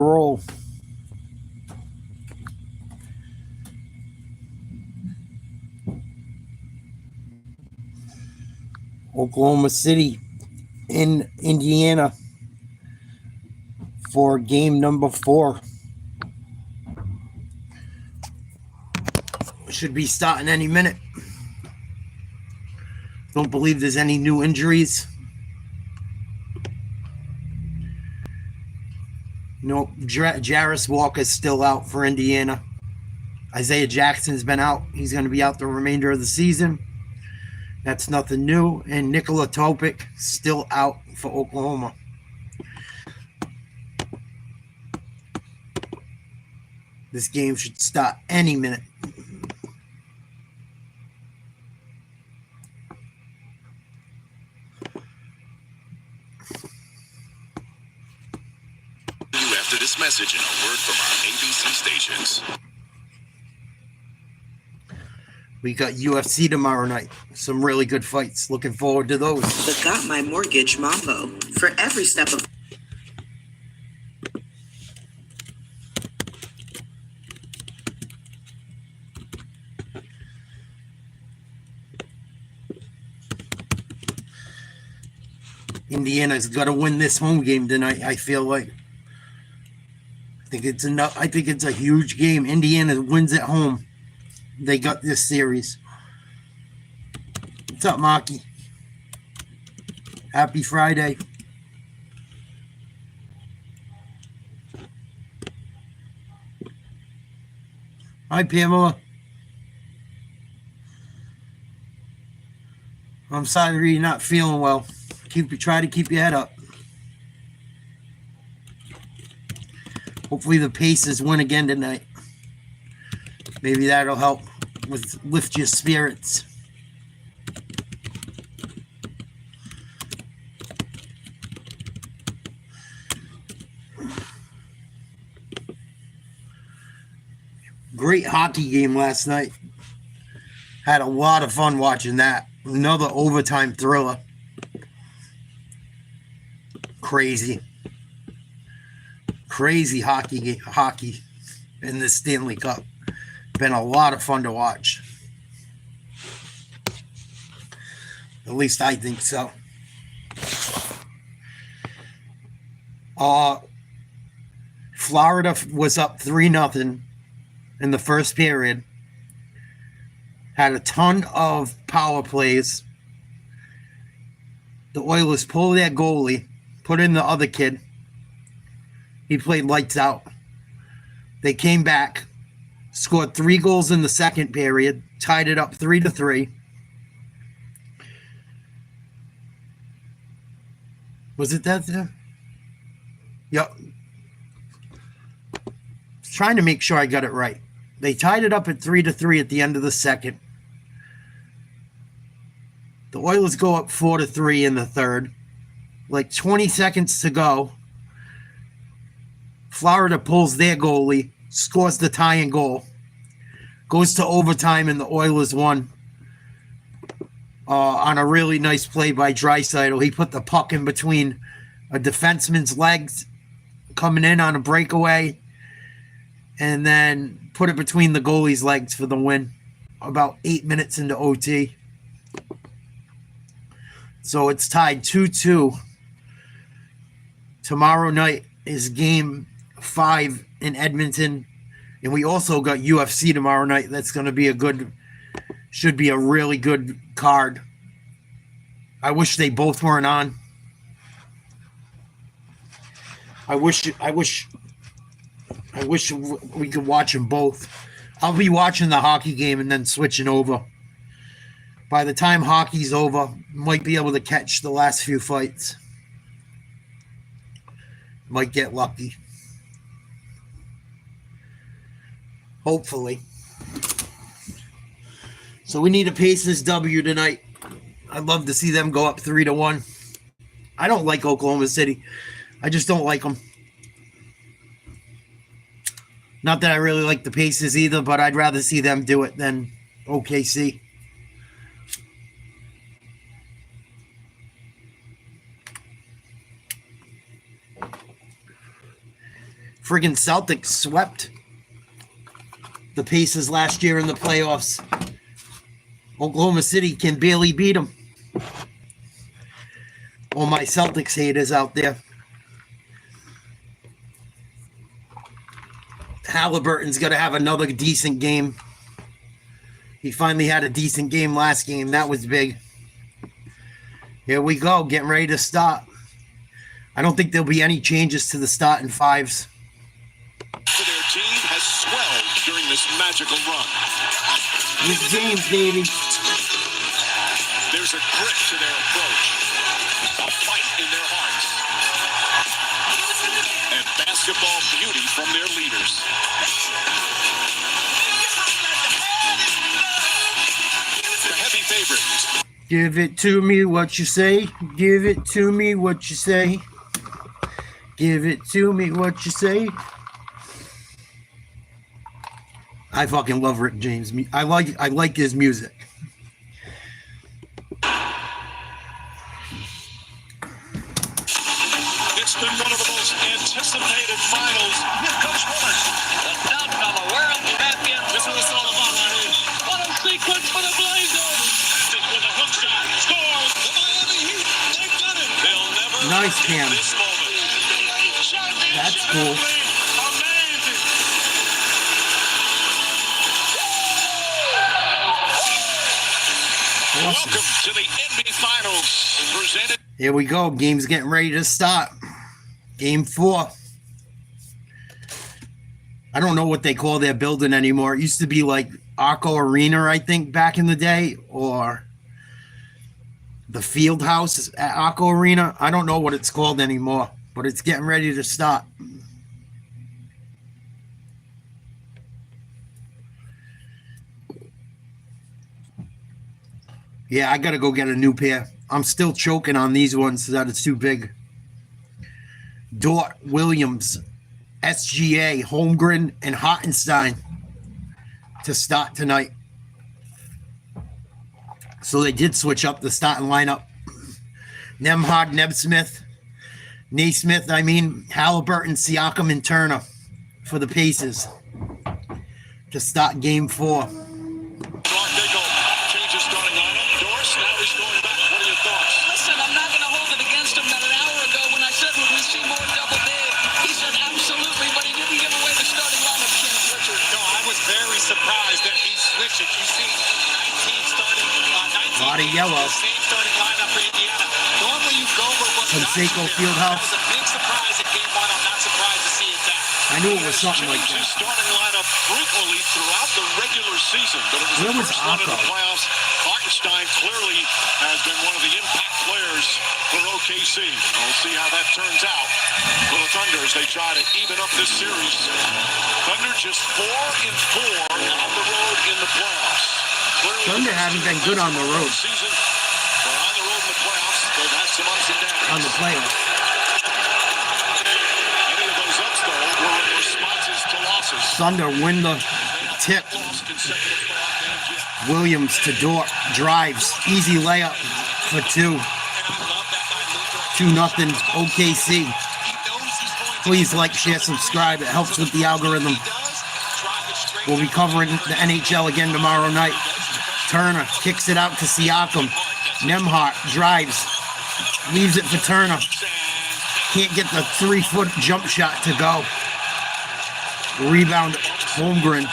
Roll. Oklahoma City in Indiana for game number 4. Should be starting any minute. Don't believe there's any new injuries. Nope. Jarris Walker's still out for Indiana. Isaiah Jackson's been out. He's going to be out the remainder of the season. That's nothing new. And Nikola Topic still out for Oklahoma. This game should start any minute. After this message and a word from our ABC stations. We got UFC tomorrow night. Some really good fights. Looking forward to those. The Got My Mortgage Mambo. For every step of... Indiana's got to win this home game tonight, I feel like. I think it's a huge game. Indiana wins at home. They got this series. What's up, Maki? Happy Friday. Hi, Pamela. I'm sorry you're not feeling well. Try to keep your head up. Hopefully the Pacers win again tonight. Maybe that'll help lift your spirits. Great hockey game last night. Had a lot of fun watching that. Another overtime thriller. Crazy hockey in the Stanley Cup. Been a lot of fun to watch. At least I think so. Florida was up 3-0 in the first period. Had a ton of power plays. The Oilers pulled their goalie, put in the other kid. He played lights out. They came back, scored 3 goals in the second period, tied it up 3-3. Was it that there? Yep. Trying to make sure I got it right. They tied it up at 3-3 at the end of the second. The Oilers go up 4-3 in the third. Like 20 seconds to go. Florida pulls their goalie, scores the tying goal. Goes to overtime, and the Oilers won on a really nice play by Draisaitl. He put the puck in between a defenseman's legs coming in on a breakaway, and then put it between the goalie's legs for the win about 8 minutes into OT. So it's tied 2-2. Tomorrow night is game 5 in Edmonton. And we also got UFC tomorrow night. That's going to be should be a really good card. I wish they both weren't on. I wish we could watch them both. I'll be watching the hockey game and then switching over. By the time hockey's over, might be able to catch the last few fights. Might get lucky. Hopefully. So we need a Pacers W tonight. I'd love to see them go up 3-1. I don't like Oklahoma City. I just don't like them. Not that I really like the Pacers either, but I'd rather see them do it than OKC. Friggin' Celtics swept the Pacers last year in the playoffs. Oklahoma City can barely beat them. All my Celtics haters out there. Halliburton's going to have another decent game. He finally had a decent game last game. That was big. Here we go. Getting ready to start. I don't think there'll be any changes to the starting fives. Their team has swelled during this magical run. With James, baby. There's a grit to their approach, a fight in their hearts, and basketball beauty from their leaders. The heavy favorites. Give it to me what you say. Give it to me what you say. Give it to me what you say. I fucking love Rick James. I like his music. It's been one of the most anticipated finals. Here comes Willard. The dunk of a world champion. This is what it's all about right here. What a sequence for the Blazers. With a hook shot. Scores. The Miami Heat. They've done it. They'll never Nice, Cam. forget this moment. That's cool. Amazing. Awesome. Welcome to the NBA Finals. Presented. Here we go. Game's getting ready to start. Game 4. I don't know what they call their building anymore. It used to be like Arco Arena, I think, back in the day, or the field house at Arco Arena. I don't know what it's called anymore, but it's getting ready to start. Yeah, I got to go get a new pair. I'm still choking on these ones so that it's too big. Dort, Williams, SGA, Holmgren, and Hartenstein to start tonight. So they did switch up the starting lineup. Nembhard, Naismith, Halliburton, Siakam, and Turner for the Pacers to start game 4. Changes starting lineup. Doris, now he's going back. What are your thoughts? Listen, I'm not going to hold it against him that an hour ago when I said, would we see more double dig? He said absolutely, but he didn't give away the starting lineup, Ken Richard. No, I was very surprised that he switched it. You see 19 starting, 19 Lot of yellow. the same starting lineup for Indiana. Normally you go with what Conseco Johnson did. Fieldhouse. That was a big surprise in game 1. I'm not surprised to see it back. I knew it was something like Changed that. his starting lineup frequently throughout the regular season, but it was Where the was first one in the Arco? playoffs. Hartenstein clearly has been one of the impact players for OKC. We'll see how that turns out for the Thunder as they try to even up this series. Thunder just 4-4 on the road in the playoffs. Clearly Thunder haven't been good on the road. Season, but on the road in the playoffs, they've had some ups and downs. On the playoffs. Any of those ups, though, were in responses to losses. Thunder win the tip. Lost consecutive playoff games yet. Williams to Dort. Drives. Easy layup for 2. 2-0 OKC. Please like, share, subscribe. It helps with the algorithm. We'll be covering the NHL again tomorrow night. Turner kicks it out to Siakam. Nembhard drives. Leaves it for Turner. Can't get the 3-foot jump shot to go. Rebound, Holmgren.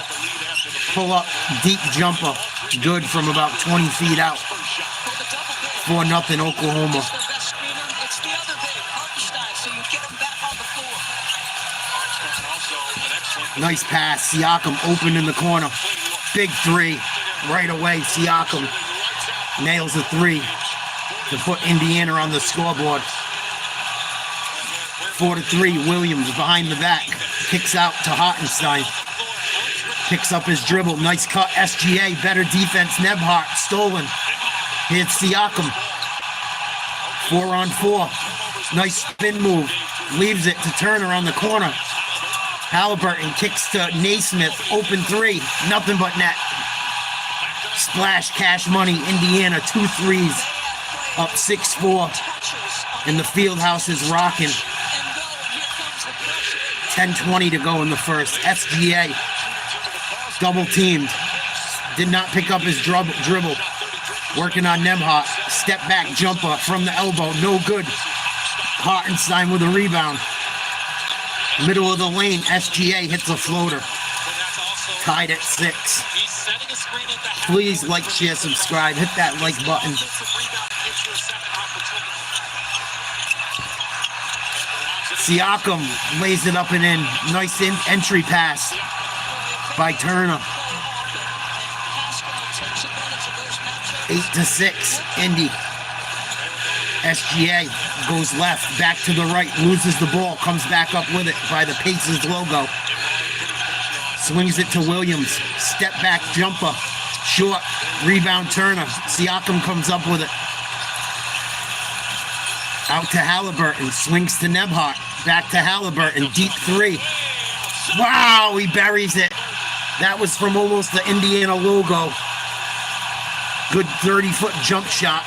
Pull up, deep jumper. Good from about 20 feet out. 4-0 Oklahoma. It's the other big, Hartenstein, so you get him back on the floor. Nice pass. Siakam open in the corner. Big 3. Right away, Siakam nails a 3 to put Indiana on the scoreboard. 4-3. Williams behind the back. Kicks out to Hartenstein. Picks up his dribble. Nice cut. SGA. Better defense. Nembhard. Stolen. Here's Siakam. 4-on-4. Nice spin move. Leaves it to Turner on the corner. Halliburton kicks to Naismith. Open 3. Nothing but net. Splash, Cash Money. Indiana. 2 threes. Up 6-4. And the field house is rocking. 10:20 to go in the first. SGA double teamed. Did not pick up his dribble. Working on Nembhard. Step back jumper from the elbow. No good. Hartenstein with a rebound. Middle of the lane. SGA hits a floater. Tied at 6. Please like, share, subscribe. Hit that like button. Siakam lays it up and in. Nice entry pass by Turner. 8-6, Indy. SGA goes left, back to the right, loses the ball, comes back up with it by the Pacers logo. Swings it to Williams. Step back jumper. Short. Rebound Turner. Siakam comes up with it. Out to Halliburton. Swings to Nembhard. Back to Halliburton. Deep 3. Wow, he buries it. That was from almost the Indiana logo. Good 30-foot jump shot.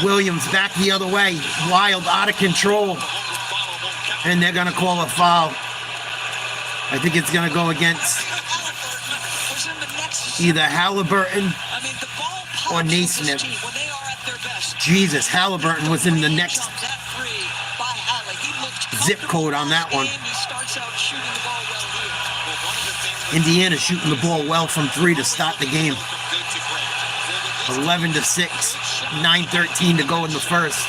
Williams back the other way. Wild, out of control. And they're going to call a foul. I think it's going to go against either Halliburton or Naismith. Jesus, Halliburton was in the next zip code on that one. Indiana shooting the ball well from 3 to start the game. 11-6, 9:13 to go in the first.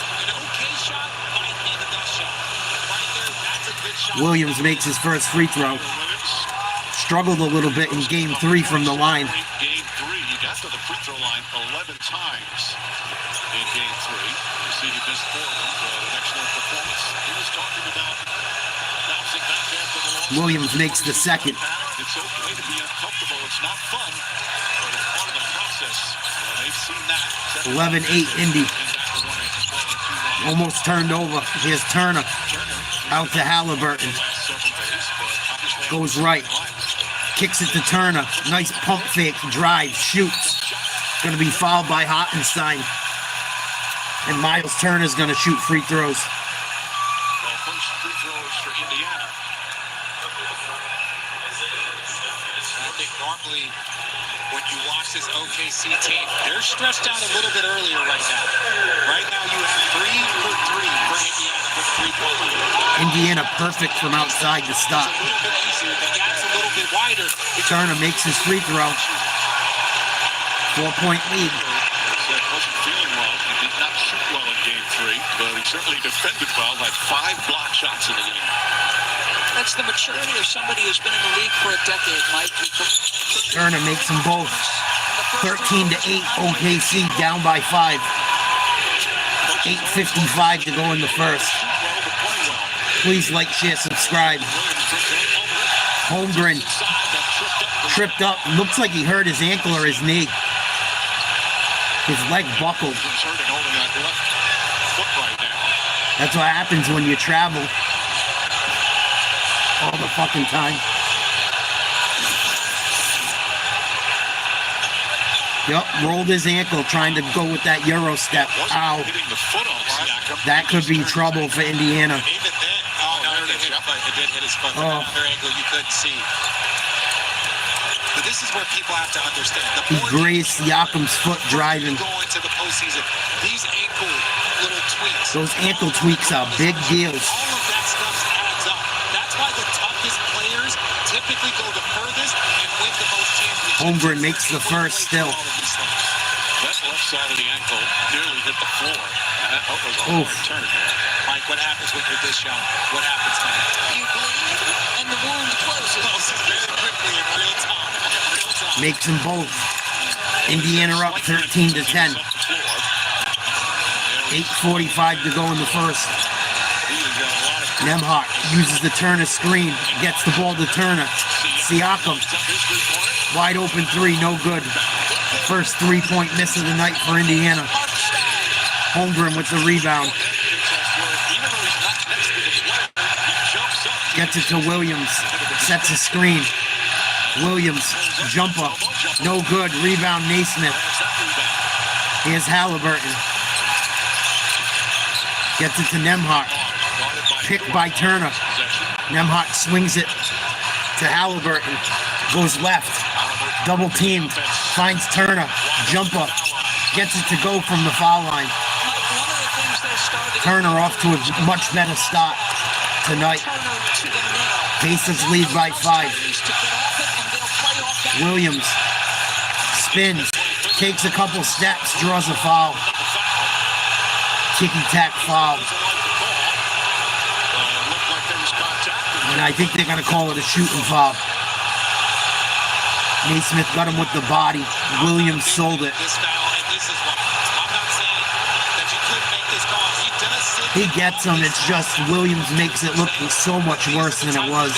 Williams makes his first free throw. Struggled a little bit in game 3 from the line. Game 3, he got to the free throw line 11 times in game 3. You see he missed 4 of them, but an excellent performance. He was talking about bouncing back after the loss. Williams makes the second. It's okay to be uncomfortable. It's not fun, but it's part of the process. They've seen that. 11-8 Indy. Almost turned over. Here's Turner. Out to Halliburton. Goes right. Kicks it to Turner. Nice pump fake. Drive. Shoots. Going to be fouled by Hartenstein. And Miles Turner's going to shoot free throws. Well, first free throws for Indiana. I think normally when you watch this OKC team, they're stretched out a little bit earlier right now. Right now you have 3 for 3 for Indiana for the three-point line. Indiana perfect from outside to stop. It's a little bit easier. The gap's a little bit wider. Turner makes his free throw. 4-point lead. That wasn't feeling well. He did not shoot well in game 3, but he certainly defended well. Had 5 block shots in the game. That's the maturity of somebody who's been in the league for a decade, Mike. Turner makes them both. 13-8 OKC down by 5. 8:55 to go in the first. Please like, share, subscribe. Holmgren tripped up. Looks like he hurt his ankle or his knee. His leg buckled. That's what happens when you travel all the fucking time. Yep, rolled his ankle trying to go with that Euro step. Ow. That could be trouble for Indiana. Even then, it did hit his foot. Oh. Another angle you couldn't see. But this is where people have to understand. He grazed Siakam's foot driving. Go into the postseason. These ankle little tweaks. Those ankle tweaks are big deals. All of that stuff adds up. That's why the toughest players typically go the furthest and win the most championships. Holmgren makes the first still. That left side of the ankle nearly hit the floor. And that was a hard turn. Mike, what happens when you're this young? What happens, man? You bleed, and the wound closes. Very quickly in real time. Makes them both. Indiana up 13-10. 8:45 to go in the first. Nembhard uses the Turner screen. Gets the ball to Turner. Siakam. Wide open 3, no good. First 3-point miss of the night for Indiana. Holmgren with the rebound. Gets it to Williams. Sets a screen. Williams, jumper. No good. Rebound Naismith. Here's Halliburton. Gets it to Nembhard. Picked by Turner. Nemhart swings it to Halliburton. Goes left. Double teamed. Finds Turner. Jumper. Gets it to go from the foul line. Turner off to a much better start tonight. Pacers lead by 5. Williams spins. Takes a couple steps. Draws a foul. Ticky-tack foul. And I think they're going to call it a shooting foul. Naismith got him with the body. Williams sold it. He gets him. It's just Williams makes it look so much worse than it was.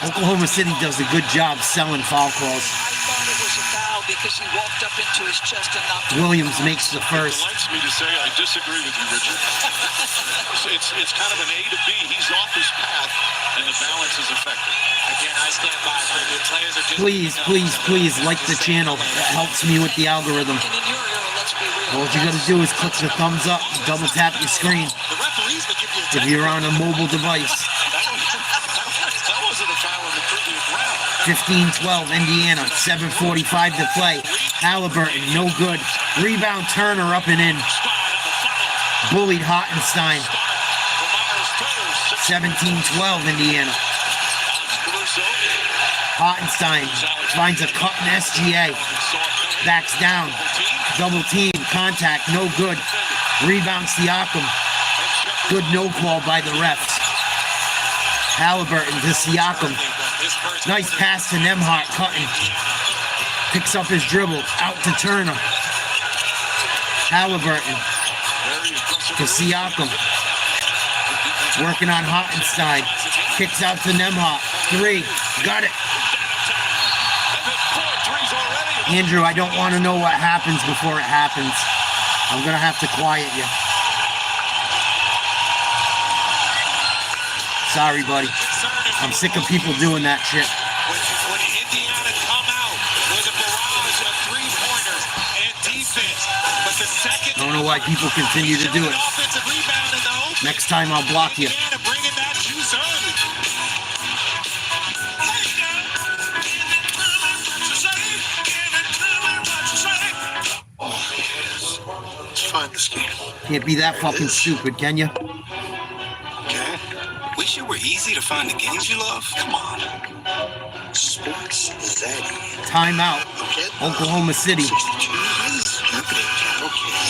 Oklahoma City does a good job selling foul calls. Because he walked up into his chest and knocked Williams makes the first. It likes me to say I disagree with you, Richard. It's kind of an A to B. He's off his path, and the balance is effective. Again, I stand by. The players are just Please like the channel. That helps me with the algorithm. And in your era, let's be real. All you got to do is click the thumbs up, double tap your screen the referees will give you a if you're on a mobile device. That wasn't a foul in the previous round. 15-12, Indiana, 7:45 to play. Halliburton, no good. Rebound, Turner up and in. Bullied Hartenstein. 17-12, Indiana. Hartenstein finds a cut in SGA. Backs down. Double team, contact, no good. Rebound, Siakam. Good no call by the refs. Halliburton to Siakam. Nice pass to Nemhart, cutting. Picks up his dribble, out to Turner. Halliburton to Siakam. Working on Hartenstein. Kicks out to Nemhart. 3, got it. Andrew, I don't want to know what happens before it happens. I'm going to have to quiet you. Sorry, buddy. I'm sick of people doing that shit. When Indiana come out with a barrage of three-pointers and defense, but the second I don't know why people continue to do it. offensive rebound in the open, Next time I'll block you. Indiana bringing that juice early. Let's find this game. Can't be that fucking stupid, can you? Okay. Wish it were easy to find the games you love. Come on. Sports Zaddy. Timeout. Okay. Oklahoma City. 62 is happening. Okay.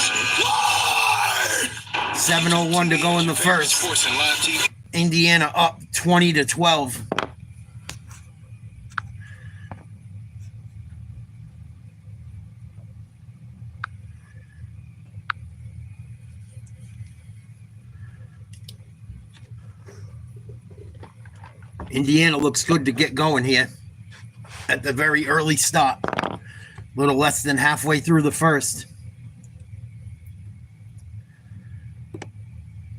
7:01 to go in the first. Sports and live TV. Indiana up 20-12. Indiana looks good to get going here at the very early start. A little less than halfway through the first.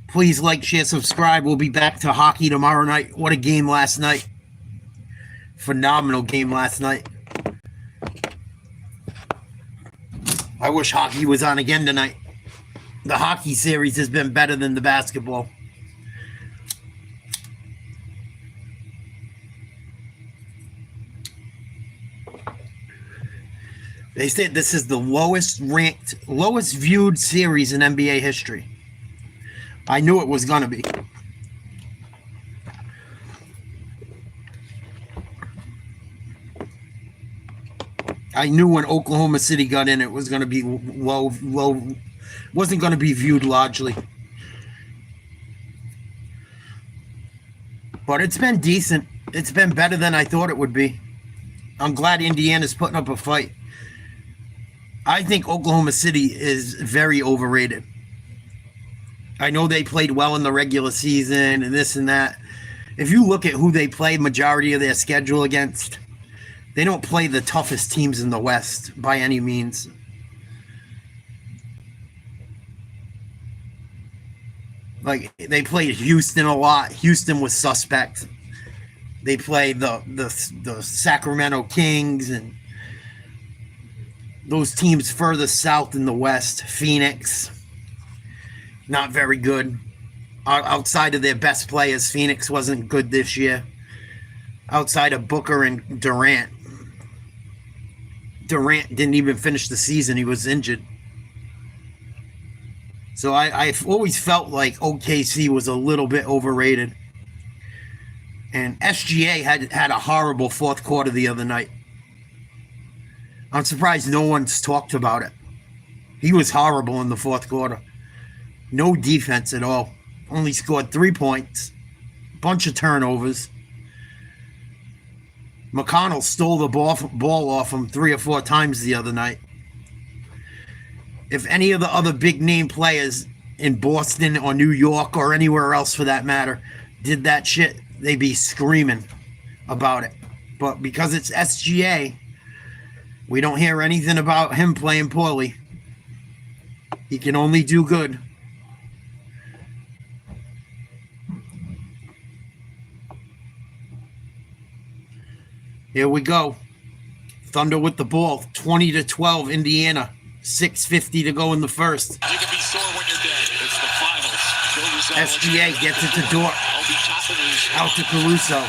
Please like, share, subscribe. We'll be back to hockey tomorrow night. What a game last night. Phenomenal game last night. I wish hockey was on again tonight. The hockey series has been better than the basketball. They said this is the lowest ranked, lowest viewed series in NBA history. I knew it was going to be. I knew when Oklahoma City got in, it was going to be low, wasn't going to be viewed largely. But it's been decent. It's been better than I thought it would be. I'm glad Indiana's putting up a fight. I think Oklahoma City is very overrated. I know they played well in the regular season and this and that. If you look at who they play majority of their schedule against, they don't play the toughest teams in the West by any means. Like, they played Houston a lot. Houston was suspect. They play the Sacramento Kings and those teams further south in the West. Phoenix, not very good. outside of their best players, Phoenix wasn't good this year. Outside of Booker and Durant. Durant didn't even finish the season. He was injured. So I've always felt like OKC was a little bit overrated. And SGA had a horrible fourth quarter the other night. I'm surprised no one's talked about it. He was horrible in the fourth quarter. No defense at all. Only scored 3 points. Bunch of turnovers. McConnell stole the ball off him 3 or 4 times the other night. If any of the other big name players in Boston or New York or anywhere else for that matter did that shit, they'd be screaming about it. But because it's SGA, we don't hear anything about him playing poorly. He can only do good. Here we go. Thunder with the ball. 20-12, Indiana. 6:50 to go in the first. You can be sore when you're dead. It's the finals. SGA gets it to Dort. Out to Caruso.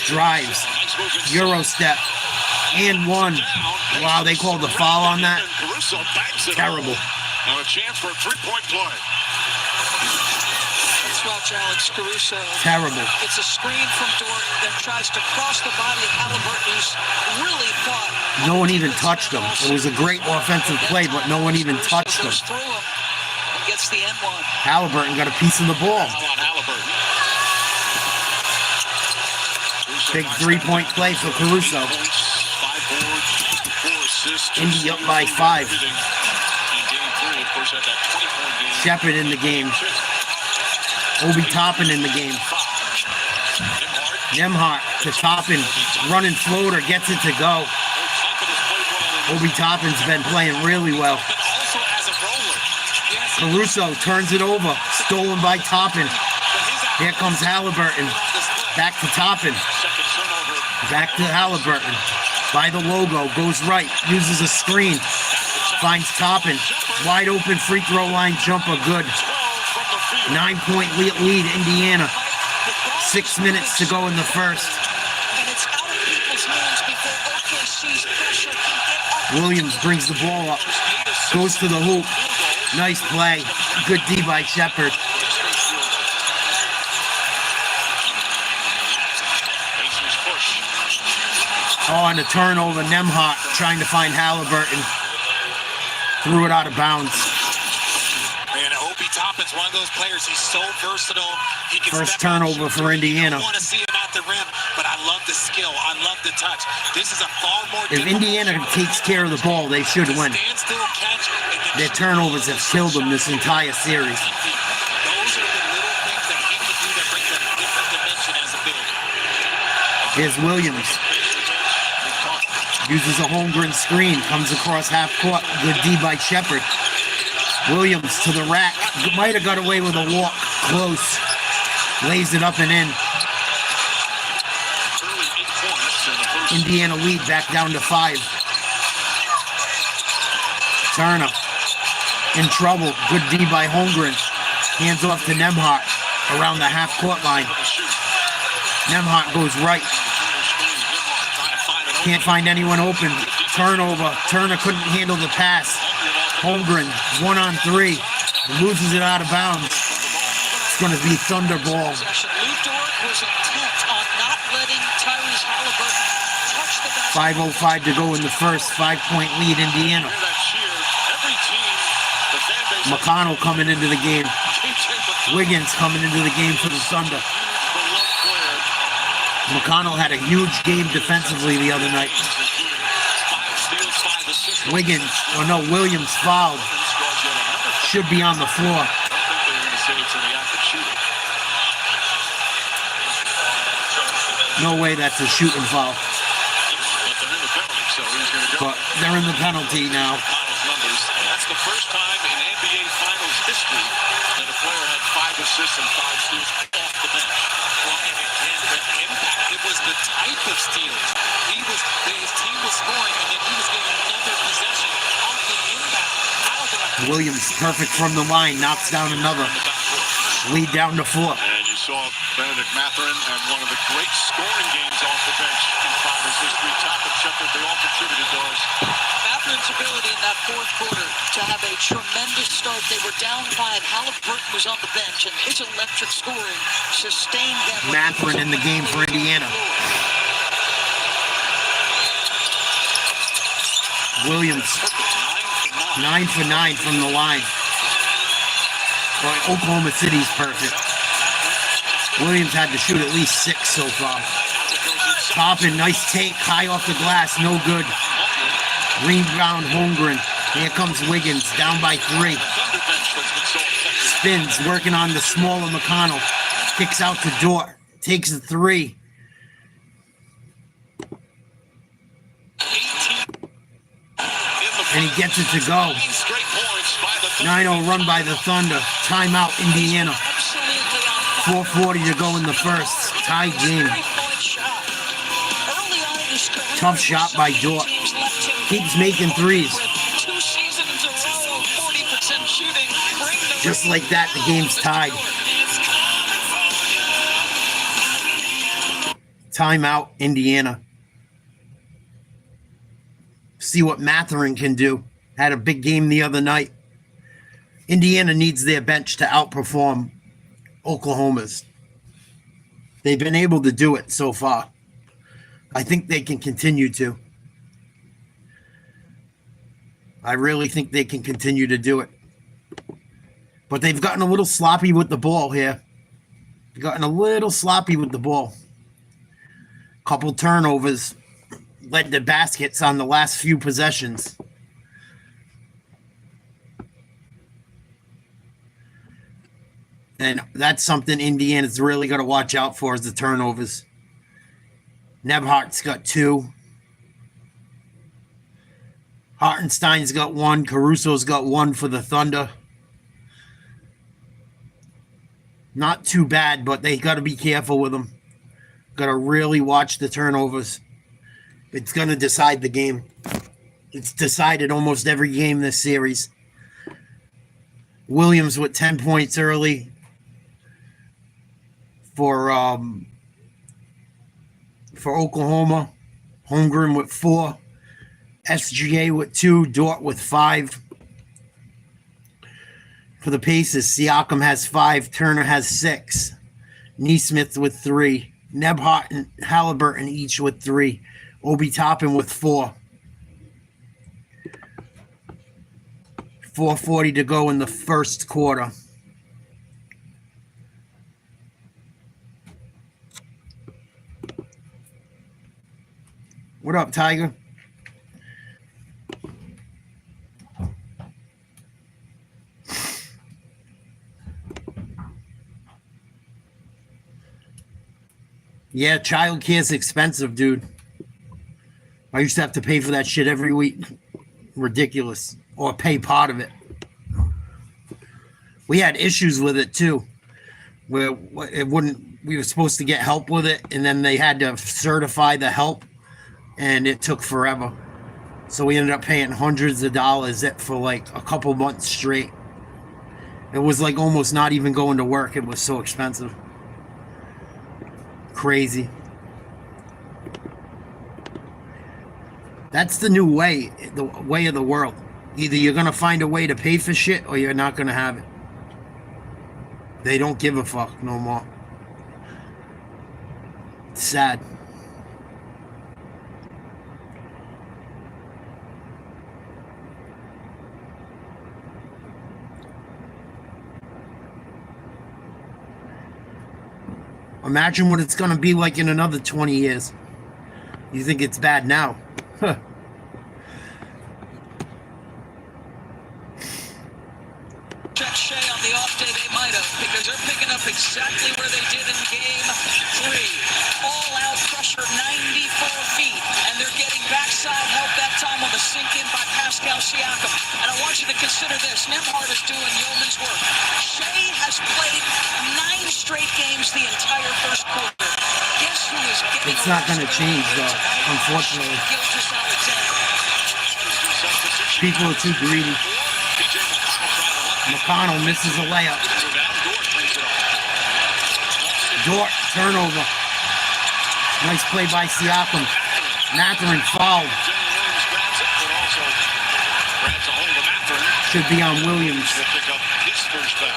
Drives. Euro step. And one. Wow, they called the foul on that. Terrible. Now a chance for a three-point play. Let's watch Alex Caruso. Terrible. It's a screen from Dort that tries to cross the body of Halliburton, who's really thought. No one even touched him. It was a great offensive play, but no one even touched him. Gets the N1. Halliburton got a piece of the ball. Big 3-point play for Caruso. Indy up by 5. Shepard in the game. Obi Toppin in the game. Nembhard to Toppin. Running floater, gets it to go. Obi Toppin's been playing really well. Caruso turns it over. Stolen by Toppin. Here comes Halliburton. Back to Toppin. Back to Halliburton. By the logo. Goes right. Uses a screen. Finds Toppin. Wide open free throw line jumper. Good. 9-point lead, Indiana. 6 minutes to go in the first. Williams brings the ball up. Goes to the hoop. Nice play. Good D by Shepard. Oh, and a turnover. Nembhard trying to find Halliburton. Threw it out of bounds. And Obi Toppin's one of those players. He's so versatile. He can First turnover for Indiana. I want to see him at the rim, but I love the skill. I love the touch. This is a far more. If Indiana takes care of the ball, they should win. Their turnovers have killed them this entire series. Those are the little things that he can do that bring a different dimension as a big. Here's Williams. Uses a Holmgren screen. Comes across half court. Good D by Shepard. Williams to the rack. Might have got away with a walk. Close. Lays it up and in. Indiana lead back down to 5. Turner. In trouble. Good D by Holmgren. Hands off to Nembhard. Around the half court line. Nembhard goes right. Can't find anyone open. Turnover. Turner couldn't handle the pass. Holmgren, 1-on-3. Loses it out of bounds. It's going to be Thunder ball. Lou Dort was intent on not letting Tyrese Halliburton touch the basket. 5:05 to go in the first. 5-point lead, Indiana. McConnell coming into the game. Wiggins coming into the game for the Thunder. McConnell had a huge game defensively the other night. Wiggins, Williams fouled. Should be on the floor. No way that's a shooting foul. But they're in the penalty now. That's the first time in NBA Finals history that a player had 5 assists and 5 steals off the bench. Well, and again, the impact, it was the type of steals. His team was scoring, and then he was getting another possession off the impact. Williams, perfect from the line, knocks down another. Lead down to 4. And you saw Benedict Mathurin had one of the great scoring games off the bench in Finals history. Top and Shepard, they all contributed, Doris. Matherin's ability in that fourth quarter to have a tremendous start. They were down 5. Halliburton was on the bench, and his electric scoring sustained them. Mathurin in the game for Indiana. Williams, 9 for 9 from the line. Boy, Oklahoma City's perfect. Williams had to shoot at least 6 so far. Toppin, nice take, high off the glass, no good. Rebound, Holmgren. Here comes Wiggins, down by 3. Spins, working on the smaller McConnell. Kicks out to Dort, takes the 3. And he gets it to go. 9-0 run by the Thunder. Timeout, Indiana. 4:40 to go in the first. Tied game. Tough shot by Dort. Keeps making threes. Just like that, the game's tied. Timeout, Indiana. See what Mathurin can do. Had a big game the other night. Indiana needs their bench to outperform Oklahoma's. They've been able to do it so far. I think they can continue to. I really think they can continue to do it. But they've gotten a little sloppy with the ball here. They've gotten a little sloppy with the ball. Couple turnovers. Led to baskets on the last few possessions. And that's something Indiana's really got to watch out for is the turnovers. Nebhart's got 2. Hartenstein's got 1. Caruso's got 1 for the Thunder. Not too bad, but they got to be careful with them. Got to really watch the turnovers. It's going to decide the game. It's decided almost every game this series. Williams with 10 points early for Oklahoma. Holmgren with 4. SGA with 2. Dort with 5. For the Pacers, Siakam has 5. Turner has 6. Nesmith with 3. Nebhart and Halliburton each with 3. Obi Toppin with 4. 4:40 to go in the first quarter. What up, Tiger? Yeah, childcare is expensive, dude. I used to have to pay for that shit every week. Ridiculous. Or pay part of it. We had issues with it too. Where it wouldn't, we were supposed to get help with it, and then they had to certify the help, and it took forever. So we ended up paying hundreds of dollars for like a couple months straight. It was like almost not even going to work. It was so expensive. Crazy. That's the new way, the way of the world. Either you're going to find a way to pay for shit or you're not going to have it. They don't give a fuck no more. It's sad. Imagine what it's going to be like in another 20 years. You think it's bad now? Huh. Check Shea on the off day, they might have, because they're picking up exactly where they did in game 3. All out pressure, 94 feet, and they're getting backside help that time on the sink in by Pascal Siakam. And I want you to consider this. Nembhard is doing yeoman's work. Shea has played 9 straight games the entire first quarter. Guess who is getting It's not going to change, though, unfortunately. People are too greedy. McConnell misses a layup. Dort, turnover. Nice play by Siakam. Mathurin fouled. Williams grabs it, but also grabs a hold of Mathurin. Should be on Williams. Will pick up his first foul.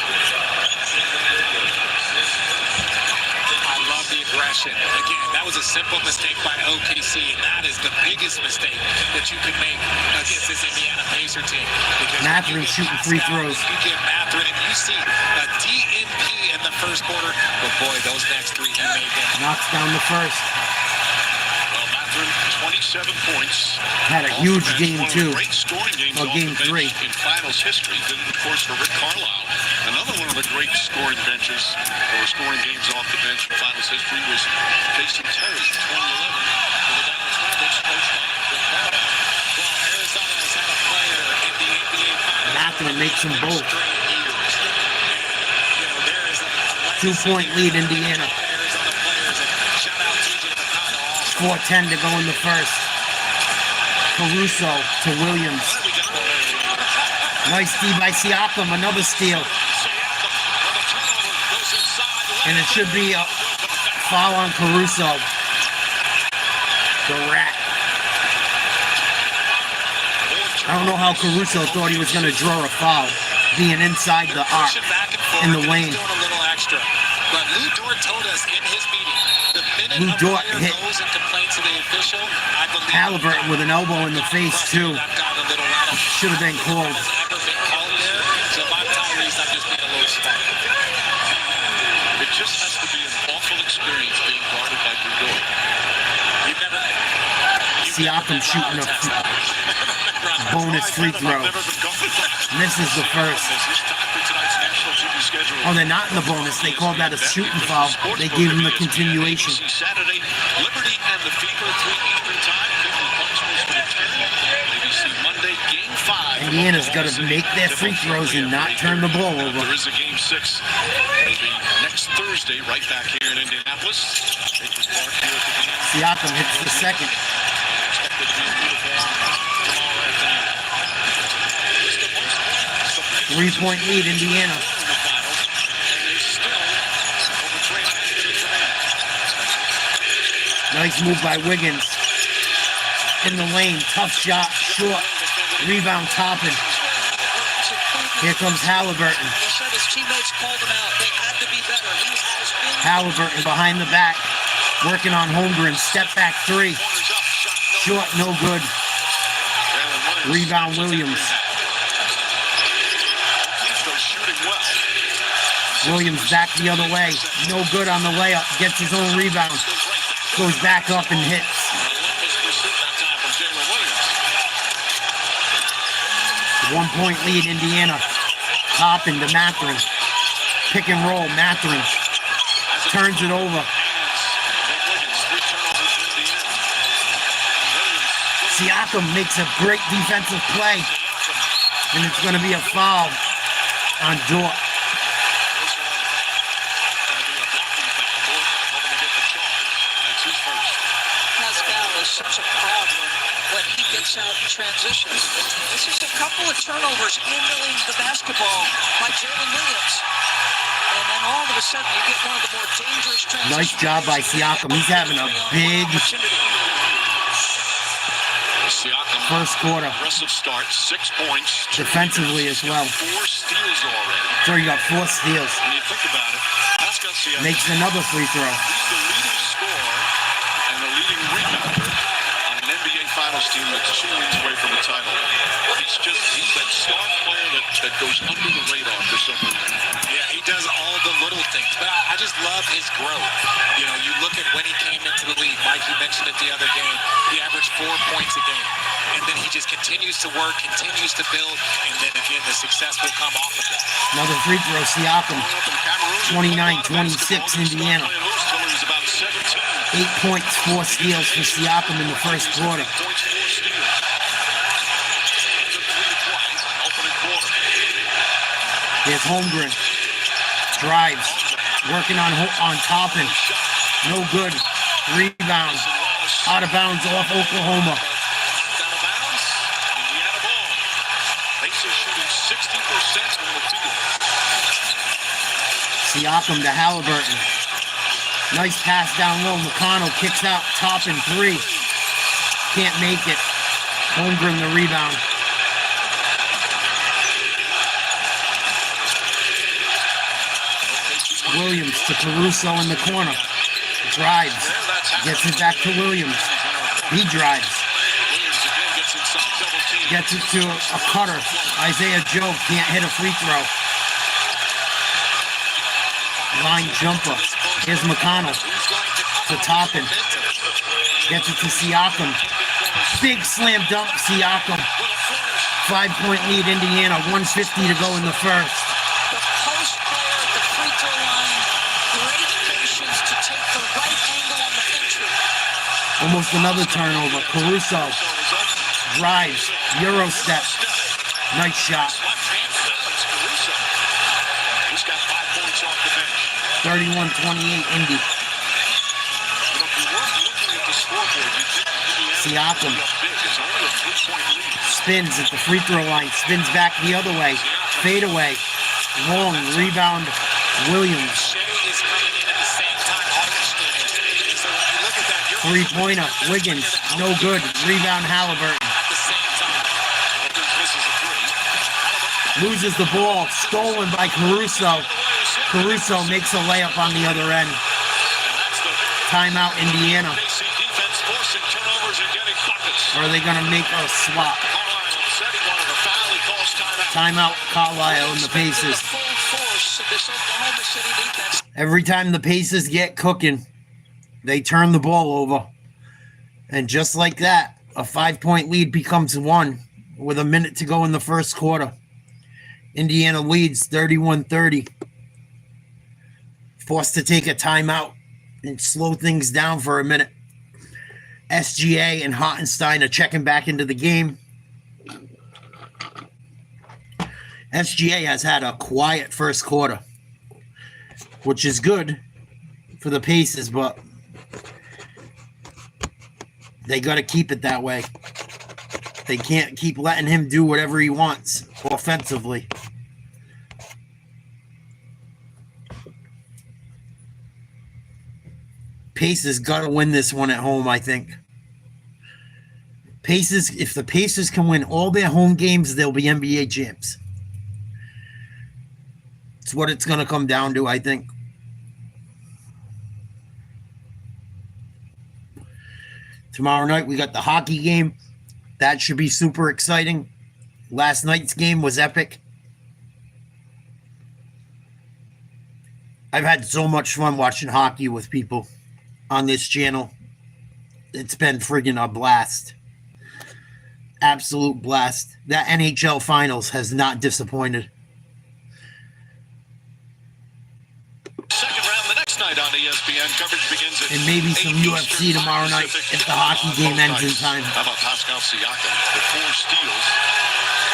I love the aggression. Again, that was a simple mistake by OKC, and that is the biggest mistake that you could make against this Indiana Pacer team. Because Mathurin shooting free throws. You get Mathurin, and you see a DNP in the first quarter, but boy, those next three he made them. Knocks down the first. Well, Mathurin, 27 points. Had a huge Offense, game, one of the too. Great scoring games Well, off game the bench 3. in finals history. Did it, of course, for Rick Carlisle. Another one of the great scoring benches or scoring games off the bench in finals history was Jason Terry, 2011 for the Dallas Mavericks. Coached by Rick Carlisle. Well, Arizona has had a player in the NBA Finals. Mathurin makes them both. Straight years. You know, there is a 2-point lead, Indiana. Arizona players, and shout out TJ McConnell also. 4:10 to go in the first. Caruso to Williams. Nice D by Siakam, another steal. And it should be a foul on Caruso. The rat. I don't know how Caruso thought he was going to draw a foul, being inside the arc Pushing back and forth, in the and lane. he's doing a little extra. But Lou Dort told us in his meeting, the minute Lou a Dort player hit goes and complains to the official, I believe Halliburton with an elbow in the face, too. that got a little rattled. Should have been called. Has ever been called there. So if I'm Tyrese, I'm just being a little smart. It just has to be an awful experience being guarded by Lou Dort. You've never Siakam shooting a bonus free throw. Misses the first. Oh, they're not in the bonus. They called that a shooting foul. They gave him the continuation. Saturday, Liberty and the Fever, 3 Eastern time. 50 points was for the turn. ABC Monday, Game 5. Indiana's got to make their free throws and not turn the ball over. There is a Game 6. It'll be next Thursday, right back here in Indianapolis. Akron Park here at the game. Siakam hits the second. Expected to be in uniform tomorrow afternoon. It's the most 3-point lead, Indiana. Nice move by Wiggins. In the lane, tough shot, short, rebound Toppin. Here comes Halliburton. He said his teammates called him out. They had to be better. He has been Halliburton behind the back, working on Holmgren. Step back 3. Short, no good. Rebound Williams. Williams back the other way. No good on the layup. Gets his own rebound. Goes back up and hits. 1-point lead, Indiana. Toppin to Mathurin. Pick and roll, Mathurin. Turns it over. Siakam makes a great defensive play. And it's going to be a foul on Dort. Pascal is such a problem when he gets out in transition. This is a couple of turnovers handling the basketball by Jalen Williams. And then all of a sudden you get one of the more dangerous transitions. Nice job by Siakam. He's having a big Siakam, first quarter. aggressive start, 6 points. Defensively as well. 4 steals already. So he got 4 steals. When you think about it, Pascal Siakam, Makes another free throw. he's the leading scorer and the leading rebounder on an NBA Finals team that's 2 wins away from a title. He's that star player that goes under the radar for some reason. Yeah, he does all the little things, but I just love his growth. You know, you look at when he came into the league, Mike, you mentioned it the other game, he averaged 4 points a game. And then he just continues to work, continues to build, and then again, the success will come off of that. Another free throw, Siakam. 29-26, Indiana. 8 points, 4 steals for Siakam in the first quarter. Here's Holmgren. Drives. Working on Toppin. No good. Rebound. Out of bounds off Oklahoma. Out of bounds. Indiana ball. Pacers shooting 60% from the field. Siakam to Halliburton. Nice pass down low. McConnell kicks out top and 3. Can't make it. Holmgren the rebound. Williams to Caruso in the corner. Drives. Gets it back to Williams. He drives. Gets it to a cutter. Isaiah Joe can't hit a free throw. Line jumper. Here's McConnell to Toppin. Gets it to Siakam. Big slam dunk, Siakam. 5-point lead, Indiana. 1:50 to go in the first. The post player at the free throw line, great patience to take the right angle on the entry. Almost another turnover. Caruso drives. Euro step. Nice shot. He's got 5 points off the bench. 31-28 Indy. Siakam spins at the free throw line. Spins back the other way. Fade away. Long rebound. Williams. Three-pointer. Wiggins. No good. Rebound Halliburton. Loses the ball. Stolen by Caruso. Caruso makes a layup on the other end. Timeout, Indiana. Or are they going to make a swap? Timeout, Carlisle and the Pacers. Every time the Pacers get cooking, they turn the ball over. And just like that, a 5-point lead becomes 1 with a minute to go in the first quarter. Indiana leads 31-30. Forced to take a timeout and slow things down for a minute. SGA and Hottenstein are checking back into the game. SGA has had a quiet first quarter, which is good for the Pacers, but they got to keep it that way. They can't keep letting him do whatever he wants offensively. Pacers got to win this one at home, I think. Pacers, if the Pacers can win all their home games, they'll be NBA champs. It's what it's going to come down to, I think. Tomorrow night, we got the hockey game. That should be super exciting. Last night's game was epic. I've had so much fun watching hockey with people on this channel. It's been friggin' a blast. Absolute blast. That NHL Finals has not disappointed. Second round the next night on ESPN. Coverage begins at and maybe some 8 UFC Eastern tomorrow night if the hockey game ends in time. How about Pascal Siakam with 4 steals?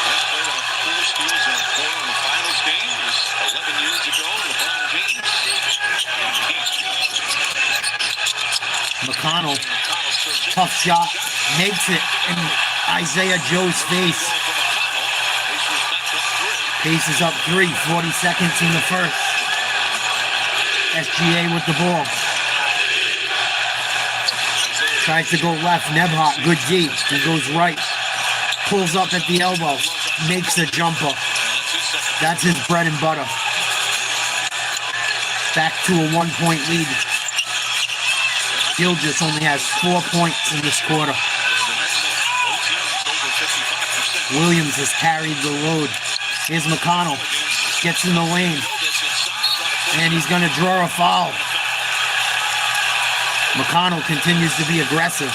Last player with 4 steals in a quarter in the finals game was 11 years ago. LeBron James. McConnell, tough shot, makes it in Isaiah Joe's face. Pacers up 3, 40 seconds in the first. SGA with the ball. Tries to go left, Nebhart, good D. He goes right. Pulls up at the elbow, makes a jumper. That's his bread and butter. Back to a 1-point lead. Gilgeous only has 4 points in this quarter. Williams has carried the load. Here's McConnell. Gets in the lane. And he's going to draw a foul. McConnell continues to be aggressive.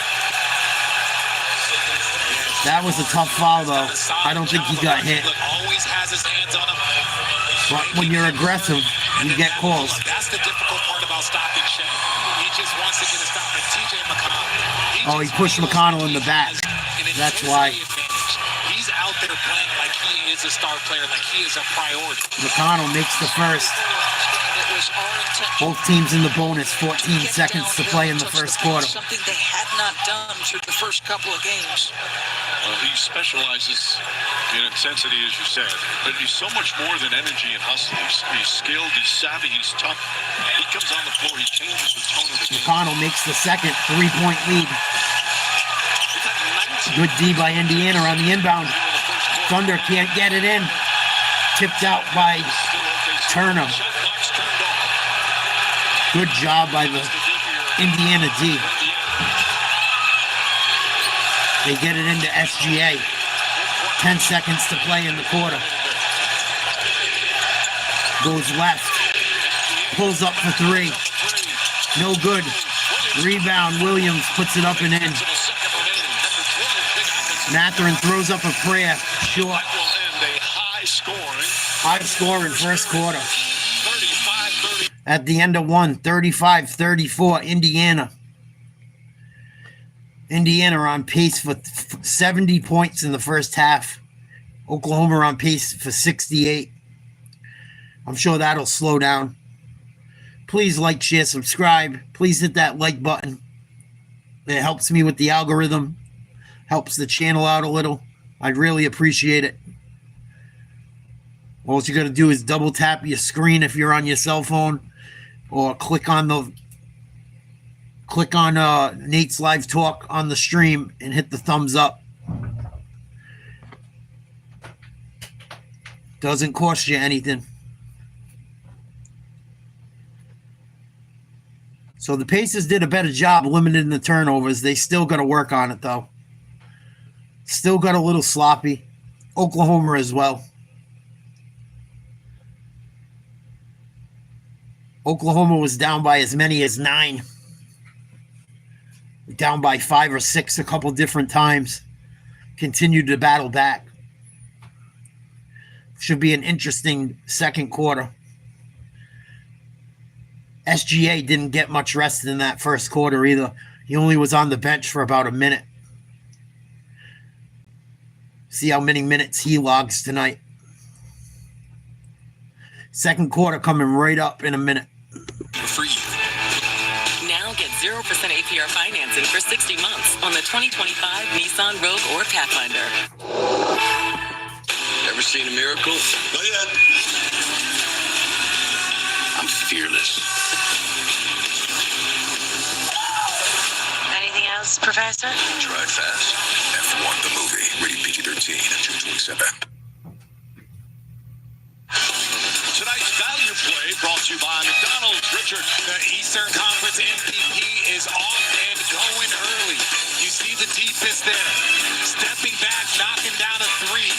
That was a tough foul, though. I don't think he got hit. But when you're aggressive, you get calls. That's the difficult part about stopping Shea. He just wants to get a stop at TJ McConnell. Oh, he pushed McConnell in the back. That's why. He's out there playing like he is a star player, like he is a priority. McConnell makes the first. Both teams in the bonus, 14 seconds to play in the first quarter. Something they had not done through the first couple of games. Well, he specializes in intensity, as you said, but he's so much more than energy and hustle. He's skilled, he's savvy, he's tough. He comes on the floor, he changes the tone of the game. McConnell makes the second 3-point lead. Good D by Indiana on the inbound. Thunder can't get it in. Tipped out by Turner. Good job by the Indiana D. They get it into SGA. 10 seconds to play in the quarter. Goes left. Pulls up for three. No good. Rebound. Williams puts it up and in. Mathurin throws up a prayer. Short. High scoring first quarter. At the end of one, 35-34, Indiana. Indiana on pace for 70 points in the first half. Oklahoma on pace for 68. I'm sure that'll slow down. Please like, share, subscribe. Please hit that like button. It helps me with the algorithm. Helps the channel out a little. I'd really appreciate it. All you got to do is double tap your screen if you're on your cell phone, or click on Nate's Live Talk on the stream and hit the thumbs up. Doesn't cost you anything. So the Pacers did a better job limiting the turnovers. They still got to work on it, though. Still got a little sloppy. Oklahoma as well. Oklahoma was down by as many as 9. Down by 5 or 6 a couple different times. Continued to battle back. Should be an interesting second quarter. SGA didn't get much rest in that first quarter either. He only was on the bench for about a minute. See how many minutes he logs tonight. Second quarter coming right up in a minute. For you. Now get 0% APR financing for 60 months on the 2025 Nissan Rogue or Pathfinder. Ever seen a miracle? Not yet. I'm fearless. Anything else, Professor? Drive fast. F1 the movie. Rated PG-13 and June 27. Tonight's value play brought to you by McDonald's. Richard, The Eastern Conference MVP is off and going early. You see the defense there. Stepping back, knocking down a three.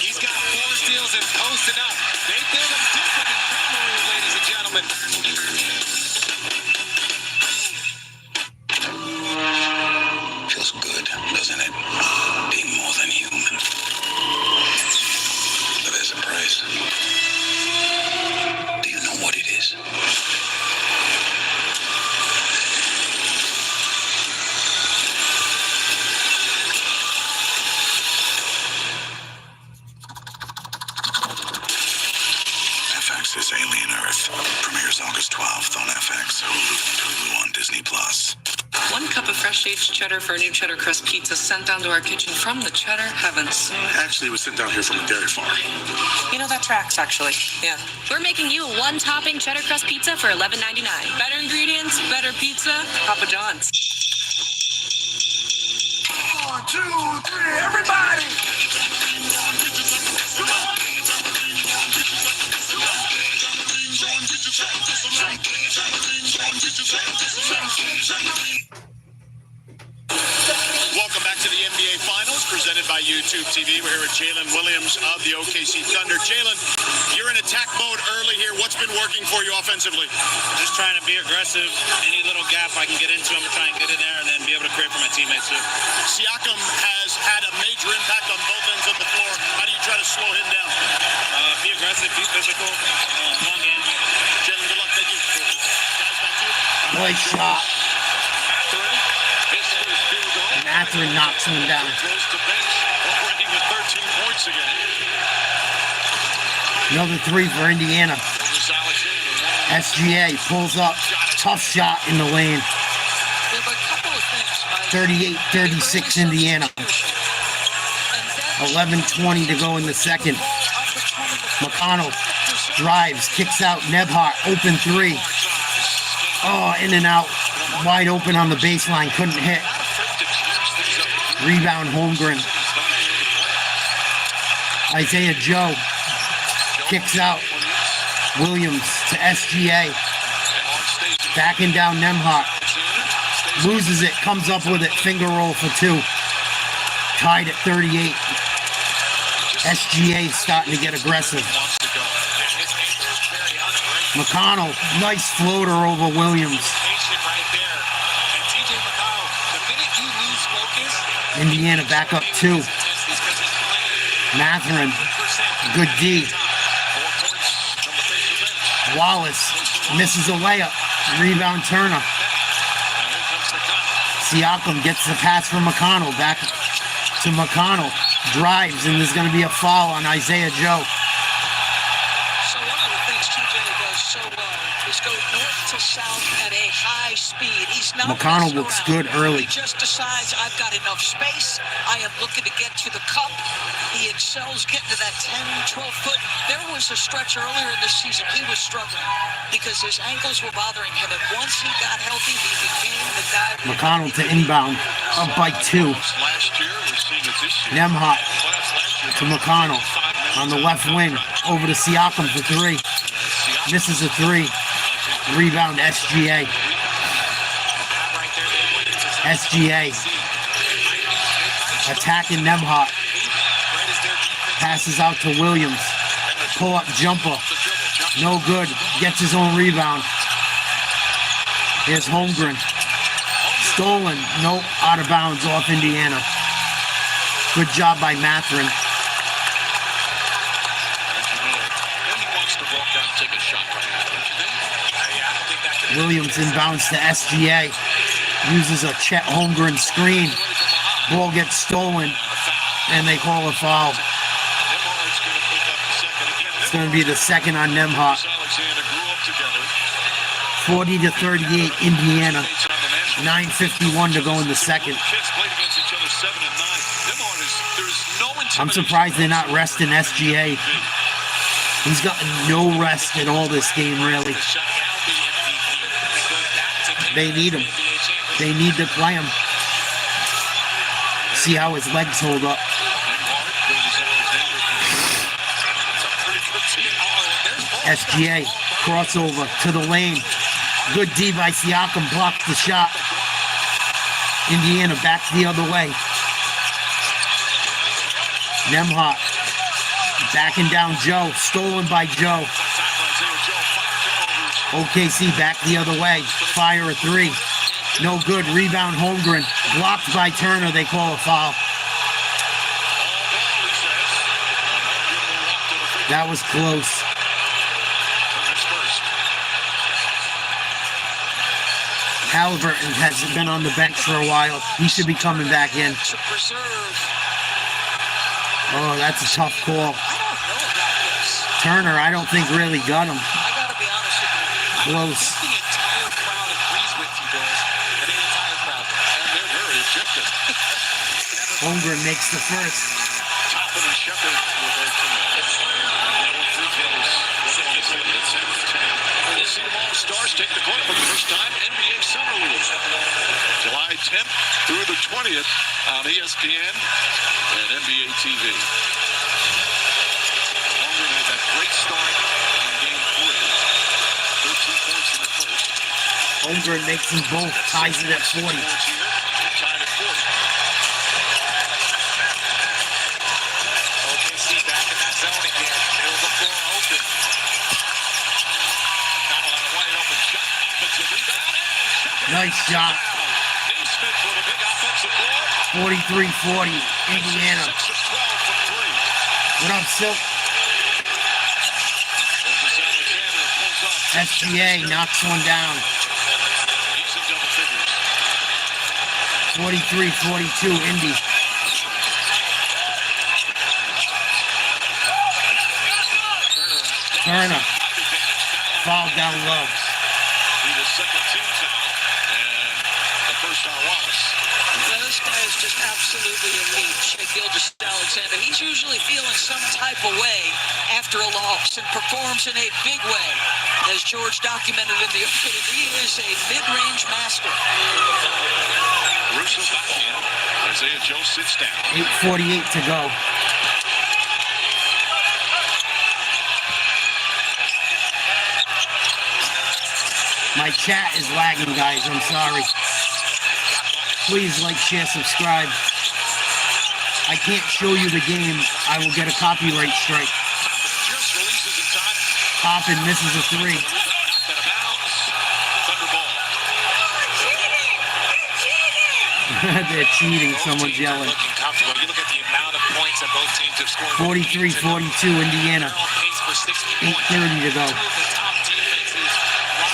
He's got 4 steals and posting up. They build him different in Cameroon, ladies and gentlemen. Feels good, doesn't it? Being more than human. But there's a price. Do you know what it is? FX's Alien Earth premieres August 12th on FX, Hulu on Disney+. 1 cup of fresh aged cheddar for a new cheddar crust pizza sent down to our kitchen from the cheddar heavens. Actually, it was sent down here from a dairy farm. You know, that tracks, actually. Yeah. We're making you a 1-topping cheddar crust pizza for $11.99. Better ingredients, better pizza, Papa John's. 1, 2, 3, everybody! welcome back to the NBA Finals presented by YouTube TV. We're here with Jalen Williams of the OKC Thunder. Jalen, you're in attack mode early here. What's been working for you offensively? Just trying to be aggressive. Any little gap I can get into, I'm going to try and get in there and then be able to create for my teammates too. Siakam has had a major impact on both ends of the floor. How do you try to slow him down? Be aggressive, be physical. Long game. Jalen, good luck. Thank you. Guys, back to you. Nice shot. Mathurin knocks him down. Throws to bench, already with 13 points again. Another three for Indiana. SGA pulls up. Tough shot in the lane. There's a couple of things. 38-36 Indiana. 11:20 to go in the second. McConnell drives, kicks out. Nebhart, open three. Oh, in and out. Wide open on the baseline, couldn't hit. Rebound, Holmgren. Isaiah Joe kicks out. Williams to SGA. Backing down Nemhart. Loses it, comes up with it. Finger roll for two. Tied at 38. SGA starting to get aggressive. McConnell, nice floater over Williams. Indiana back up two. Matherin, good D. Wallace misses a layup. Rebound Turner. Siakam gets the pass from McConnell. Back to McConnell. Drives, and there's going to be a foul on Isaiah Joe. So one of the things TJ does so well is go north to south at a high speed. He's not McConnell looks good early. He just decides, I've got enough space. I am looking to get to the cup. He excels getting to that 10, 12 foot. There was a stretch earlier in the season. He was struggling because his ankles were bothering him. And once he got healthy, he became the guy. McConnell to inbound. Up by two. Nemhart to McConnell on the left wing. Over to Siakam for three. Misses a three. Rebound SGA. SGA attacking Nemhart. Passes out to Williams. Pull up jumper. No good. Gets his own rebound. Here's Holmgren. Stolen. Nope. Out of bounds off Indiana. Good job by Matherin. Williams inbounds to SGA. Uses a Chet Holmgren screen. Ball gets stolen, and they call a foul. It's going to be the second on Nemhart. 40-38 Indiana. 9:51 to go in the second. I'm surprised they're not resting SGA. He's gotten no rest in all this game, really. They need him. They need to play him. See how his legs hold up. SGA, crossover to the lane. Good D by Siakam, blocks the shot. Indiana back the other way. Nemhart backing down Joe, stolen by Joe. OKC back the other way. Fire a three. No good. Rebound Holmgren. Blocked by Turner. They call a foul. That was close. Halliburton has been on the bench for a while. He should be coming back in. Oh, that's a tough call. Turner, I don't think really got him. Close. Holmgren makes the first. Stars take the court for the first time NBA Summer League. July 10th through the 20th on ESPN and NBA TV. Holmgren had that great start in Game 3. 13 points in the first. Holmgren makes them both, ties it at 40. Tied at 40. OKC back in that zone again. Middle of the floor open. Nice shot. 43-40, Indiana. What up, Silk? SGA knocks one down. 43-42, Indy. Turner. Foul down low. The second team foul. And the first on Wallace. is just absolutely elite. Shea Gilgeous-Alexander. He's usually feeling some type of way after a loss and performs in a big way. As George documented in the opening, he is a mid-range master. Russo back in. Isaiah Joe sits down. 8:48 to go. My chat is lagging, guys. I'm sorry. Please like, share, subscribe. I can't show you the game. I will get a copyright strike. Just releases in time. Toppin misses a three. Knocked out of bounds. Thunder ball. They're cheating. Someone's Teams are yelling. looking comfortable. You look at the amount of points that both teams have scored. 43-42 Indiana. They're on pace for 60 points. 8:30 to go. Two of the top defenses.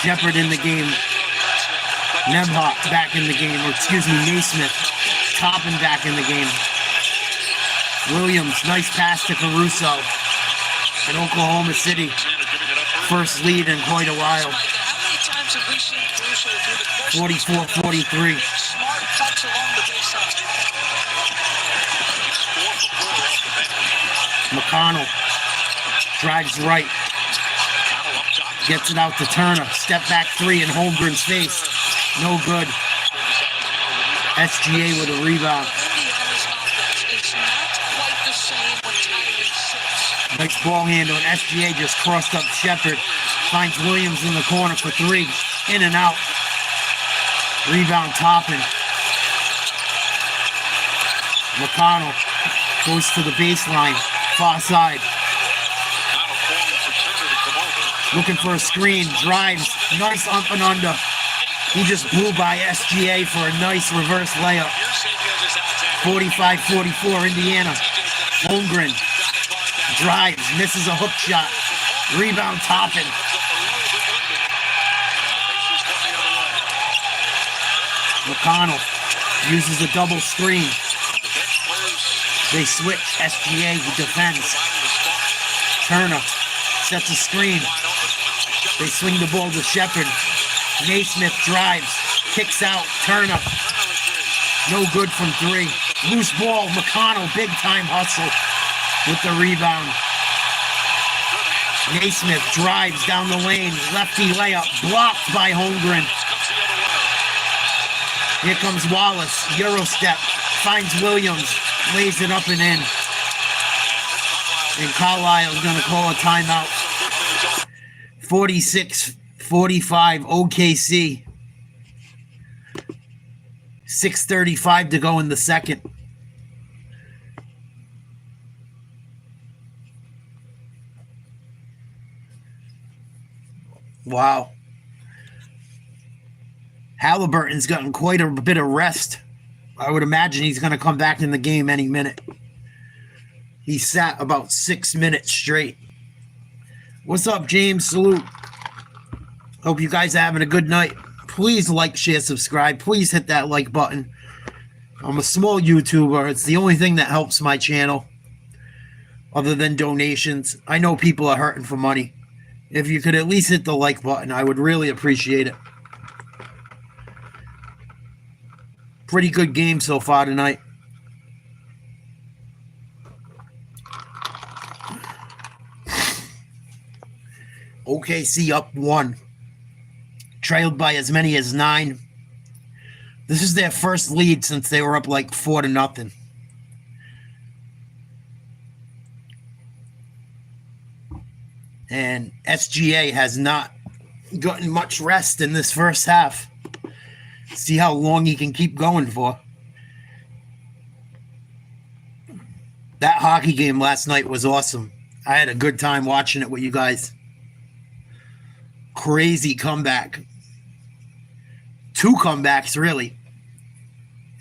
Shepard in the game. Nebhart back in the game. Or excuse me, Naismith. Toppin back in the game. Williams, nice pass to Caruso. In Oklahoma City. First lead in quite a while. How many times have we seen Caruso through the course 44-43. smart cuts along the baseline? McConnell drives right. Gets it out to Turner. Step back three in Holmgren's face. No good. SGA with a rebound. Indiana's offense is not quite the same when Tyree sits. Nice ball handle, and SGA just crossed up Shepard. Finds Williams in the corner for three. In and out. Rebound Toppin. McConnell goes to the baseline. Far side. Looking for a screen. Drives. Nice up and under. He just blew by SGA for a nice reverse layup. 45-44 Indiana. Holmgren drives, misses a hook shot. Rebound Toppin. McConnell uses a double screen. They switch. SGA defends. Turner sets a screen. They swing the ball to Shepard. Naismith drives, kicks out, Turner. No good from three. Loose ball, McConnell, big time hustle with the rebound. Naismith drives down the lane, lefty layup, blocked by Holmgren. Here comes Wallace, Euro step, finds Williams, lays it up and in. And Carlisle's gonna call a timeout. 46-45 OKC. 6:35 to go in the second. Wow. Halliburton's gotten quite a bit of rest. I would imagine he's going to come back in the game any minute. He sat about 6 minutes straight. What's up, James? Salute. Hope you guys are having a good night. Please like, share, subscribe. Please hit that like button. I'm a small YouTuber. It's the only thing that helps my channel other than donations. I know people are hurting for money. If you could at least hit the like button, I would really appreciate it. Pretty good game so far tonight. OKC up 1. Trailed by as many as 9. This is their first lead since they were up like 4-0. And SGA has not gotten much rest in this first half. See how long he can keep going for. That hockey game last night was awesome. I had a good time watching it with you guys. Crazy comeback. 2 comebacks, really.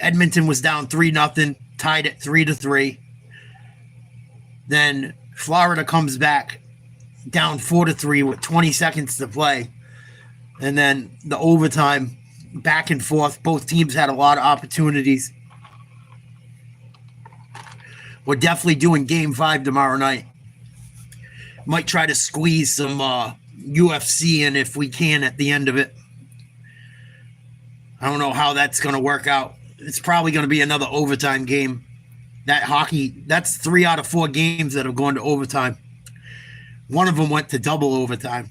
Edmonton was down 3-0, tied it 3-3. Then Florida comes back down 4-3 with 20 seconds to play. And then the overtime, back and forth. Both teams had a lot of opportunities. We're definitely doing Game 5 tomorrow night. Might try to squeeze some UFC in if we can at the end of it. I don't know how that's going to work out. it's probably going to be another overtime game. That hockey, that's 3 out of 4 games that have gone to overtime. One of them went to double overtime.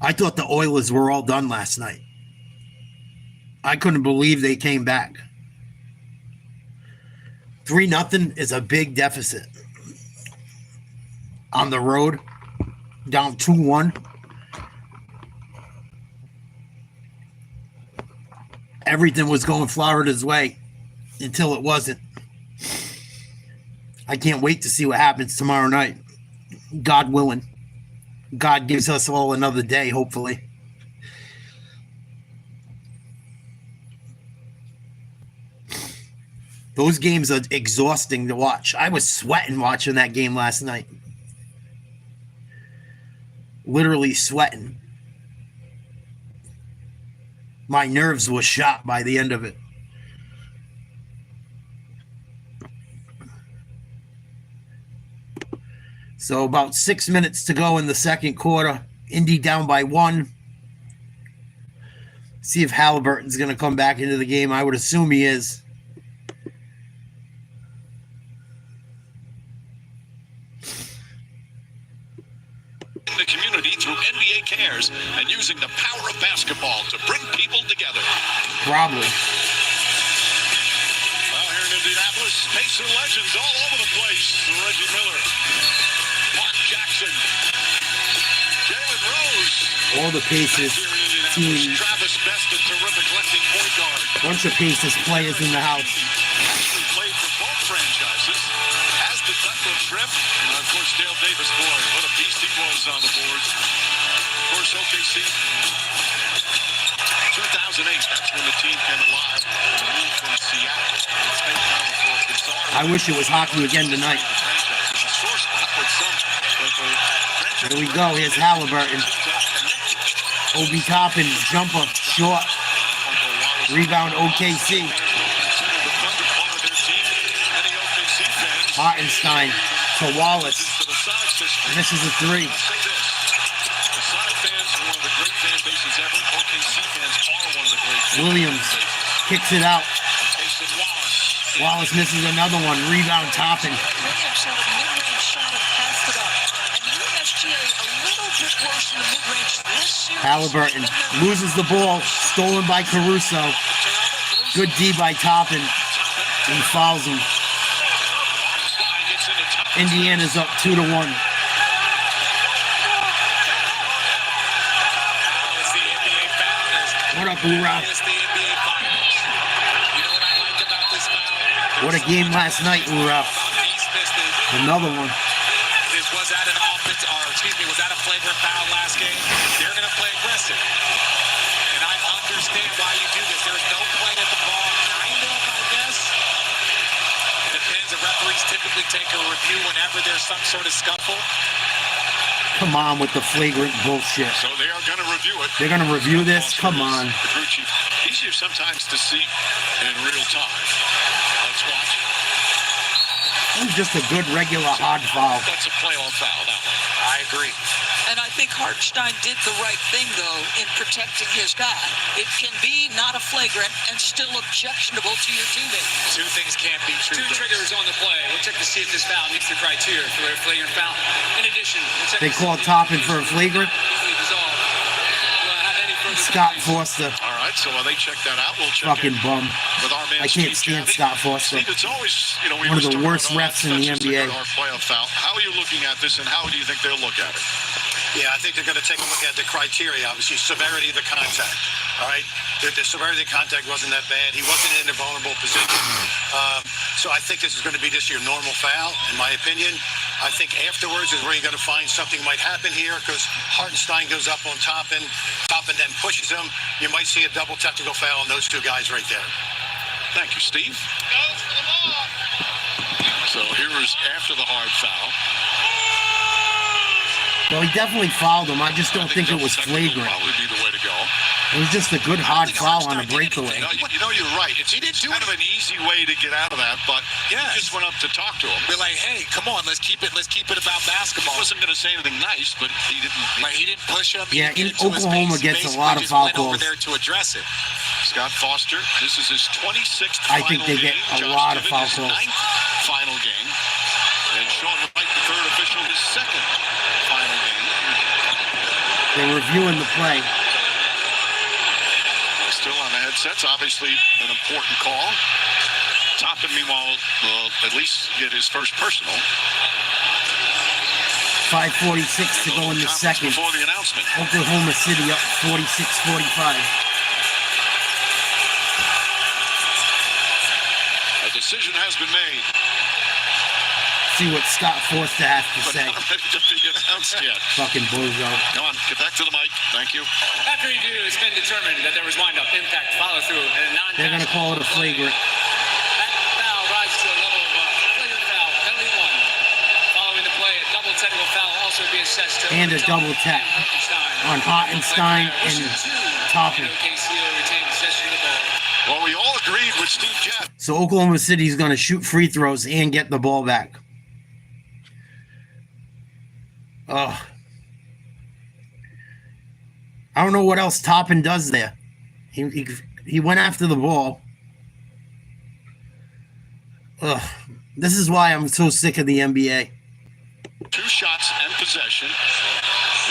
I thought the Oilers were all done last night. I couldn't believe they came back. 3-0 is a big deficit. On the road, down 2-1. Everything was going Florida's way until it wasn't. I can't wait to see what happens tomorrow night. God willing. God gives us all another day, hopefully. Those games are exhausting to watch. I was sweating watching that game last night. Literally sweating. My nerves were shot by the end of it. So about 6 minutes to go in the second quarter. Indy down by 1. See if Halliburton's going to come back into the game. I would assume he is. The community through NBA Cares and using the power of basketball to bring people together. Probably. Well, here in Indianapolis, Pacer legends all over the place. Reggie Miller, Mark Jackson, Jalen Rose. All the Pacers team. Travis Best, a terrific collecting point guard. Bunch of Pacers players in the house. He played for both franchises. Has the Duckman trip. And of course, Dale Davis, boy, what a beast he was on the boards. Of course, OKC. 2008, that's when the team came alive. Moved from Seattle. I wish it was hockey again tonight. Here we go. Here's Halliburton. Obi Toppin, jumper, short. Rebound, OKC. Hartenstein to Wallace. And this is a 3. Williams kicks it out. Wallace misses another one. Rebound, Toppin. Halliburton loses the ball. Stolen by Caruso. Good D by Toppin. He fouls him. Indiana's up 2-1. What up, Ura? What a game last night, Ura. Another one. Was that an offense, or excuse me, was that a flagrant foul last game? They're going to play aggressive. And I understand why you do this. There's no play at the ball, kind of, I guess. It depends. The referees typically take a review whenever there's some sort of scuffle. Come on with the flagrant bullshit. So they are going to review it. They're going to review this? Come on. Easier sometimes to see in real time. Let's watch. It was just a good regular hard foul. That's a playoff foul, that one. I agree. And I think Hartenstein did the right thing, though, in protecting his guy. It can be not a flagrant and still objectionable to your teammate. Two things can't be true. Two triggers on the play. We'll check to see if this foul meets the criteria for a flagrant foul. In addition, we'll check They called Toppin for a flagrant. Scott Foster. All right, so while they check that out, we'll check Fucking bum. with our man I can't stand Scott Foster. Steve, it's always, you know, we one were of the starting worst with all refs in the touches NBA. that are playoff foul. How are you looking at this, and how do you think they'll look at it? Yeah, I think they're going to take a look at the criteria, obviously, severity of the contact. All right? The severity of the contact wasn't that bad. He wasn't in a vulnerable position. So I think this is going to be just your normal foul, in my opinion. I think afterwards is where you're going to find something might happen here because Hartenstein goes up on Toppin. Toppin then pushes him. You might see a double technical foul on those two guys right there. Thank you, Steve. So here is after the hard foul. Well, he definitely fouled him. I just don't think it was flagrant. Probably be the way to go. It was just a good hard foul on a breakaway. You know, you're right. It's kind of an easy way to get out of that, but he just went up to talk to him. Be like, hey, come on, let's keep it about basketball. He wasn't going to say anything nice, but he didn't. Like, he didn't push him. Yeah, in Oklahoma gets a lot of foul calls. Over there to address it. Scott Foster, this is his 26th I final think they get game. a Josh lot of Given, foul his calls. 9th final game. And Sean Wright, the third official, his 2nd final game. They're reviewing the play. Still on the headsets, obviously an important call. Toppin, meanwhile, will at least get his first personal. 5:46 to go in the second. Before the announcement. Oklahoma City up 46-45. A decision has been made. See what Scott Forster has to But say. not ready to be announced yet. Fucking bozo. Come on, get back to the mic. Thank you. After review, it's been determined that there was wind-up, impact, follow-through, and a non-pass. They're going to call it a flagrant. That foul rises to a level of flagrant foul, penalty 1. Following the play, a double technical foul also be assessed to And a double tech on Hartenstein and Toppin. OKC will retain possession of the ball. Well, we all agreed with Steve Gadd. So Oklahoma City is going to shoot free throws and get the ball back. Ugh. I don't know what else Toppin does there. He went after the ball. Ugh. This is why I'm so sick of the NBA. 2 shots and possession.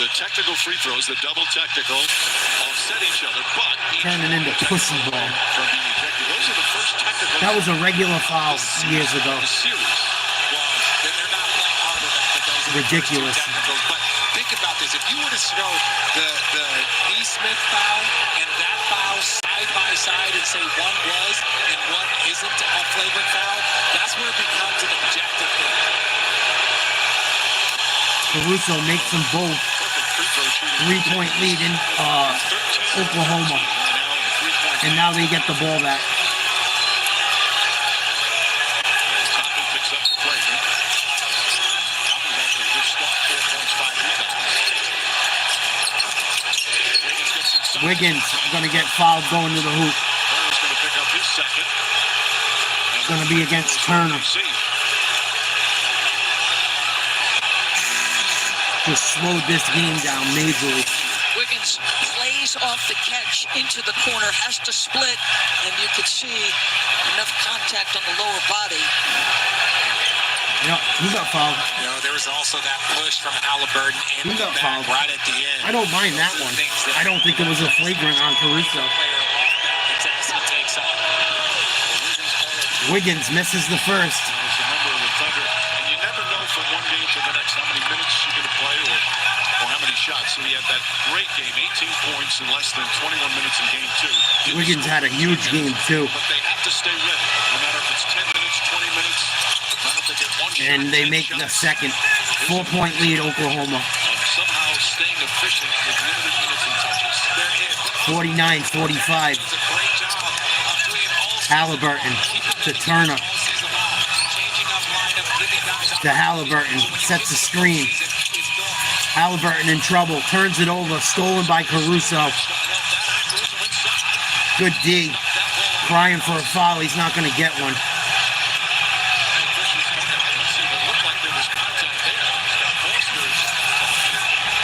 The technical free throws, the double technical, offset each other, but Turning into pussy ball. from being ejected. Those are the first technical. That was a regular foul years ago. The series. Well, they're not playing harder than that. Those are the Ridiculous. first 2 technicals. But think about this. If you were to show the Neesmith foul and that foul side by side and say one was and one isn't a flagrant foul, that's where it becomes an objective thing. Caruso makes them both. 3-point lead in Oklahoma. And now they get the ball back. Toppin picks up the play. Toppin's actually a good start, 4 points, 5 rebounds. Wiggins going to get fouled going to the hoop. Turner's going to pick up his 2nd. It's going to be against Turner. Just slowed this game down majorly. Wiggins plays off the catch into the corner, has to split, and you could see enough contact on the lower body. Yep, he got fouled. You know, there was also that push from Halliburton in He the got back fouled. right at the end. I don't mind that one. I don't think it was a flagrant on Caruso. Wiggins misses the first. As a member of the Thunder, and you never know from one game to the next how many minutes you're going to play or how many shots. So he had that great game, 18 points in less than 21 minutes in game 2. Wiggins had a huge game too. But they have to stay ready, no matter if it's 10 minutes, 20 minutes. Not if they get one shot, And they 10 make the shots. second. 4-point lead, Oklahoma. Somehow staying efficient with limited minutes and touches. 49-45. Halliburton to Turner. To Halliburton. Sets the screen. Halliburton in trouble. Turns it over. Stolen by Caruso. Good D. Crying for a foul. He's not going to get one.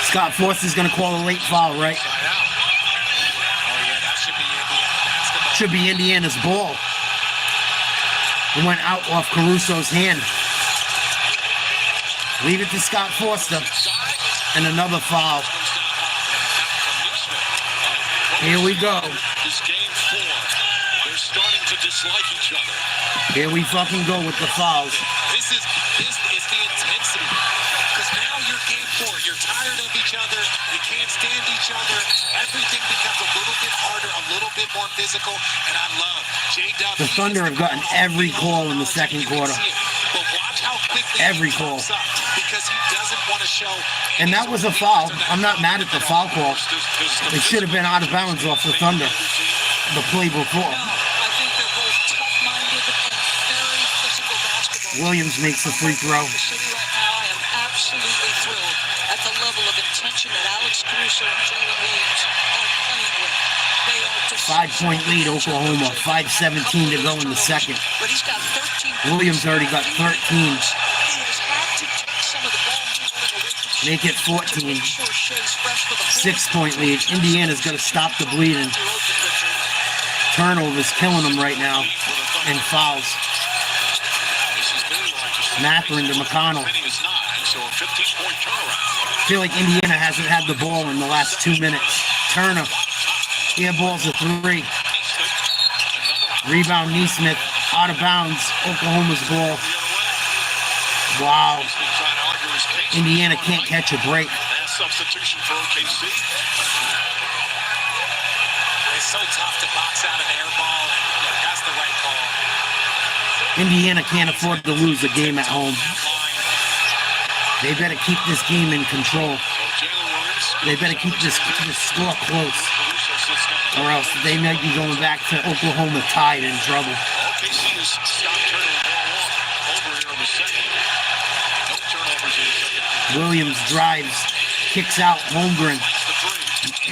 Scott Foster's going to call a late foul, right? Should be Indiana's ball. It went out off Caruso's hand. Leave it to Scott Foster. And another foul. Here we go. This game 4. They're starting to dislike each other. Here we fucking go with the fouls. This is the intensity. Because now you're game 4. You're tired of each other. You can't stand each other. Everything becomes a little bit harder, a little bit more physical. And I love J.W. The Thunder have gotten every call in the second quarter. But watch how quickly Every he call. comes up, because he doesn't want to show. And that was a foul. I'm not mad at the foul call. It should have been out of bounds off the Thunder. The play before. I think they're both tough-minded and very physical basketball. Williams makes the free throw. The city right now, I am absolutely thrilled at the level of intention that Alex Caruso and Jalen Williams are playing with. They are just 5-point lead, Oklahoma. 5:17 to go in the second. But he's got 13. Williams already got 13. He has had to take some of the ball movement away from Make it 14. to make sure Shea's fresh for the 6-point lead. Indiana's going to stop the bleeding. Turnovers killing them right now, and fouls. Matherin to McConnell. I feel like Indiana hasn't had the ball in the last 2 minutes. Turner, air balls a 3. Rebound Neesmith, out of bounds. Oklahoma's ball. Wow. Indiana can't catch a break. Substitution for OKC. It's so tough to box out an air ball, and that's the right call. Indiana can't afford to lose a game at home. They better keep this game in control. They better keep this score close, or else they might be going back to Oklahoma tied in trouble. OKC has stopped turning the ball over here in the second. No turnovers in the second. Williams drives, kicks out Holmgren,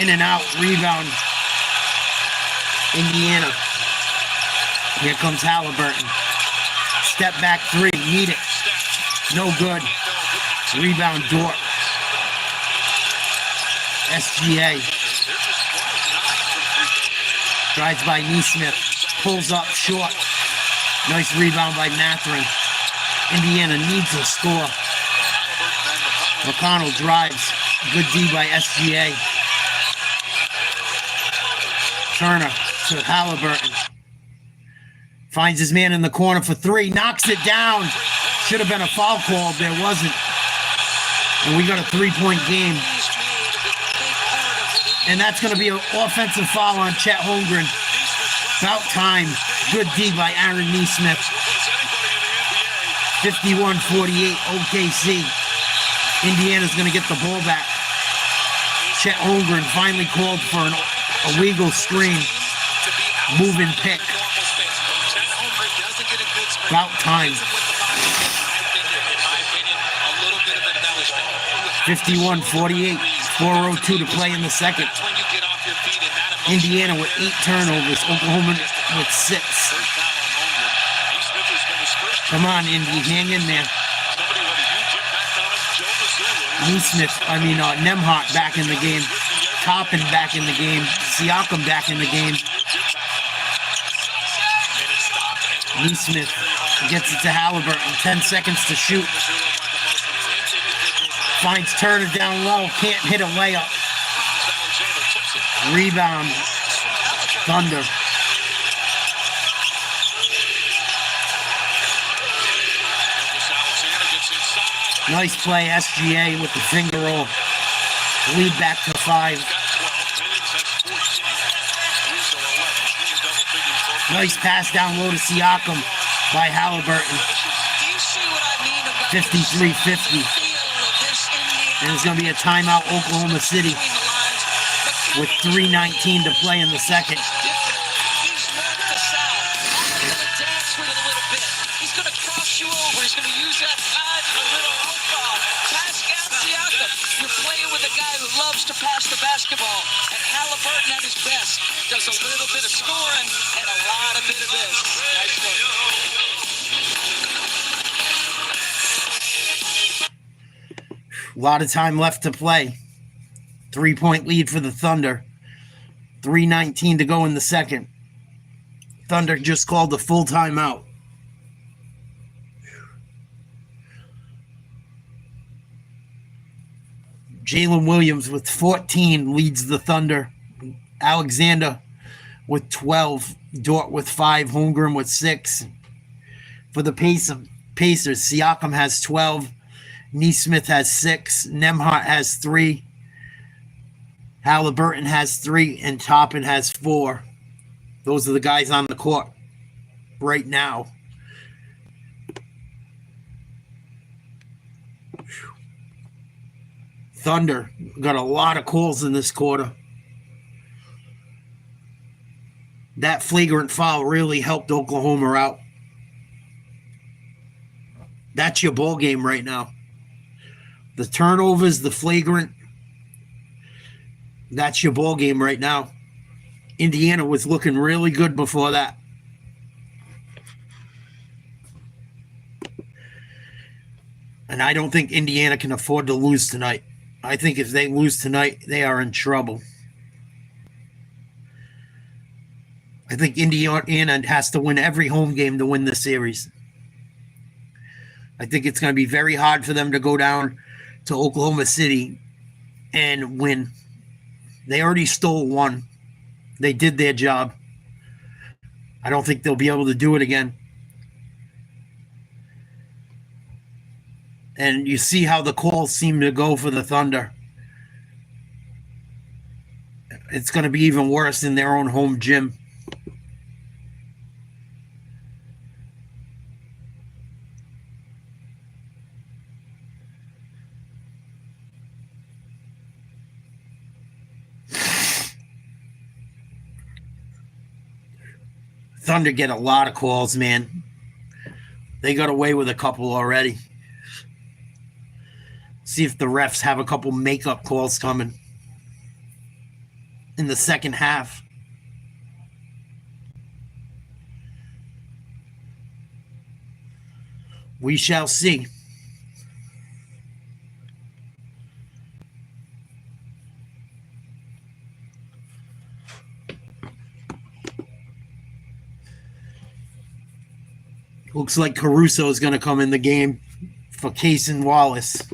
in and out, rebound. Indiana. Here comes Halliburton. Step back 3, need it. No good. Rebound Dort. SGA. Drives by Neesmith. Pulls up short. Nice rebound by Matherin. Indiana needs a score. McConnell drives. Good D by SGA. Turner to Halliburton. Finds his man in the corner for 3. Knocks it down. Should have been a foul call. There wasn't. And we got a 3-point game. And that's going to be an offensive foul on Chet Holmgren. About time. Good D by Aaron Neesmith. 51-48 OKC. Indiana's going to get the ball back. Chet Holmgren finally called for a legal screen. Moving pick. About time. 51-48. 4:02 to play in the second. Indiana with 8 turnovers. Oklahoma with 6. Come on, Indy. Hang in there. Nemhart back in the game. Toppin back in the game. Siakam back in the game. Neesmith gets it to Halliburton. 10 seconds to shoot. Finds Turner down low. Can't hit a layup. Rebound. Thunder. Nice play, SGA with the finger roll. Lead back to 5. Nice pass down low to Siakam by Halliburton. 53-50. And it's going to be a timeout, Oklahoma City, with 3:19 to play in the second. He's going to cross you over. He's going to use that pad a little pass down Siakam. You're playing with a guy who loves to pass the basketball. And Halliburton at his best does a little bit of scoring and a lot of bit of this. Nice look. A lot of time left to play. 3-point lead for the Thunder. 3:19 to go in the second. Thunder just called a full timeout. Jalen Williams with 14 leads the Thunder. Alexander with 12. Dort with 5. Holmgren with 6. For the Pacers, Siakam has 12. Neesmith has 6. Nemhart has 3. Halliburton has 3. And Toppin has 4. Those are the guys on the court right now. Thunder got a lot of calls in this quarter. That flagrant foul really helped Oklahoma out. That's your ball game right now. The turnovers, the flagrant, that's your ball game right now. Indiana was looking really good before that. And I don't think Indiana can afford to lose tonight. I think if they lose tonight, they are in trouble. I think Indiana has to win every home game to win the series. I think it's going to be very hard for them to go down to Oklahoma City and win. They already stole one. They did their job. I don't think they'll be able to do it again. And you see how the calls seem to go for the Thunder. It's going to be even worse in their own home gym. Thunder get a lot of calls, man. They got away with a couple already. See if the refs have a couple makeup calls coming in the second half. We shall see. Looks like Caruso is going to come in the game for Case and Wallace.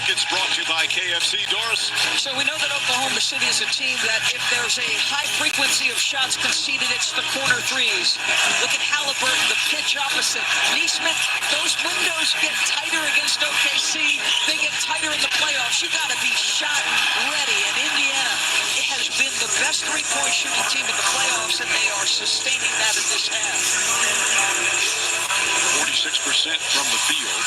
It's brought to you by KFC. Doris? So we know that Oklahoma City is a team that if there's a high frequency of shots conceded, it's the corner threes. Look at Halliburton, the pitch opposite. Neesmith, those windows get tighter against OKC. They get tighter in the playoffs. You got to be shot ready. And Indiana has been the best three-point shooting team in the playoffs, and they are sustaining that in this half. 46% from the field.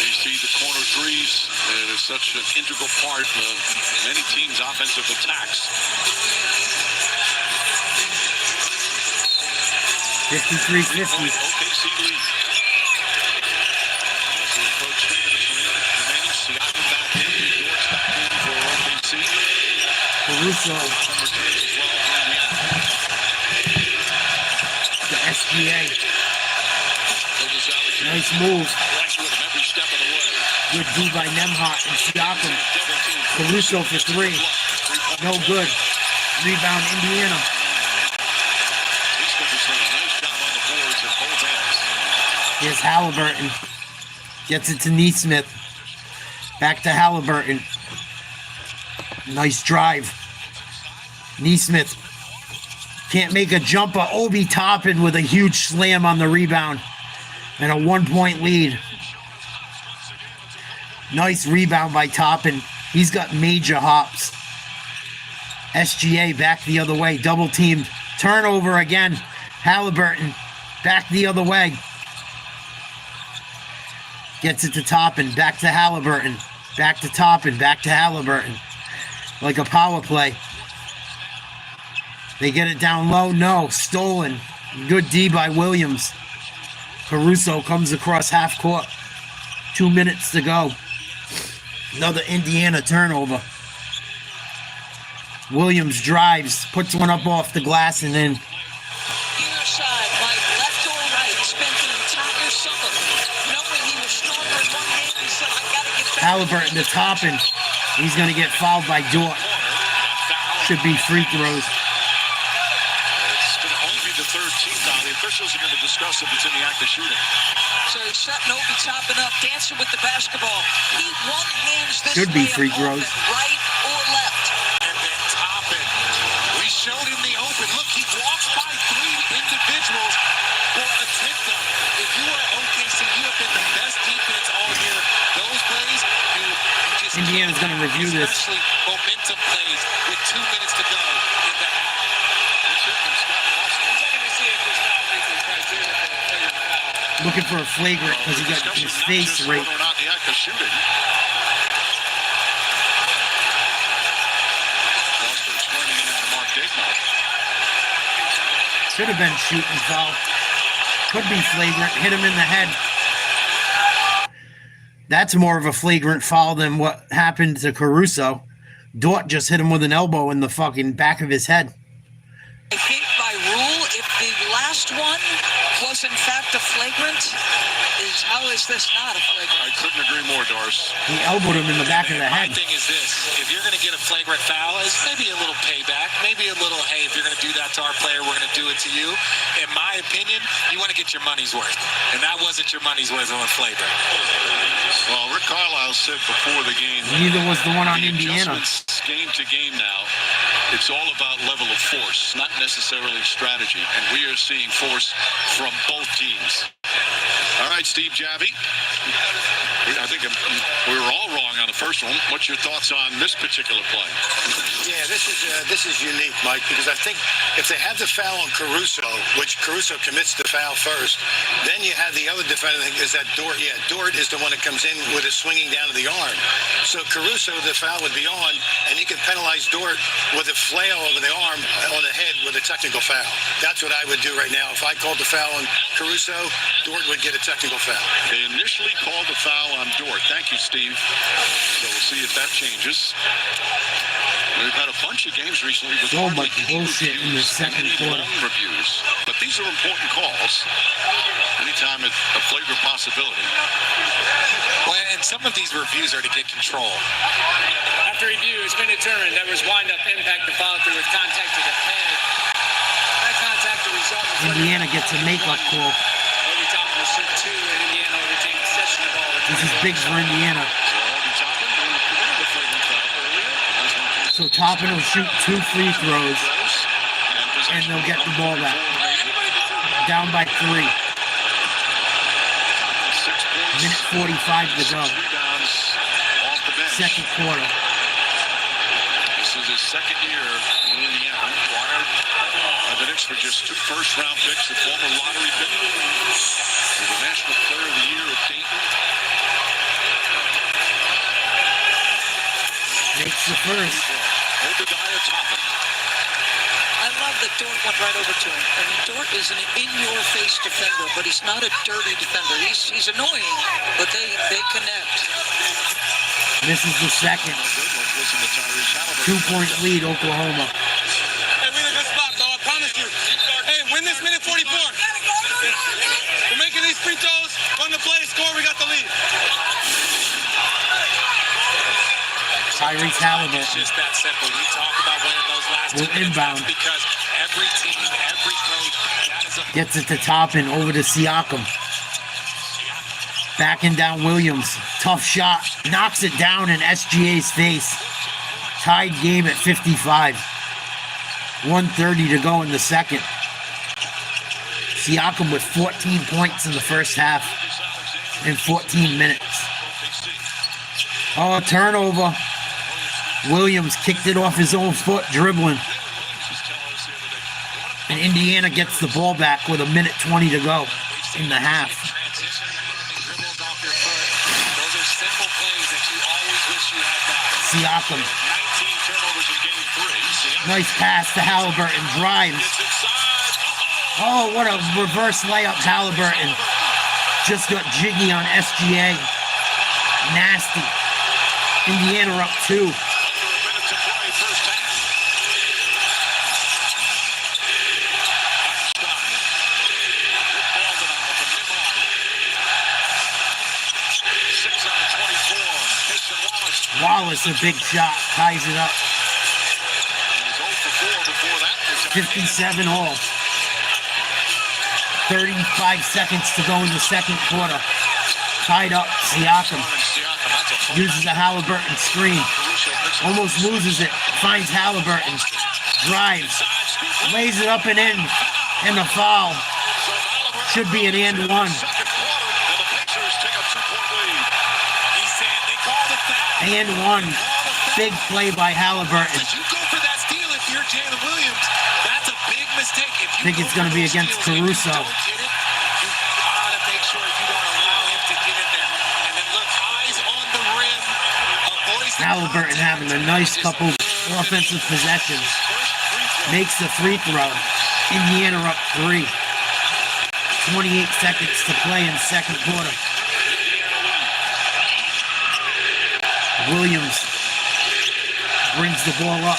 You see the corner threes. It is such an integral part of many teams' offensive attacks. 53-50. OKC lead. As we approach the remaining, Siakam back in. Dortz back in for OKC. Caruso. The SGA. Nice move. Good D by Nembhard and Siakam. Caruso for three. No good. Rebound Indiana. Here's Halliburton. Gets it to Neesmith. Back to Halliburton. Nice drive. Neesmith can't make a jumper. Obi Toppin with a huge slam on the rebound. And a 1-point lead. Nice rebound by Toppin. He's got major hops. SGA back the other way. Double teamed. Turnover again. Halliburton back the other way. Gets it to Toppin. Back to Halliburton. Back to Toppin. Back to Halliburton. Like a power play. They get it down low. No. Stolen. Good D by Williams. Caruso comes across half court. 2 minutes to go. Another Indiana turnover. Williams drives, puts one up off the glass, and then Either side, Mike, left or right, spent the entire summer knowing he was stronger in one game. He said, I gotta get back. Halliburton to Toppin. He's going to get fouled by Dort. Should be free throws. It's going to only be the third team foul. The officials are going to discuss if it's in the act of shooting. So he's setting Obi Toppin up, dancing with the basketball. He one-hands this Should be layup free throws. open, right or left. And then Toppin. We showed him the open. Look, he walks by three individuals for a tip down. If you are OKC, you have been the best defense all year. Those plays, you just Indiana's going to review this. especially momentum plays with 2 minutes to go in the half. Looking for a flagrant because he got his face raped. Whether or not the act of shooting. Foster explaining it out of Mark Dignaw. Should have been shooting foul. Could be flagrant. Hit him in the head. That's more of a flagrant foul than what happened to Caruso. Dort just hit him with an elbow in the fucking back of his head. I think by rule if the last one was in fact a flagrant? How is this not a flagrant? I couldn't agree more, Doris. He elbowed him in the back of the My head. thing is this: if you're going to get a flagrant foul, it's maybe a little payback, maybe a little, hey, if you're going to do that to our player, we're going to do it to you. In my opinion, you want to get your money's worth, and that wasn't your money's worth on a flagrant. Well, Rick Carlisle said before the game, Neither was the one on the Indiana. adjustments game to game now, it's all about level of force, not necessarily strategy. And we are seeing force from both teams. All right, Steve Javy. I think we were all wrong on the first one. What's your thoughts on this particular play? Yeah, this is unique, Mike, because I think if they have the foul on Caruso, which Caruso commits the foul first, then you have the other defender is that Dort. Yeah, Dort is the one that comes in with it swinging down to the arm. So Caruso, the foul would be on, and you can penalize Dort with a flail over the arm on the head with a technical foul. That's what I would do right now. If I called the foul on Caruso, Dort would get a technical foul. They initially called the foul on Dort. Thank you, Steve. So we'll see if that changes. We've had a bunch of games recently with So much bullshit in the second quarter. Reviews, but these are important calls. Anytime it's a flagrant possibility. Well, and some of these reviews are to get control. After review, it's been determined that was wind-up impact to follow through with contact to the head. That contact to result in Indiana gets a makeup call. overtime will shoot 2, and Indiana will retain possession of the ball. This is big for Indiana. So Toppin will shoot 2 free throws, and they'll get the ball back. Down by 3. Minute 45 to go. Second quarter. This is his second year in Indiana. Acquired the Knicks for just 2 first-round picks, a former lottery pick. He's the National Player of the Year at Dayton. Makes the first. Obadiah Toppin. I love that Dort went right over to him. I mean, Dort is an in-your-face defender, but he's not a dirty defender. He's annoying, but they connect. This is the second. 2-point lead, Oklahoma. Hey, we're in a good spot, though. I promise you. Hey, win this minute 44. We're making these free throws. Run the play, score. We got the lead. Tyrese Halliburton. It's just that simple. We talk about winning those last 2 minutes inbound. because every team, every coach, that is a Gets it to Toppin, over to Siakam. Backing down Williams. Tough shot. Knocks it down in SGA's face. Tied game at 55. 1:30 to go in the second. Siakam with 14 points in the first half in 14 minutes. Oh, turnover. Williams kicked it off his own foot, dribbling. And Indiana gets the ball back with 1:20 to go in the half. dribbles off your foot. Those are simple plays that you always wish you had back. Siakam. 19 turnovers in game 3. Nice pass to Halliburton. Drives. Oh, what a reverse layup, Halliburton. Just got jiggy on SGA. Nasty. Indiana up 2. Wallace, a big shot, ties it up. 57 all. 35 seconds to go in the second quarter. Tied up, Siakam. Uses a Halliburton screen. Almost loses it. Finds Halliburton. Drives. Lays it up and in. And the foul. Should be an and 1. And 1. Big play by Halliburton. You go for that steal if you're Jalen Williams. That's a big mistake. If you I think it's going to be against Caruso. don't get it, you gotta make sure you don't allow him to get in there. And then look, eyes on the rim. Avoids the Halliburton having a nice couple offensive possessions. Makes the free throw. Indiana up 3. 28 seconds to play in second quarter. Williams brings the ball up.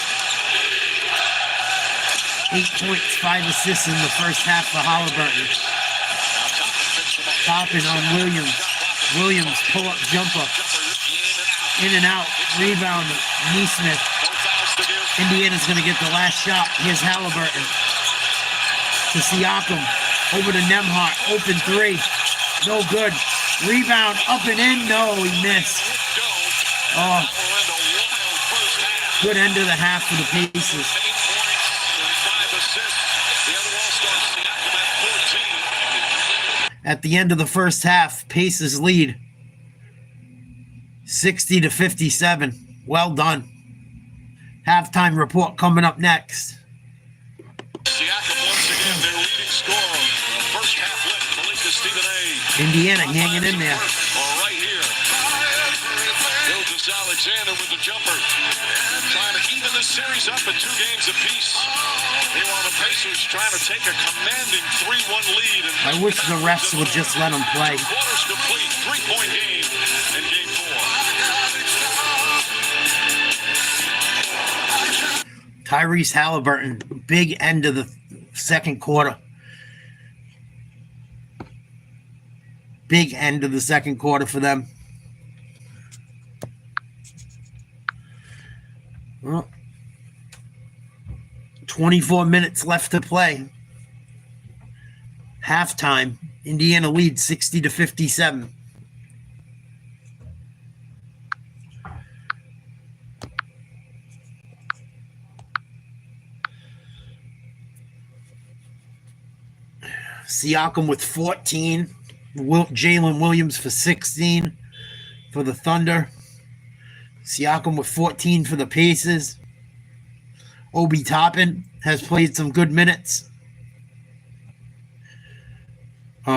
8 points, 5 assists in the first half for Halliburton. Toppin on Williams. Williams pull-up jumper. In and out. Rebound. Neesmith. Indiana's going to get the last shot. Here's Halliburton. To Siakam. Over to Nembhard. Open three. No good. Rebound. Up and in. No, he missed. Oh. Good end of the half for the Pacers. At the end of the first half, Pacers lead 60-57. Well done. Halftime report coming up next. Siakam once again, their leading scorer. First half left, Malika Stephen A. Indiana hanging in there. Right here. Alexander with the jumper. Trying to even this series up at 2 games apiece. Meanwhile, the Pacers trying to take a commanding 3-1 lead. I wish the refs would just let them play. Quarters complete, 3-point game in game 4. Tyrese Halliburton, big end of the second quarter. Big end of the second quarter for them. Well, 24 minutes left to play. Halftime. Indiana leads 60-57. Siakam with 14. Jalen Williams for 16 for the Thunder. Siakam with 14 for the Pacers. Obi Toppin has played some good minutes. Chet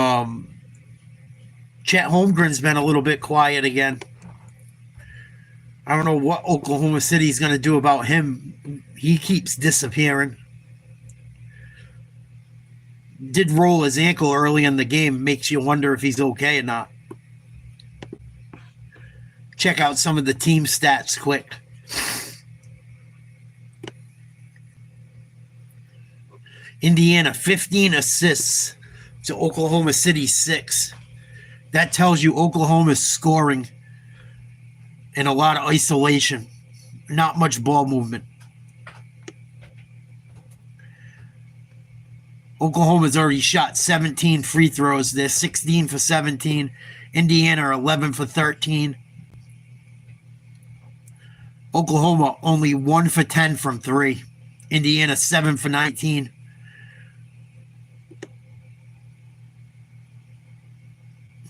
Holmgren's been a little bit quiet again. I don't know what Oklahoma City's going to do about him. He keeps disappearing. Did roll his ankle early in the game. Makes you wonder if he's okay or not. Check out some of the team stats quick. Indiana, 15 assists to Oklahoma City, 6. That tells you Oklahoma's scoring and a lot of isolation. Not much ball movement. Oklahoma's already shot 17 free throws. They're 16 for 17. Indiana are 11 for 13. Oklahoma only 1 for 10 from 3. Indiana 7 for 19.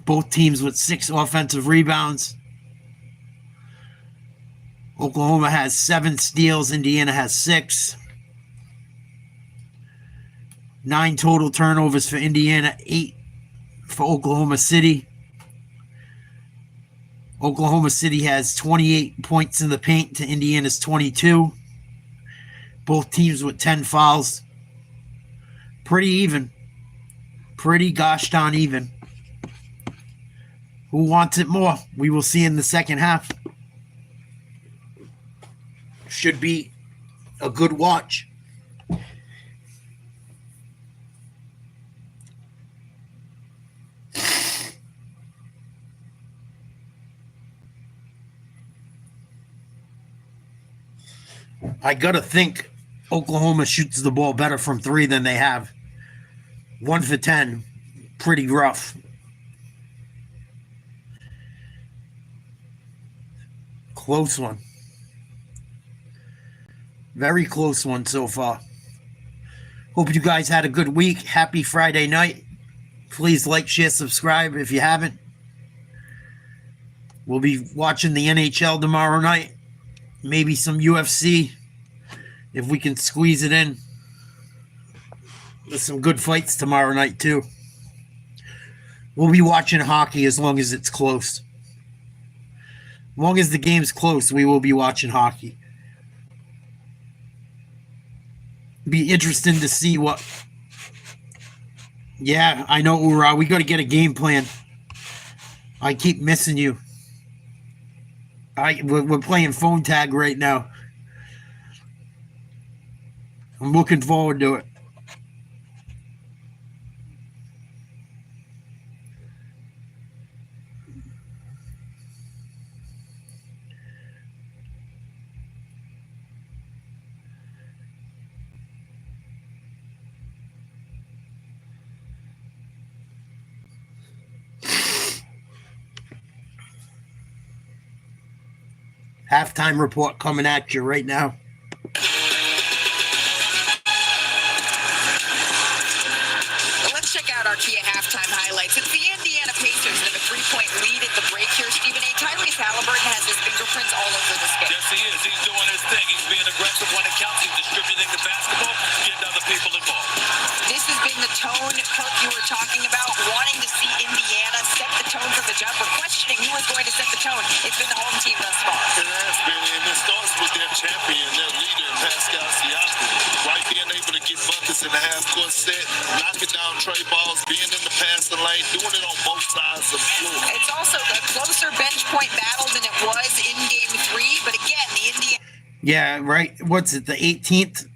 Both teams with 6 offensive rebounds. Oklahoma has 7 steals. Indiana has 6. 9 total turnovers for Indiana, 8 for Oklahoma City. Oklahoma City has 28 points in the paint to Indiana's 22. Both teams with 10 fouls. Pretty even. Pretty gosh darn even. Who wants it more? We will see in the second half. Should be a good watch. I gotta think Oklahoma shoots the ball better from 3 than they have. 1 for 10. Pretty rough. Close one. Very close one so far. Hope you guys had a good week. Happy Friday night. Please like, share, subscribe if you haven't. We'll be watching the NHL tomorrow night. Maybe some UFC if we can squeeze it in. There's some good fights tomorrow night too. We'll be watching hockey as long as it's close. As long as the game's close, we will be watching hockey. Be interesting to see what... Yeah, I know, Ura. We got to get a game plan. I keep missing you. We're playing phone tag right now. I'm looking forward to it. Halftime report coming at you right now. Let's check out our Kia halftime highlights. It's the Indiana Pacers that have a 3-point lead at the break here. Stephen A. Tyrese Halliburton has his fingerprints all over this game. Yes, he is. He's doing his thing. He's being aggressive when it counts. He's distributing the basketball, getting other people involved. This has been the tone, Kirk, you were talking about, wanting to see Indiana set the tone from the jump. We're questioning who is going to set the tone. It's been the home team thus far. It has been, and it starts with their champion, their leader, Pascal Siakam. Right, being able to get buckets in the half-court set, knocking down tray balls, being in the passing lane, doing it on both sides of the floor. It's also a closer bench point battle than it was in Game 3, but again, the Indiana... Yeah, right. What's it, the 18th?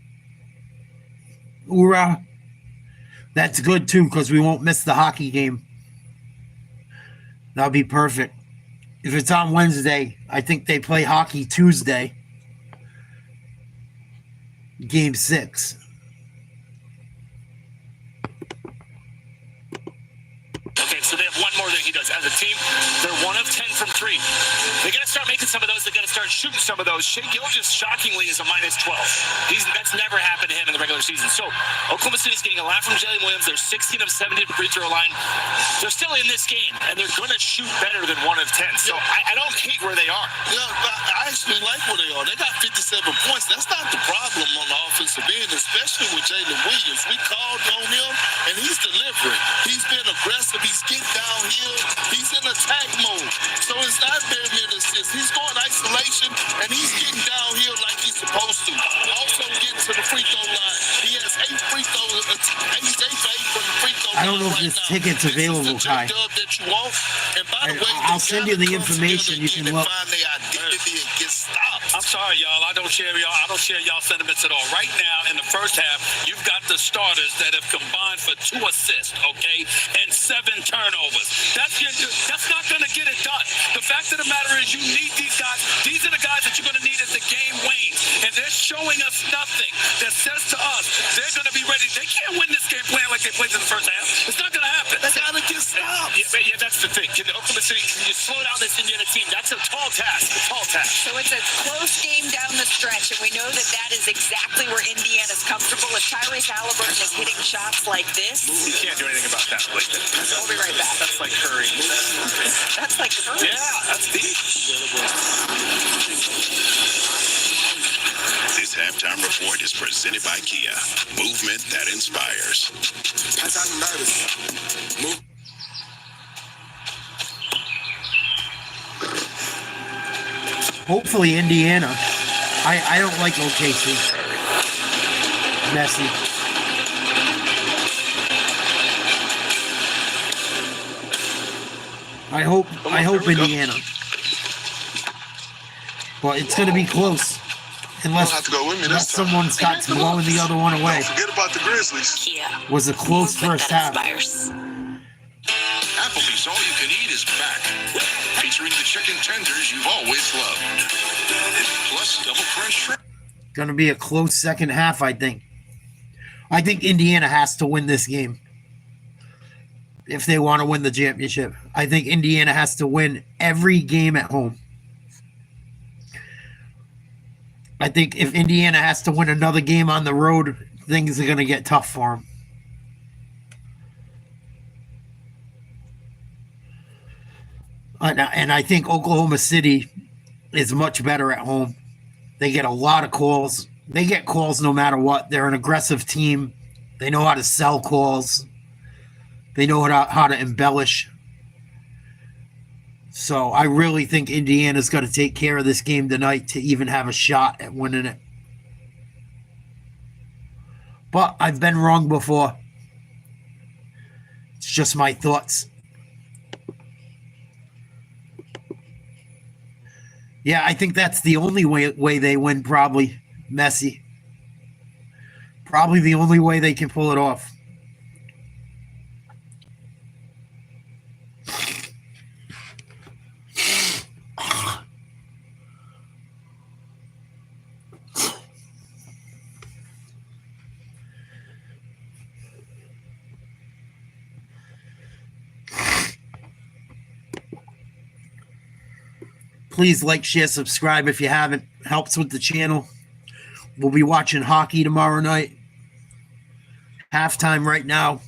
Hoorah. That's good, too, because we won't miss the hockey game. That'll be perfect. If it's on Wednesday, I think they play hockey Tuesday. Game 6. Okay, so they have one more than he does. As a team, they're 1 of 10 from 3. They got to start making some of those. They got to start shooting some of those. Shea Gilgeous, shockingly, is a -12. That's never happened to him in the regular season. So Oklahoma City's getting a lot from Jalen Williams. They're 16 of 17 at the free throw line. They're still in this game, and they're going to shoot better than 1 of 10. So I don't hate where they are. Yeah, I actually like where they are. They got 57 points. That's not the problem on the offensive end, especially with Jalen Williams. We called on him, and he's delivering. He's been aggressive. He's getting downhill. He's in attack mode. So it's not very many assists. He's going isolation, and he's getting downhill like he's supposed to. Also getting to the free throw line. He has 8 free throws. He's 8 for 8 from the free throw line. I don't know if this ticket's available, Kai. I'll send you the information. You can look. I'm sorry, y'all. I don't share y'all sentiments at all. Right now, in the first half, you've got the starters that have combined for 2 assists, okay, and 7 turnovers. That's not going to get it done. The fact of the matter is, you need these guys. These are the guys that you're going to need as the game wanes, and they're showing us nothing that says to us they're going to be ready. They can't win this game playing like they played in the first half. It's not going to happen. They got to get stopped. Yeah, that's the thing. Can Oklahoma City, can you slow down this Indiana team? That's a tall task. So it's a close game down the stretch, and we know that is exactly where Indiana's comfortable. If Tyrese Halliburton is hitting shots like this, you can't do anything about that. We'll be right back. That's like Curry. That's like Curry. Yeah, that's deep. This halftime report is presented by Kia. Movement that inspires. Hopefully Indiana. I don't like OKC. Messy. I hope Indiana. But it's going to be close. Unless someone starts blowing the other one away. Don't forget about the Grizzlies. Kia. Was a close first half. Inspires. Applebee's All You Can Eat is back. Featuring the chicken tenders you've always loved. Plus double crunch shrimp. Going to be a close second half, I think. I think Indiana has to win this game. If they want to win the championship. I think Indiana has to win every game at home. I think if Indiana has to win another game on the road, things are going to get tough for them. And I think Oklahoma City is much better at home. They get a lot of calls. They get calls no matter what. They're an aggressive team. They know how to sell calls. They know how to embellish. So I really think Indiana's got to take care of this game tonight to even have a shot at winning it. But I've been wrong before. It's just my thoughts. Yeah, I think that's the only way they win, probably. Messi. Probably the only way they can pull it off. Please like, share, subscribe if you haven't. Helps with the channel. We'll be watching hockey tomorrow night. Halftime right now.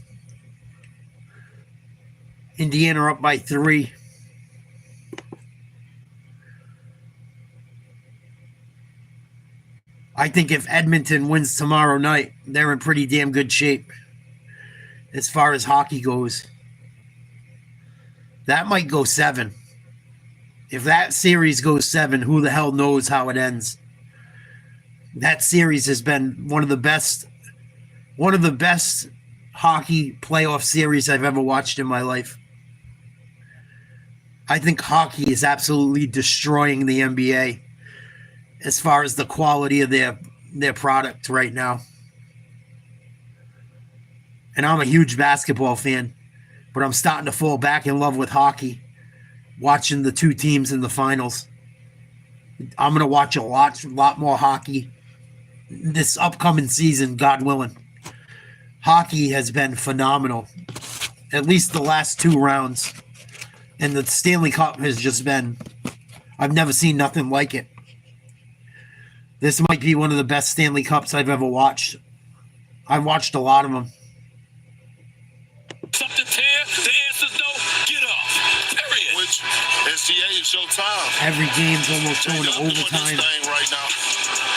Indiana up by 3. I think if Edmonton wins tomorrow night, they're in pretty damn good shape as far as hockey goes. That might go 7. If that series goes 7, who the hell knows how it ends? That series has been one of the best hockey playoff series I've ever watched in my life. I think hockey is absolutely destroying the NBA as far as the quality of their product right now. And I'm a huge basketball fan, but I'm starting to fall back in love with hockey, watching the two teams in the finals. I'm going to watch a lot more hockey this upcoming season, God willing. Hockey has been phenomenal, at least the last 2 rounds. And the Stanley Cup has just been, I've never seen nothing like it. This might be one of the best Stanley Cups I've ever watched. I've watched a lot of them. Something tear, the answer's no, get up. Period. Which NCAA is your time. Every game's almost going to overtime. Right now.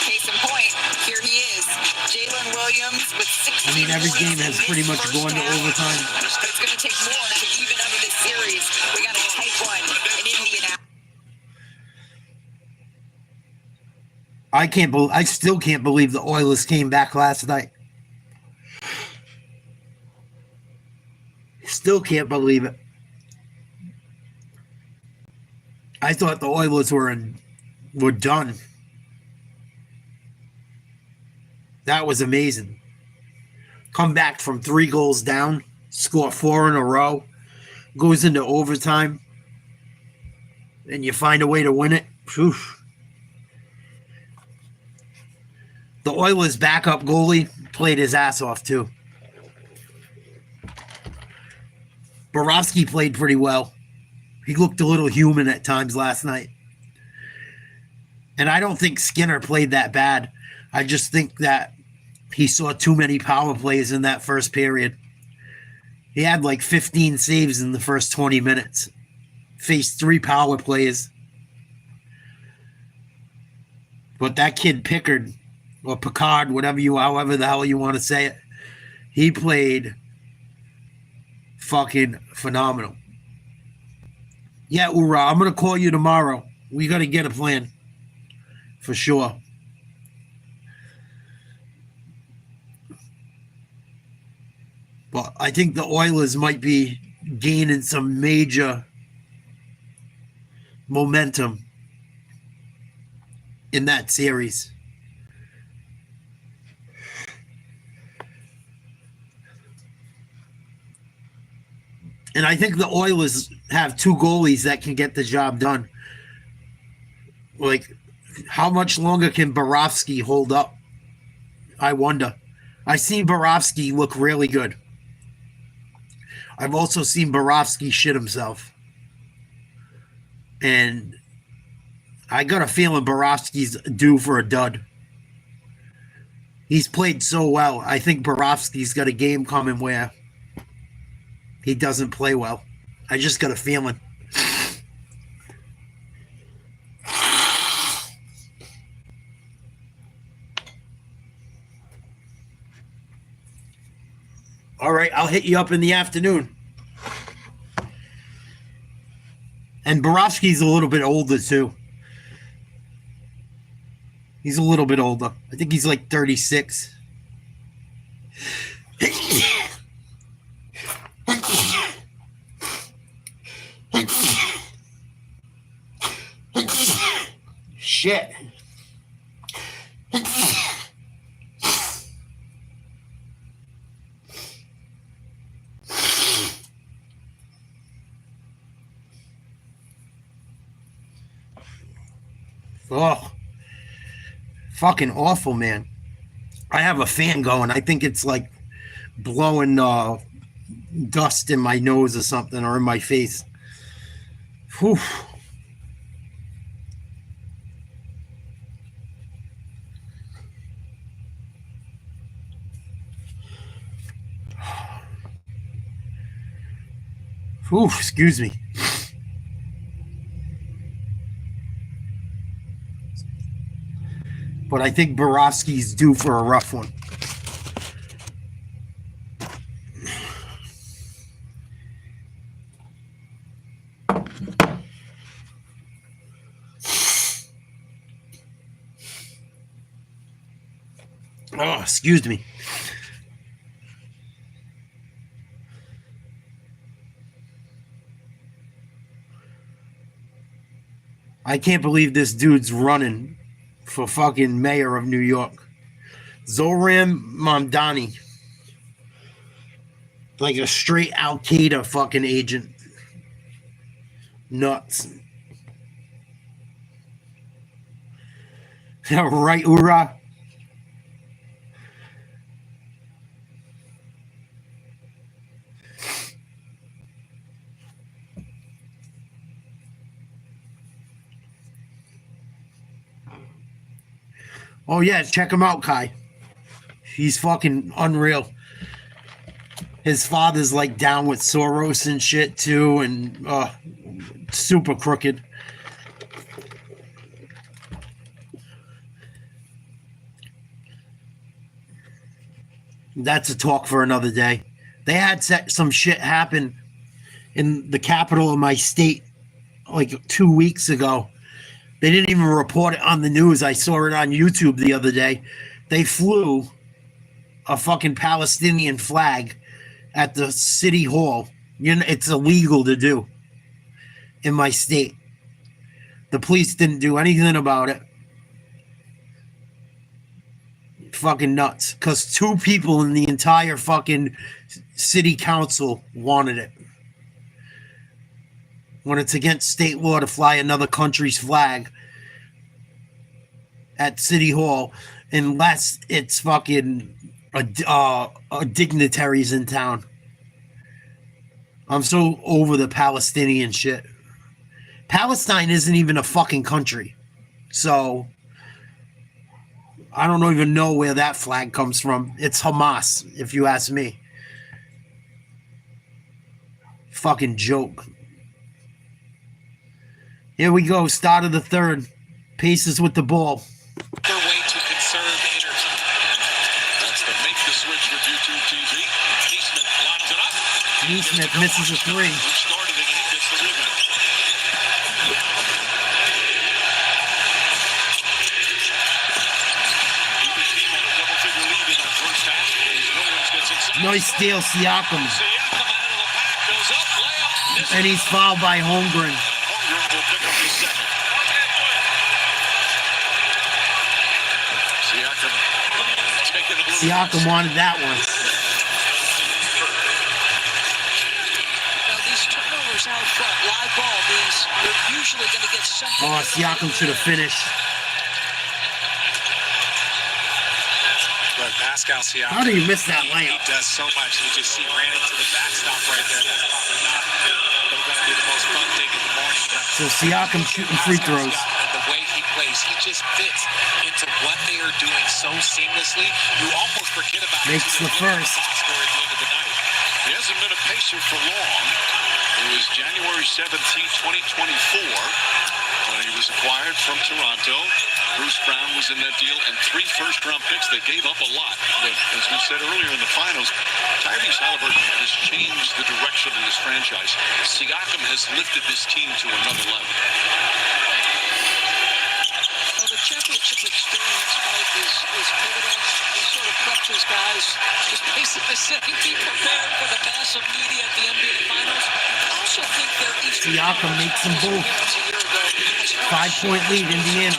Case in point, here he is, Jalen Williams with 16 I mean, every game has pretty much gone to overtime. But it's going to take more to even out of this series. We got a tight one in Indianapolis. I still can't believe the Oilers came back last night. Still can't believe it. I thought the Oilers were done. That was amazing. Come back from 3 goals down, score 4 in a row, goes into overtime, and you find a way to win it. Whew. The Oilers' backup goalie played his ass off, too. Borowski played pretty well. He looked a little human at times last night. And I don't think Skinner played that bad. I just think that he saw too many power plays in that first period. He had like 15 saves in the first 20 minutes. Faced 3 power plays. But that kid Pickard, or Picard, however the hell you want to say it, he played fucking phenomenal. Yeah, Ura, I'm going to call you tomorrow. We got to get a plan. For sure. But I think the Oilers might be gaining some major momentum in that series. And I think the Oilers have 2 goalies that can get the job done. Like, how much longer can Borowski hold up? I wonder. I've seen Borowski look really good. I've also seen Borowski shit himself. And I got a feeling Borowski's due for a dud. He's played so well. I think Borowski's got a game coming where he doesn't play well. I just got a feeling. All right, I'll hit you up in the afternoon. And Borowski's a little bit older, too. He's a little bit older. I think he's like 36. Shit. Oh, fucking awful, man. I have a fan going. I think it's like blowing dust in my nose or something, or in my face. Whew. Whew, excuse me. But I think Borowski's due for a rough one. Oh, excuse me. I can't believe this dude's running for fucking mayor of New York. Zoran Mamdani. Like a straight Al Qaeda fucking agent. Nuts. Right, Ura? Oh yeah, check him out, Kai. He's fucking unreal. His father's like down with Soros and shit too, and super crooked. That's a talk for another day. They had some shit happen in the capital of my state like 2 weeks ago. They didn't even report it on the news. I saw it on YouTube the other day. They flew a fucking Palestinian flag at the city hall. You know, it's illegal to do in my state. The police didn't do anything about it. Fucking nuts. Because 2 people in the entire fucking city council wanted it. When it's against state law to fly another country's flag at City Hall, unless it's fucking dignitaries in town. I'm so over the Palestinian shit. Palestine isn't even a fucking country. So, I don't even know where that flag comes from. It's Hamas, if you ask me. Fucking joke. Here we go, start of the third. Pacers with the ball. Their way to conserve energy. That's the make the switch with YouTube TV. Neesmith lines it up. Neesmith misses a 3. Who started it and he gets the rebound. Either team had a double-figure lead in the first half. Williams gets inside. Nice steal, Siakam. Siakam out of the pack goes up, layup. And he's fouled by Holmgren. Holmgren will pick up his second. Siakam wanted that one. Now, these turnovers out front, live ball means you're usually going to get something. Oh, Siakam should have finished. But Pascal Siakam. How do you miss that layup? He does so much. You just see ran into the backstop right there. That's probably not going to be the most fun thing in the morning. So Siakam shooting free throws. And the way he plays, he just fits into what they are doing so seamlessly. You almost forget about Makes the first. At the end of the night. He hasn't been a Pacer for long. It was January 17, 2024, when he was acquired from Toronto. Bruce Brown was in that deal, and 3 first-round picks. They gave up a lot. But as we said earlier in the finals, Tyrese Halliburton has changed the direction of this franchise. Siakam has lifted this team to another level. Well, the championship experience, Mike, is pivotal. These sort of clutches guys just basically saying be prepared for the massive media at the NBA Finals. I also think they're Siakam makes them both. 5-point lead, Indiana.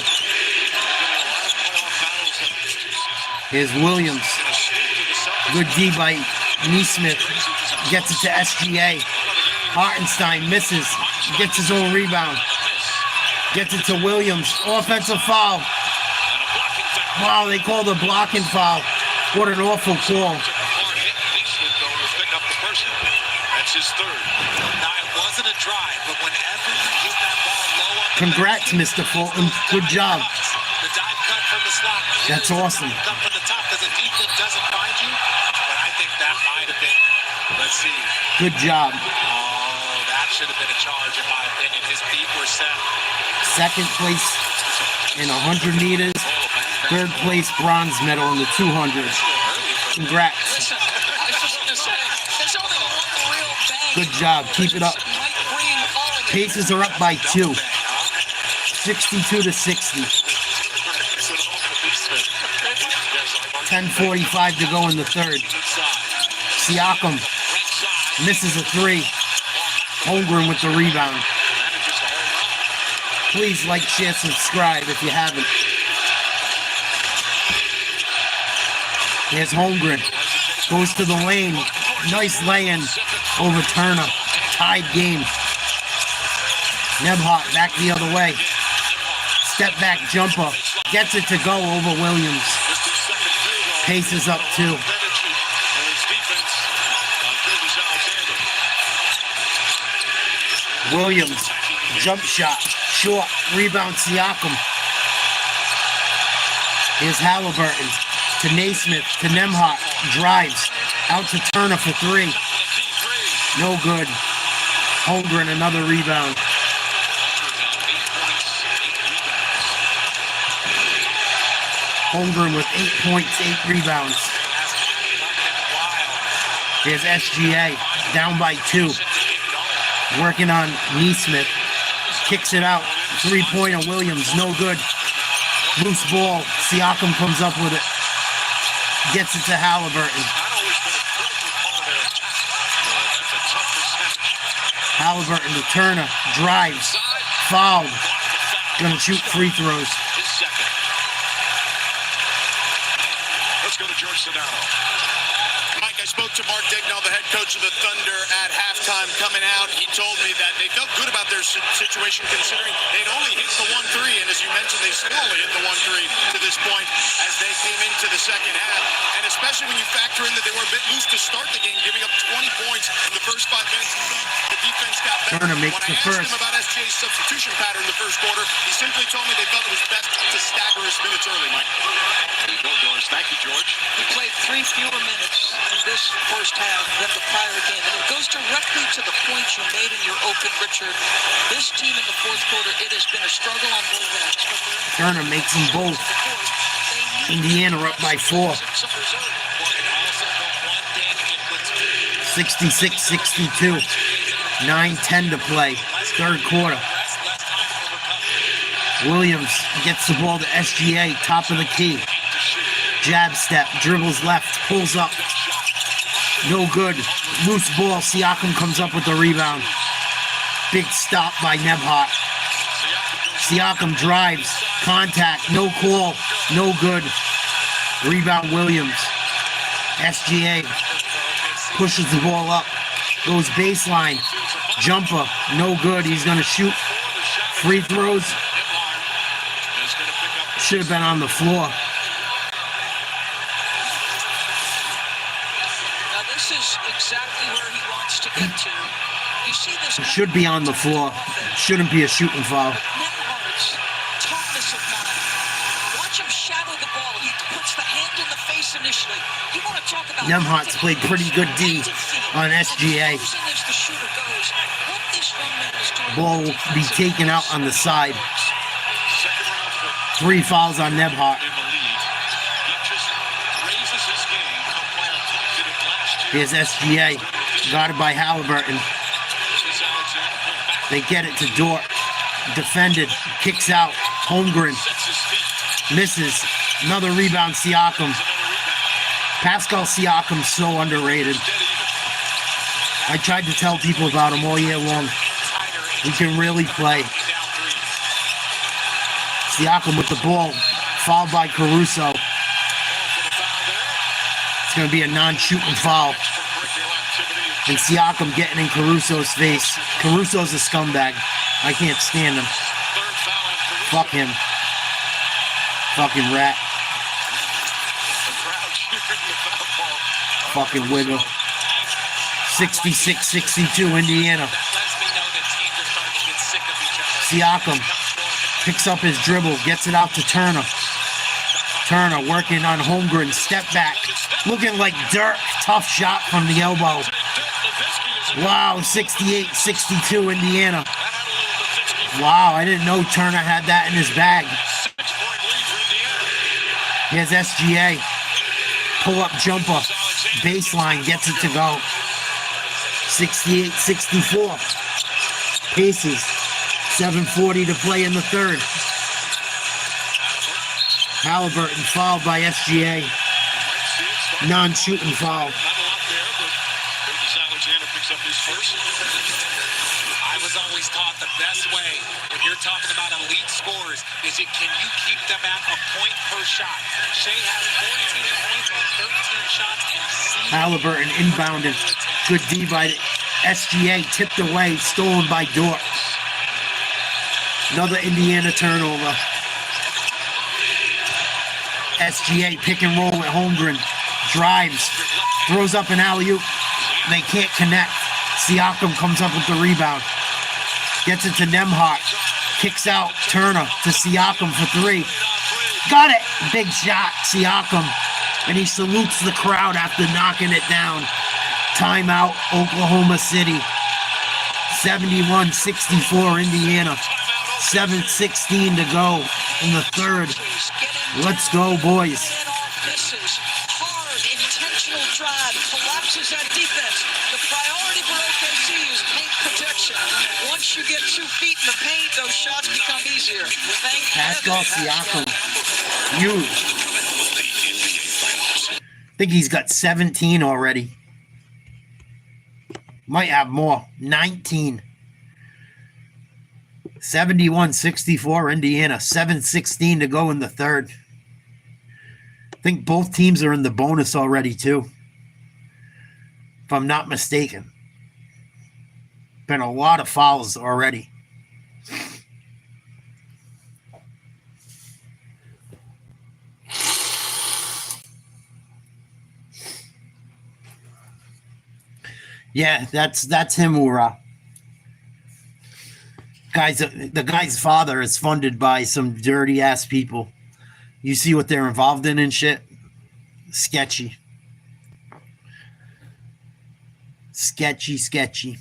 Here's Williams. Good D by Neesmith. Gets it to SGA. Hartenstein misses. Gets his own rebound. Gets it to Williams. Offensive foul. Wow, they called a blocking foul. What an awful call. That's his third. Now, it wasn't a drive, but whenever you hit that ball low up, Congrats, Mr. Fulton. Good job. the dive cut from the slot. That's awesome. Come from the top because the defense doesn't find you. But I think that might have been, let's see. Good job. Oh, that should have been a charge in my opinion. His feet were set. Second place in 100 meters. Third place bronze medal in the 200. Congrats. I was just going to say, there's only one real bang. Good job. Keep it up. Might bring all of it. Pacers are up by 2. 62 to 60. 10:45 to go in the third. Siakam misses a 3. Holmgren with the rebound. Please like, share, subscribe if you haven't. Here's Holmgren. Goes to the lane. Nice lay-in over Turner. Tied game. Nebhart back the other way. Step back jumper. Gets it to go over Williams. Pacers up 2. Williams. Jump shot. Short. Rebound Siakam. Here's Halliburton. To Naismith. To Nemhart. Drives. Out to Turner for 3. No good. Holmgren another rebound. Holmgren with 8 points, 8 rebounds. Here's SGA, down by 2. Working on Naismith. Kicks it out. 3-pointer Williams, no good. Loose ball. Siakam comes up with it. Gets it to Halliburton. Halliburton to Turner. Drives. Fouled. Gonna shoot free throws. Let's go to George Sedano. Mike, I spoke to Mark Daigneault, the head coach of the Thunder, at halftime coming out. He told me that they felt good about their situation considering they'd only hit the 1-3, and as you mentioned, they still only hit the 1-3 to this point as they came into the second half. And especially when you factor in that they were a bit loose to start the game, giving up 20 points in the first 5 minutes. The defense got better. Turner makes When I the asked first. him about SGA's substitution pattern in the first quarter, he simply told me they felt it was best to stagger his minutes early, Mike. There you go, Doris. Thank you, George. We played 3 fewer minutes in this first half than the prior game. And it goes directly to the point you made in your open, Richard. This team in the fourth quarter, it has been a struggle on both ends. Turner makes them both. Indiana up by 4. 66-62. 9:10 to play. Third quarter. Williams gets the ball to SGA, top of the key. Jab step, dribbles left, pulls up. No good. Loose ball. Siakam comes up with the rebound. Big stop by Nebhart. Siakam drives. Contact. No call. No good. Rebound Williams. SGA pushes the ball up. Goes baseline. Jumper. No good. He's going to shoot. Free throws. Should have been on the floor. Now this is exactly where he wants to get to. You see this. Should be on the floor. Shouldn't be a shooting foul. Nemhart's toughness of mind. Watch him shadow the ball. He puts the hand in the face initially. You want to talk about Nemhart's played pretty good D on SGA. as the shooter goes. What this young man is doing. Ball will be taken out on the side. 3 fouls on Nebhart. Here's SGA. Guarded by Halliburton. They get it to Dort. Defended. Kicks out. Holmgren. Misses. Another rebound, Siakam. Pascal Siakam's so underrated. I tried to tell people about him all year long. He can really play. Siakam with the ball. Fouled by Caruso. It's going to be a non-shooting foul. And Siakam getting in Caruso's face. Caruso's a scumbag. I can't stand him. Third foul on Fuck him. Fucking rat. Fucking wiggle. 66-62 Indiana. Siakam picks up his dribble, gets it out to Turner. Turner working on Holmgren, step back, looking like dirt. Tough shot from the elbow. Wow, 68-62 Indiana. Wow, I didn't know Turner had that in his bag. Here's SGA. Pull-up jumper. Baseline gets it to go. 68-64. Pacers. 7:40 to play in the third. Halliburton fouled by SGA. Non-shooting foul. I was always taught the best way when you're talking about elite scores is can you keep them at a point per shot? Shea has 14 points on 13 shots and Halliburton inbounded. Good D by SGA, tipped away, stolen by Dort. Another Indiana turnover. SGA pick and roll with Holmgren. Drives. Throws up an alley-oop. They can't connect. Siakam comes up with the rebound. Gets it to Nembhard. Kicks out Turner to Siakam for three. Got it! Big shot, Siakam. And he salutes the crowd after knocking it down. Timeout, Oklahoma City. 71-64 Indiana. 7:16 to go in the third. Let's go, boys. Hard, intentional drive, collapses that defense. The priority for OKC is paint protection. Once you get 2 feet in the paint, those shots become easier. Pascal Siakam. Huge. I think he's got 17 already. Might have more. 19. 71-64 Indiana. 7:16 to go in the third. I think both teams are in the bonus already, too. If I'm not mistaken. Been a lot of fouls already. Yeah, that's him, Ura. The guy's father is funded by some dirty ass people. You see what they're involved in and shit? Sketchy. Sketchy.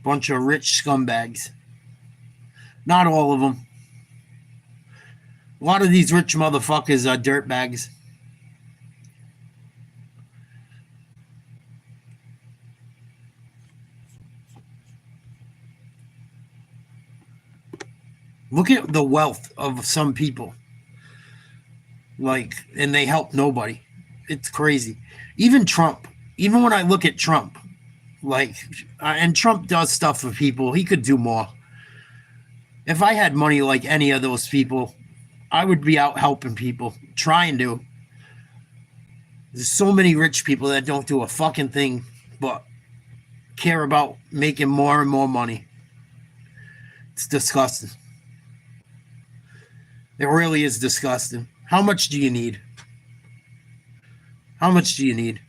Bunch of rich scumbags. Not all of them. A lot of these rich motherfuckers are dirtbags. Look at the wealth of some people. And they help nobody. It's crazy. Even Trump. Even when I look at Trump, and Trump does stuff for people. He could do more. If I had money like any of those people, I would be out helping people, trying to. There's so many rich people that don't do a fucking thing but care about making more and more money. It's disgusting. It really is disgusting. How much do you need? How much do you need?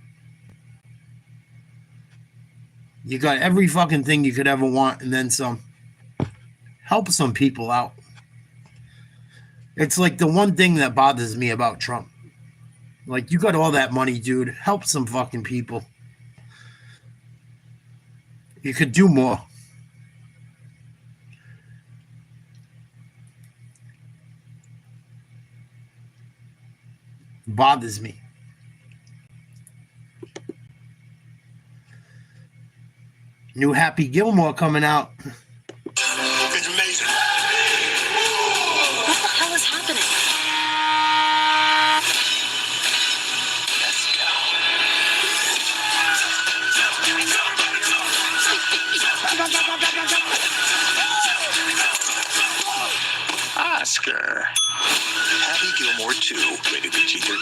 You got every fucking thing you could ever want and then some. Help some people out. It's like the one thing that bothers me about Trump. You got all that money, dude. Help some fucking people. You could do more. Bothers me. New Happy Gilmore coming out. It's amazing. What the hell is happening? Let's go. Oscar. Happy Gilmore 2, rated PG-13.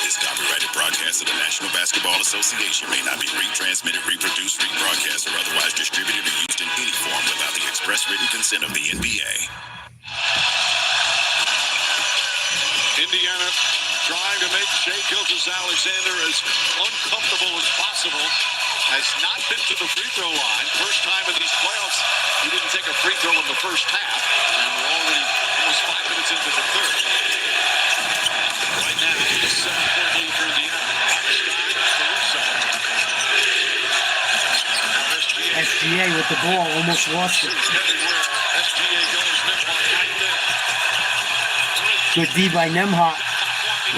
This copyrighted broadcast of the National Basketball Association may not be retransmitted, reproduced, rebroadcast, or otherwise distributed or used in any form without the express written consent of the NBA. Indiana trying to make Shai Gilgeous-Alexander as uncomfortable as possible. Has not been to the free throw line. First time in these playoffs, he didn't take a free throw in the first half. And we're already almost 5 minutes into the third. Right now, it's a 7-point lead for Indiana. SGA with the ball, almost lost it. SGA goes Nemhart right there. Good D by Nemhart.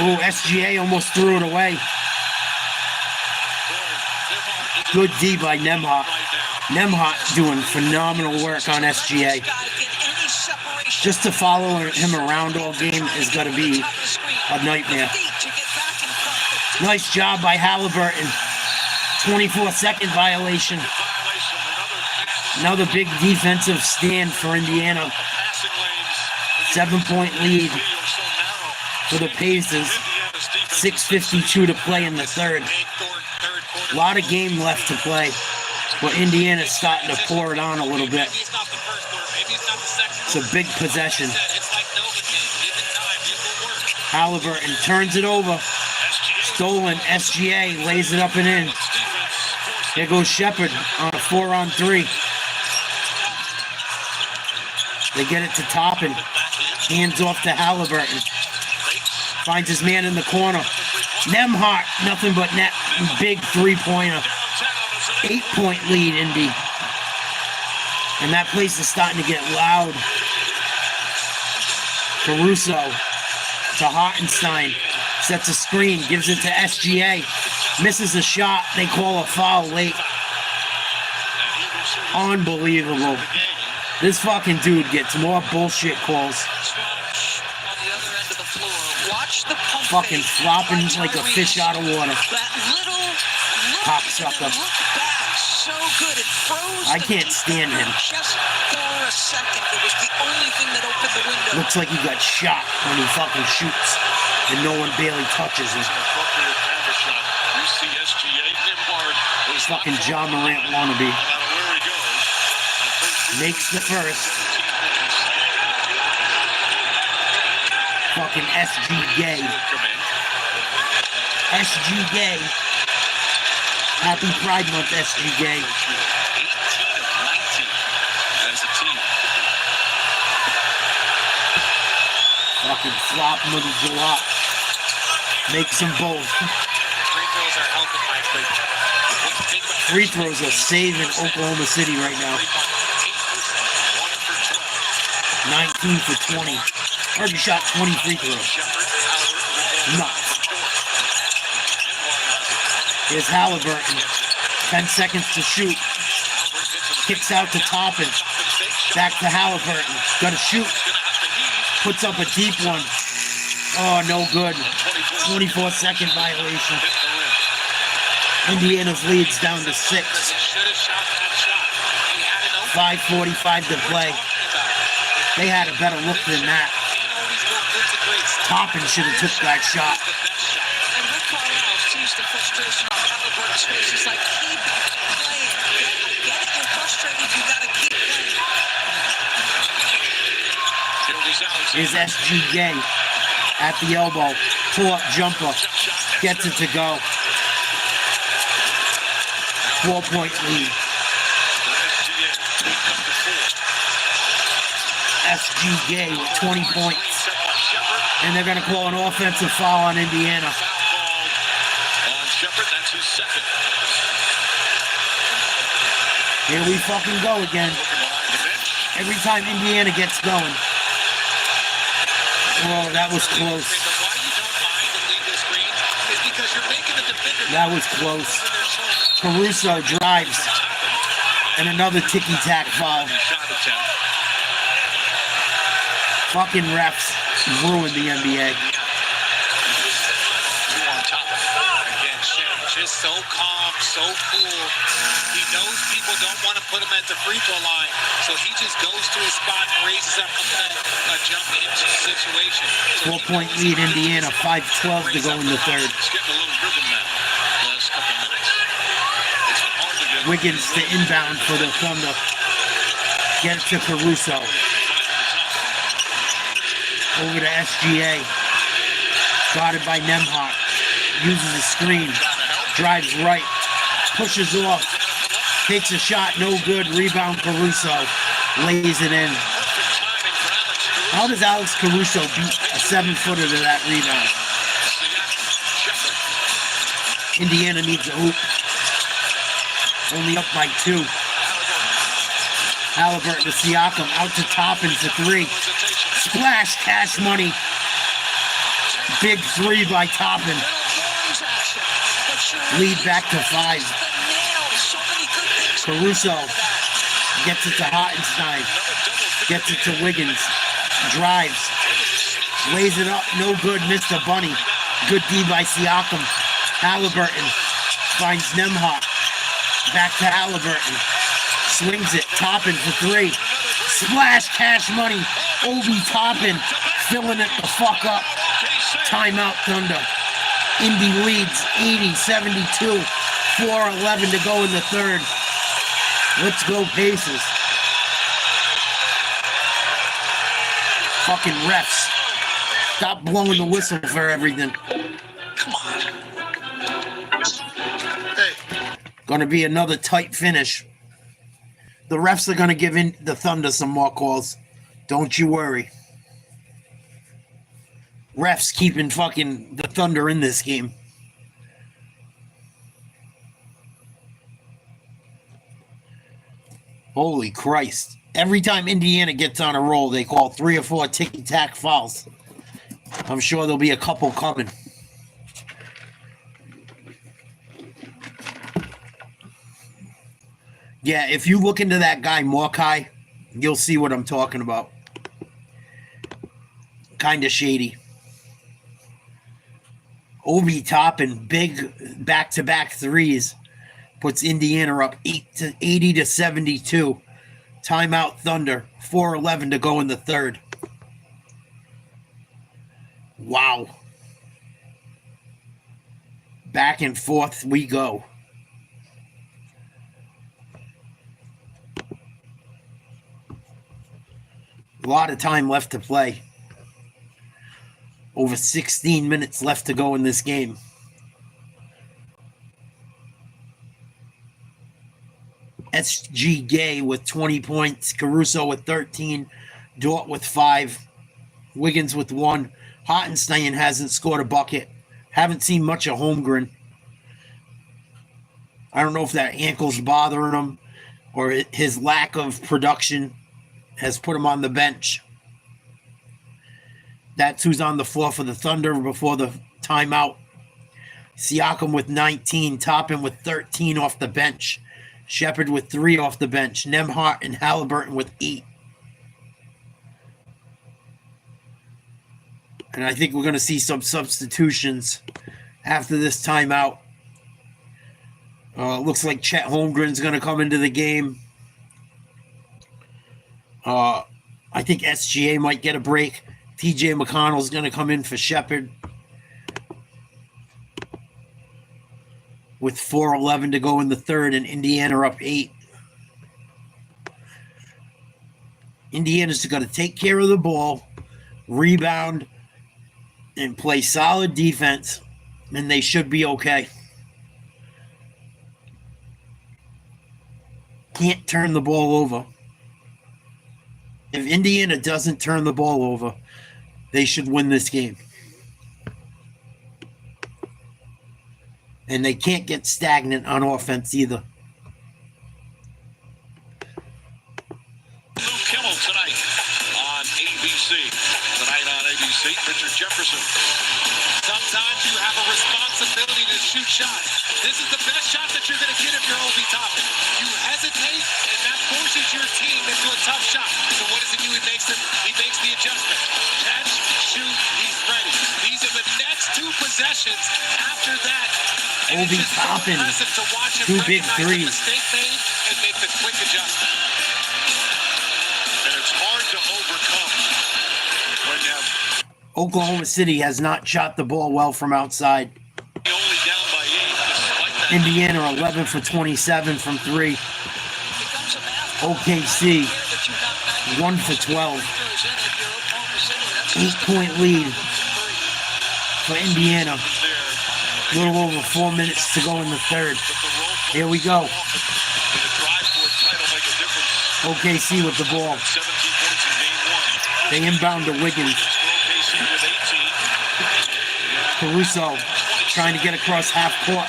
Oh, SGA almost threw it away. Good D by Nemhart. Nemhart doing phenomenal work on SGA. Just to follow him around all game is going to be a nightmare. Nice job by Halliburton. 24-second violation. Another big defensive stand for Indiana. 7-point lead for the Pacers. 6:52 to play in the third. A lot of game left to play, but Indiana's starting to pour it on a little bit. It's a big possession. Halliburton turns it over. Stolen. SGA lays it up and in. There goes Shepard on a 4-on-3. They get it to Toppin. Hands off to Halliburton. Finds his man in the corner. Nemhart, nothing but net. Big three-pointer. 8-point lead, Indy. And that place is starting to get loud. Caruso to Hartenstein. Sets a screen, gives it to SGA. Misses a shot. They call a foul late. Unbelievable. This fucking dude gets more bullshit calls. Fucking flopping like a fish out of water. Cocksucker. So good, it froze. I can't stand him. Just for a second, it was the only thing that opened the window. Looks like he got shot when he fucking shoots, and no one barely touches him. Fucking John Morant wannabe. Makes the first. Fucking SG Gay. SG Gay. Happy Pride Month, SG Gay. 18 of 19 as a team. Fucking flop little Jalop. Makes them both. Free throws are helping my play. Free throws are saving Oklahoma City right now. 19 for 20. Already shot 20 free throws. Nuts. Here's Halliburton. 10 seconds to shoot. Kicks out to Toppin. Back to Halliburton. Got to shoot. Puts up a deep one. Oh, no good. 24-second violation. Indiana's lead's down to 6. 5:45 to play. They had a better look than that. Toppin should have took that shot. And Rick Carlisle sees the frustration on Halliburton's face. He's like, keep playing. I get it, you're frustrated. You got to keep playing. Here's Here's SG Gay at the elbow. Pull-up jumper. Gets it to go. 4-point lead. SG Gay with 20 points. And they're going to call an offensive foul on Indiana. On Shepard, that's his second. Here we fucking go again. Every time Indiana gets going. Oh, that was close. That was close. Caruso drives. And another ticky-tack foul. Fucking refs ruined the NBA. Again, Shea, just so calm, so cool. He knows people don't want to put him at the free throw line, so he just goes to his spot and raises up a jump into the situation. So 4-point lead, Indiana, 5:12 to go in the third. It's getting a little rhythm now. Last couple minutes. It's been hard to get. Wiggins to inbound for the Thunder. Get it to Caruso. Over to SGA. Guarded by Nembhard. Uses a screen. Drives right. Pushes off. Takes a shot. No good. Rebound Caruso. Lays it in. How does Alex Caruso beat a 7-footer to that rebound? Indiana needs a hoop. Only up by 2. Halliburton to Siakam. Out to Toppin for 3. Splash. Cash money. Big 3 by Toppin. Lead back to 5. Caruso gets it to Hartenstein. Gets it to Wiggins. Drives. Lays it up. No good. Missed a bunny. Good D by Siakam. Halliburton finds Nembhard. Back to Halliburton. Swings it. Toppin for 3. Splash. Cash money. Obi Toppin filling it the fuck up. Timeout Thunder. Indy leads 80-72. 4:11 to go in the third. Let's go Pacers. Fucking refs. Stop blowing the whistle for everything. Come on. Hey. Gonna be another tight finish. The refs are gonna give in the Thunder some more calls. Don't you worry. Refs keeping fucking the Thunder in this game. Holy Christ. Every time Indiana gets on a roll, they call 3 or 4 ticky-tack fouls. I'm sure there'll be a couple coming. Yeah, if you look into that guy, Morkai, you'll see what I'm talking about. Kind of shady. Obi Toppin, big back-to-back threes, puts Indiana up 80-72. Timeout Thunder, 4:11 to go in the third. Wow. Back and forth we go. A lot of time left to play. Over 16 minutes left to go in this game. SG Gay with 20 points. Caruso with 13. Dort with 5. Wiggins with 1. Hartenstein hasn't scored a bucket. Haven't seen much of Holmgren. I don't know if that ankle's bothering him or his lack of production has put him on the bench. That's who's on the floor for the Thunder before the timeout. Siakam with 19. Toppin with 13 off the bench. Shepard with 3 off the bench. Nembhard and Halliburton with 8. And I think we're going to see some substitutions after this timeout. Looks like Chet Holmgren's going to come into the game. I think SGA might get a break. TJ McConnell's going to come in for Shepard. With 4:11 to go in the third, and Indiana up 8. Indiana's got to take care of the ball, rebound, and play solid defense, and they should be okay. Can't turn the ball over. If Indiana doesn't turn the ball over, they should win this game. And they can't get stagnant on offense either. Lou Kimmel tonight on ABC. Tonight on ABC, Richard Jefferson. Sometimes you have a responsibility to shoot shots. This is the best shot that you're going to get if you're Obi Toppin. You hesitate, and that forces your team into a tough shot. So what does he do? He makes the adjustment. Catch, shoot, he's ready. These are the next 2 possessions. After that, Obi Toppin, 2 big threes. Mistake made and make the quick adjustment. And it's hard to overcome when you have Oklahoma City has not shot the ball well from outside. only down by 8 despite that. Indiana 11 for 27 from 3. OKC 1 for 12. 8-point lead for Indiana. A little over 4 minutes to go in the third. Here we go. OKC with the ball. They inbound to Wiggins. Caruso trying to get across half court.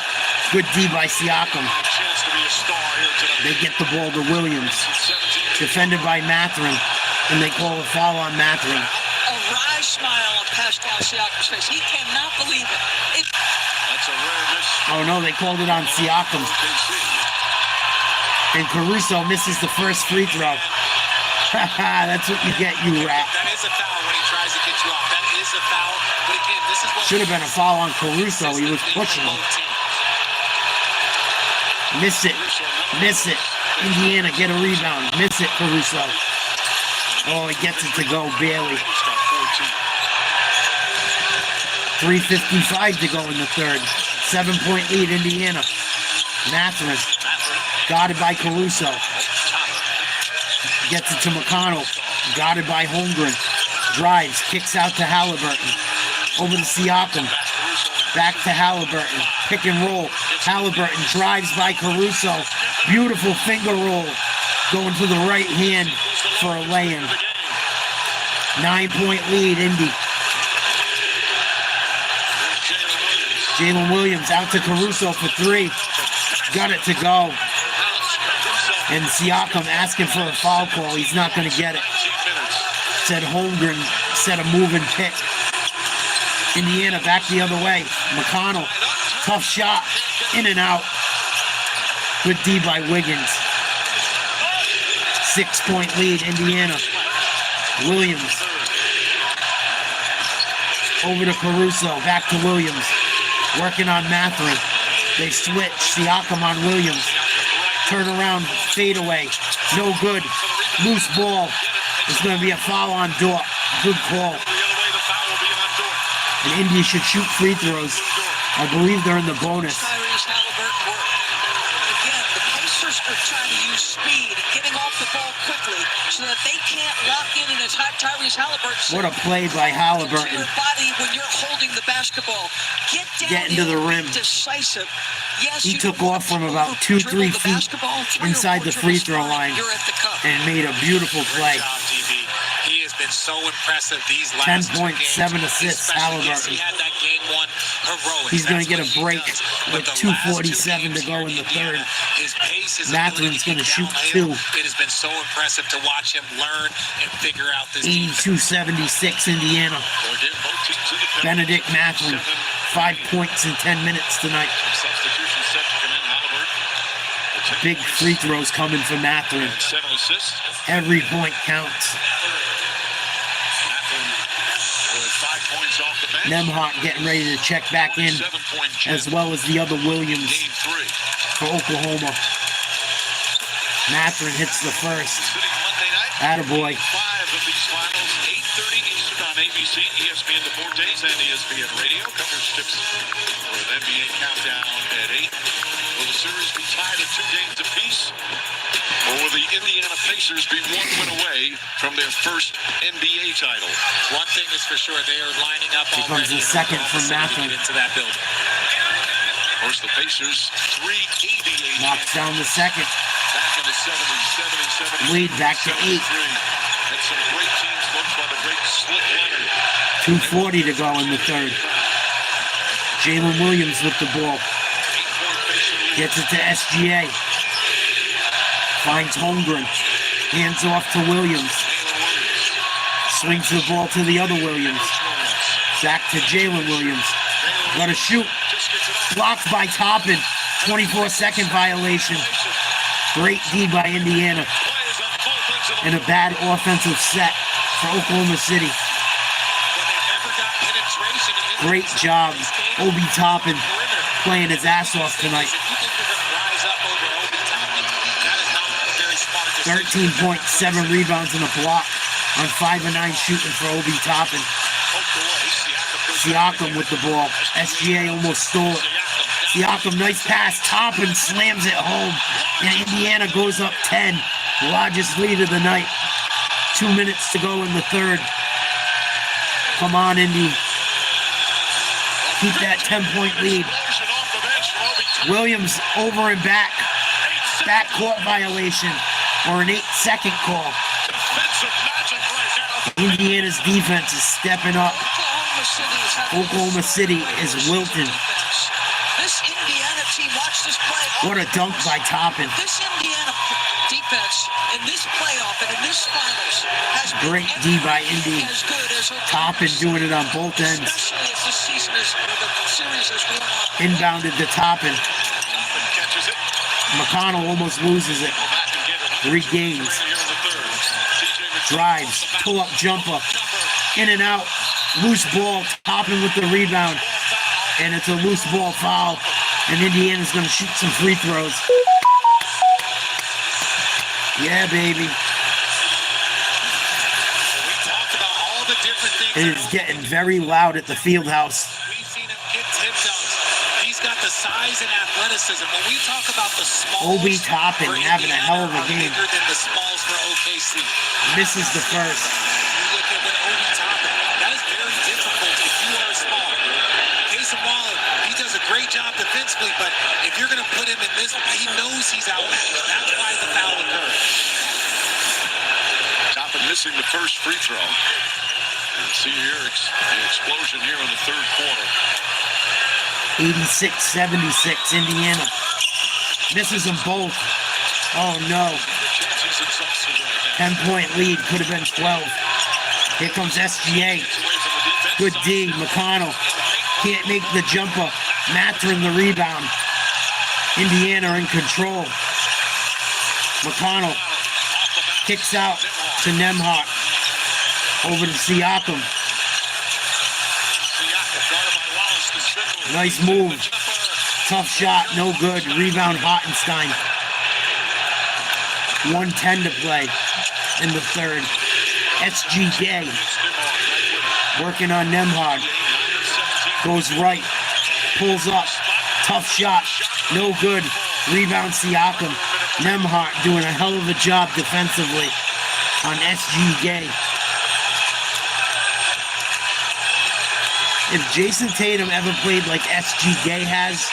Good D by Siakam. They get the ball to Williams. Defended by Mathurin. And they call a foul on Mathurin. A wry smile on Pascal Siakam's face. He cannot believe it. That's a rare miss. Oh no, they called it on Siakam. And Caruso misses the first free throw. That's what you get, you rat. That is a foul when he tries to get you off. That is a foul. But again, this is what Should have been a foul on Caruso. He was pushing him. Miss it. Miss it. Indiana, get a rebound. Miss it, Caruso. Oh, he gets it to go, barely. 3:55 to go in the third. 7-point lead, Indiana. Mathurin. Guarded by Caruso. Gets it to McConnell. Guarded by Holmgren. Drives. Kicks out to Halliburton. Over to Siakam. Back to Halliburton. Pick and roll. Halliburton drives by Caruso. Beautiful finger roll. Going to the right hand for a lay-in. 9-point lead, Indy. Jalen Williams out to Caruso for 3. Got it to go. And Siakam asking for a foul call. He's not going to get it. Said Holmgren set a moving pick. Indiana back the other way. McConnell. Tough shot. In and out. Good D by Wiggins. 6-point lead, Indiana. Williams. Over to Caruso. Back to Williams. Working on Mathurin. They switch. Siakam on Williams. Turn around. Fade away. No good. Loose ball. There's going to be a foul on Dort. Good call. And India should shoot free throws. I believe they're in the bonus. Tyrese Halliburton work. Again, the Pacers are trying to use speed and getting off the ball quickly so that they can't lock in a Tyrese Halliburton. What a play by Halliburton. Your body when you're holding the basketball. Get into the rim. Decisive. Yes, He took off from about 2-3 feet inside the free throw line and made a beautiful play. He has been so impressive these last 10 points, 7 assists, Halliburton. He had that game one heroic. He's going to get a break with 2:47 to go in the third. His pace is Matherin's going to shoot 2. It has been so impressive to watch him learn and figure out this 82-76 Indiana. Benedict Mathurin, 5 points in 10 minutes tonight. Big free throws coming for Mathurin. 7 assists. Every point counts. Nemhart getting ready to check back in, as well as the other Williams for Oklahoma. Mathurin hits the first. Attaboy. 5 of these finals, 8:30 Eastern on ABC, ESPN Deportes, and ESPN Radio. Coverage tips for an NBA countdown at 8. Will the series be tied at 2 games apiece? Or will the Indiana Pacers be 1 win away from their first NBA title? One thing is for sure, they are lining up Here comes the second from Mathurin. into that building. Of course, the Pacers 3 ABA Knocks down the second. back in the 70s, 70s, 70s. Lead back to 8. Had some great teams coached by the great Slick Leonard. 2:40 to go in the third. Jalen Williams with the ball. Gets it to SGA. Finds Holmgren. Hands off to Williams. Swings the ball to the other Williams. Back to Jalen Williams. Got to shoot. Blocked by Toppin. 24-second violation. Great D by Indiana. And a bad offensive set for Oklahoma City. Great job, Obi Toppin. playing his ass off tonight. If you think you're going to rise up over Obi Toppin, that is not a very smart decision. 13.7 rebounds and a block on 5 of 9 shooting for Obi Toppin. Siakam with the ball. SGA almost stole it. Siakam, nice pass. Toppin slams it home. And Indiana goes up 10. Largest lead of the night. 2 minutes to go in the third. Come on, Indy. Keep that 10-point lead. Williams over and back. Backcourt violation. Or an 8-second call. Indiana's defense is stepping up. Oklahoma City is wilting. This Indiana team, watch this play. What a dunk by Toppin. This Indiana defense in this playoff and in this finals has been Great D by Indy. as good as Toppin doing it on both ends. especially as this season is, or the series is going on. Inbounded to Toppin. McConnell almost loses it. Regains. Drives. Pull-up jumper. In and out. Loose ball. Toppin with the rebound. And it's a loose ball foul. And Indiana's going to shoot some free throws. Yeah, baby. It is getting very loud at the field house. We've seen him get tipped up. He's got the size and athleticism. When we talk about the smalls, Obi Toppin for having a hell of a Indiana are game. bigger than the smalls for OKC. Misses the first. You look at what Obi Toppin, that is very difficult if you are small. Jason Waller, he does a great job defensively, but if you're going to put him in this, he knows he's outmatched. That's why the foul occurred. Toppin missing the first free throw. And see here, the explosion here in the third quarter. 86-76, Indiana. Misses them both. Oh, no. 10-point lead. Could have been 12. Here comes SGA. Good D. McConnell. Can't make the jumper. Mathurin the rebound. Indiana in control. McConnell kicks out to Nembhard. Over to Siakam. Nice move. Tough shot, no good. Rebound Hartenstein. 1:10 to play in the third. SGA working on Nembhard. Goes right. Pulls up. Tough shot. No good. Rebound Siakam. Nembhard doing a hell of a job defensively on SGA. If Jason Tatum ever played like SGA has,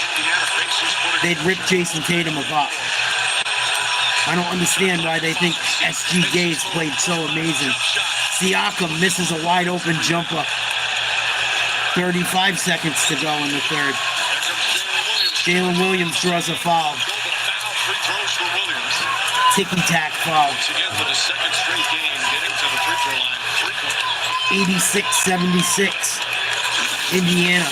they'd rip Jason Tatum apart. I don't understand why they think SGA has played so amazing. Siakam misses a wide open jumper. 35 seconds to go in the third. Jalen Williams draws a foul. Ticky-tack foul. 86-76. Indiana,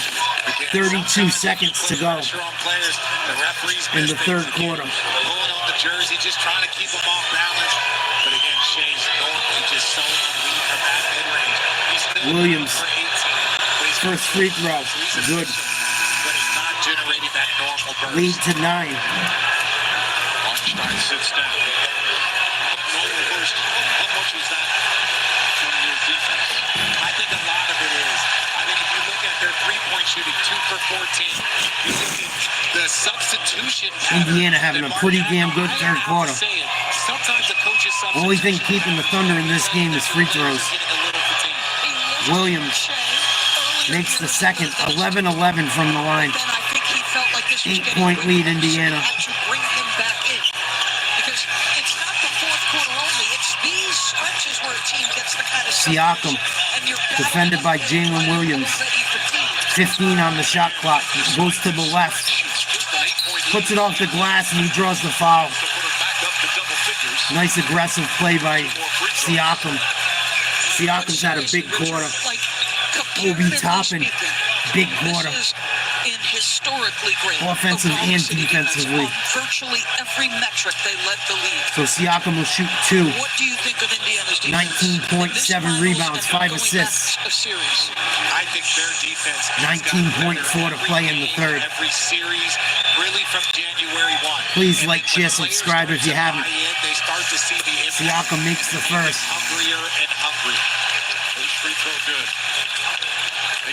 32 seconds to go in the third quarter. Pulling on the jersey, just trying to keep him off balance. But again, Shea's normally just so elite from that mid-range. Williams, first free throw, good. But it's not generating that normal burst. Lead to 9. Hartenstein sits down. Normal burst. How much is that from your defense? I think a lot of it is. I think if you look at their three-point shooting, 2 for 14, you look at the substitution pattern. Indiana having a pretty damn good third quarter. Sometimes the coaches Only thing keeping the Thunder in this game is free throws. Williams makes the second, 11-11 from the line. 8-point lead, Indiana. Bring him back in. Because it's not the fourth quarter only, it's these stretches where a team gets the kind of Siakam, defended by Jalen Williams. 15 on the shot clock. Goes to the left. Puts it off the glass and he draws the foul. Nice aggressive play by Siakam. Siakam's had a big quarter. Obi Toppin, big quarter. Offensive and defensively. Virtually every metric they led the league. So Siakam will shoot 2. What do you think of Indiana's defense? 19.7 rebounds, 5 assists. I think their defense 19.4 to play in the third. Every series, really from January 1. Please like, share, subscribe if you haven't. They start to see the impact. Siakam makes the first. Hungrier and hungrier. First free throw good.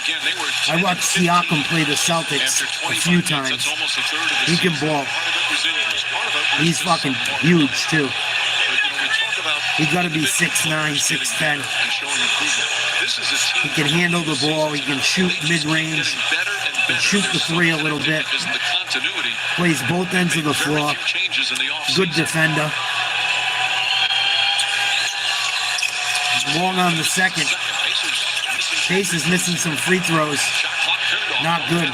Again, they were. I watched Siakam play the Celtics a few times. That's almost a third of the He can season. ball. Part of it was injuries. Part of it was He's fucking huge too. we talk about He got to be 6'9", 6'10". and showing improvement. This is a team He can handle the ball. He can shoot mid-range. better and Can better. shoot the three a little bit. Is the continuity. Plays both ends of the Very floor. few changes in the Good offseason. defender. Long on the second. Pacers missing some free throws. Not good.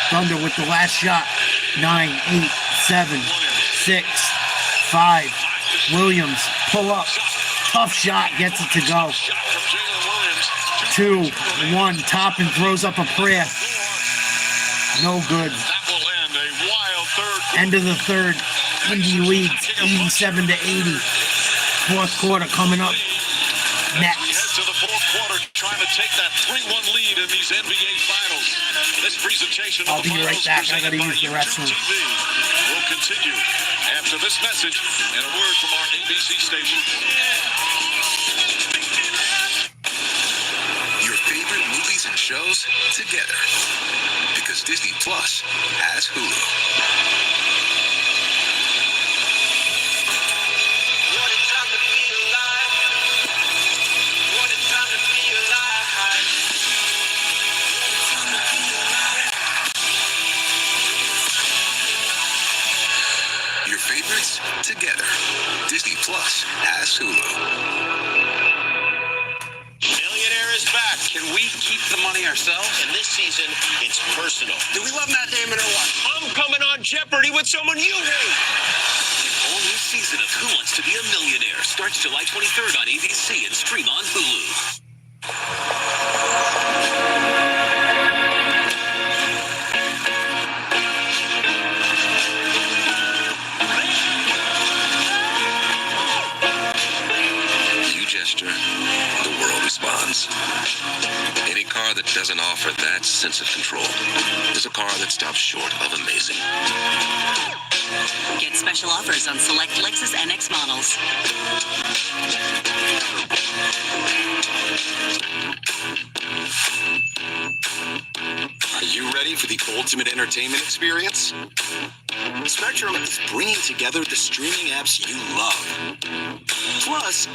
Thunder with the last shot. 9, 8, 7, 6, 5. Williams, pull up. Tough shot, gets it to go. 2, 1, top and throws up a prayer. No good. That will end a wild third. End of the third. Indy leads 87 to 80. Fourth quarter coming up We head next. to the fourth quarter, trying to take that 3-1 lead in these NBA Finals. This presentation of I'll be the right finals back. I presented gotta by use the YouTube restroom. TV will continue after this message and a word from our ABC station. Your favorite movies and shows together. Because Disney Plus has Hulu. Your favorites together. Disney Plus has Hulu. Millionaire is back. Can we keep the money ourselves? And this season, it's personal. Do we love Matt Damon or what? I'm coming on Jeopardy with someone you hate. An all-new season of Who Wants to Be a Millionaire starts July 23rd on ABC and stream on Hulu. You gesture, the world responds. Any car that doesn't offer that sense of control is a car that stops short of amazing. Get special offers on select Lexus NX models. Are you ready for the ultimate entertainment experience? Spectrum is bringing together the streaming apps you love. Plus,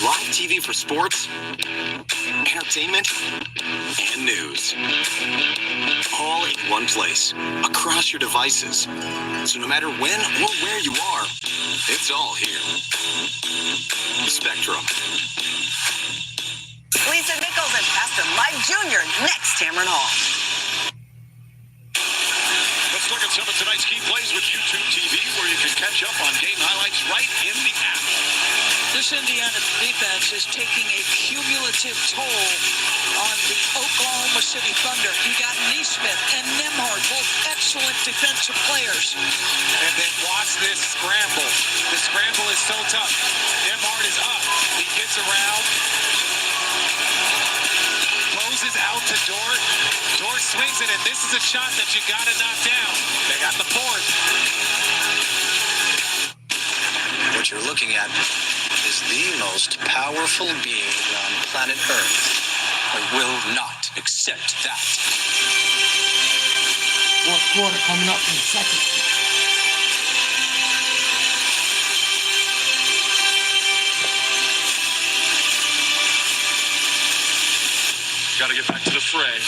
live TV for sports, entertainment, and news. All in one place, across your devices. So no matter when or where you are, it's all here. Spectrum. Lisa Nichols and Pastor Mike Jr. next, Cameron Hall. Let's look at some of tonight's key plays with YouTube TV, where you can catch up on game highlights right in the app. This Indiana defense is taking a cumulative toll on the Oklahoma City Thunder. You got Neesmith and Nembhard, both excellent defensive players. And then watch this scramble. The scramble is so tough. Nembhard is up. He gets around. Closes out to Dort. Dort swings it, and this is a shot that you got to knock down. They got the board. What you're looking at is the most powerful being on planet Earth. I will not accept that. Fourth quarter coming up in second. Got to get back to the fray.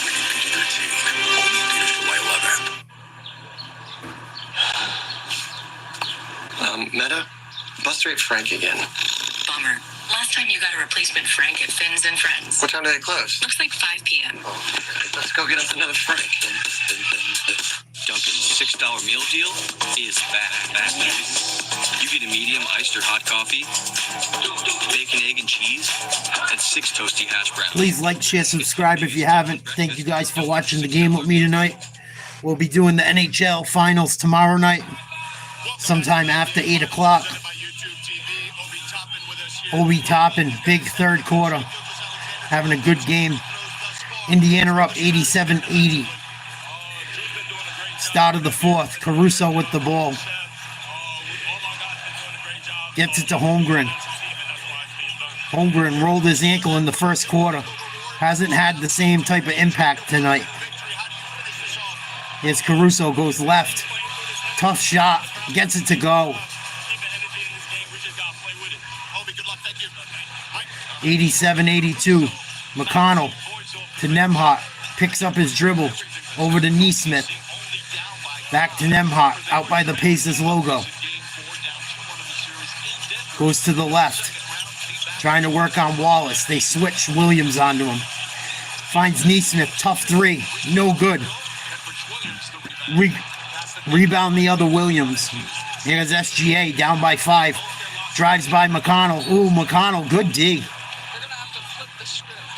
Rated PG-13. Only in theaters July 11th. Meta, bust rate Frank again. Bummer. Last time you got a replacement Frank at Fins and Friends. What time do they close? Looks like 5 p.m. Oh, let's go get us another Frank. Dunkin's $6 meal deal is back. You get a medium iced or hot coffee, bacon, egg, and cheese, and 6 toasty hash browns. Please like, share, subscribe if you haven't. Thank you guys for watching the game with me tonight. We'll be doing the NHL Finals tomorrow night. sometime after 8 o'clock. Obi Toppin, big third quarter, having a good game. Indiana up 87-80. Start of the fourth, Caruso with the ball. Gets it to Holmgren. Holmgren rolled his ankle in the first quarter. Hasn't had the same type of impact tonight. Here's Caruso, goes left. Tough shot, gets it to go. 87-82. McConnell to Nembhard. Picks up his dribble. Over to Neesmith. Back to Nembhard. Out by the Pacers logo. Goes to the left. Trying to work on Wallace. They switch Williams onto him. Finds Neesmith. Tough three. No good. Rebound the other Williams. Here's SGA down by 5. Drives by McConnell. Ooh, McConnell. Good D.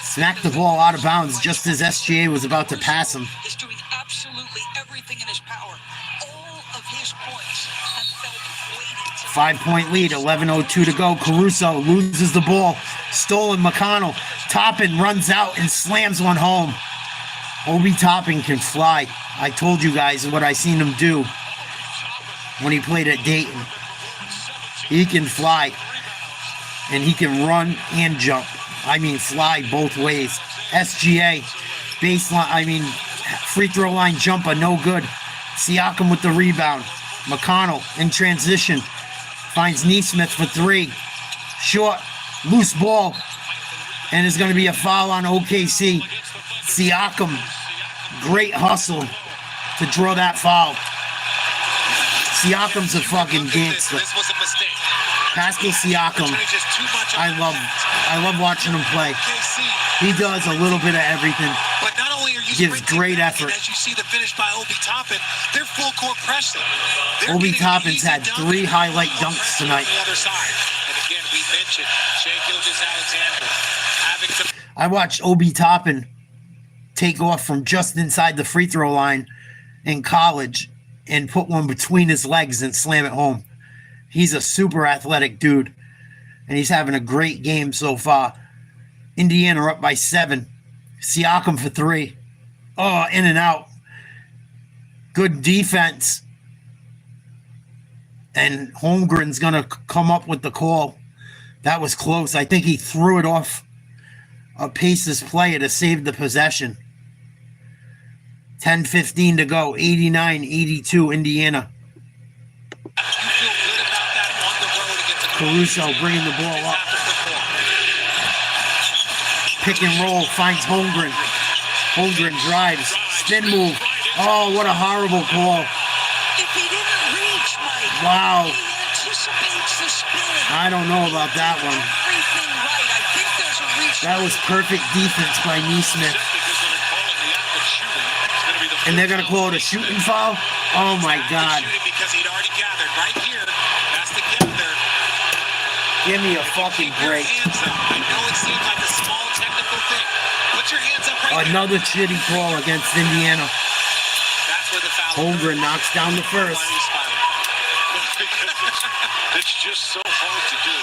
Smacked the ball out of bounds just as SGA was about to pass him. Is doing absolutely everything in his power. All of his points have felt weighted. 5-point lead, 11:02 to go. Caruso loses the ball. Stolen McConnell. Toppin runs out and slams one home. Obi Toppin can fly. I told you guys what I seen him do when he played at Dayton. He can fly. And he can run and jump. I mean, fly both ways. SGA, baseline, free throw line jumper, no good. Siakam with the rebound. McConnell in transition. Finds Neesmith for 3. Short, loose ball. And there's going to be a foul on OKC. Siakam, great hustle to draw that foul. Siakam's a fucking gangster. This was a mistake. Pascal Siakam, I love watching him play. He does a little bit of everything. But not only are you gives great effort. as you see the finish by Obi Toppin, they're full court pressing. Obi Toppin's had 3 highlight dunks tonight. On the other side. And again, we mentioned Shai Gilgeous-Alexander having to. I watched Obi Toppin take off from just inside the free throw line in college and put one between his legs and slam it home. He's a super athletic dude, and he's having a great game so far. Indiana up by 7. Siakam for 3. Oh, in and out. Good defense. And Holmgren's going to come up with the call. That was close. I think he threw it off a Pacers player to save the possession. 10:15 to go. 89-82 Indiana. Caruso bringing the ball up. Pick and roll, finds Holmgren. Holmgren drives, spin move. Oh, what a horrible call. If he didn't reach, Mike, wow. he anticipates the spin. I don't know about that one. Everything right. I think there's a reach. That was perfect defense by Neesmith. And they're going to call it a shooting foul? Oh, my God. Because he'd already gathered right here. That's the gather. Give me a fucking break. I know it seems like a small technical thing. Put your hands up right Another shitty call against Indiana. That's where the foul. Holmgren knocks down the first. It's just so hard to do.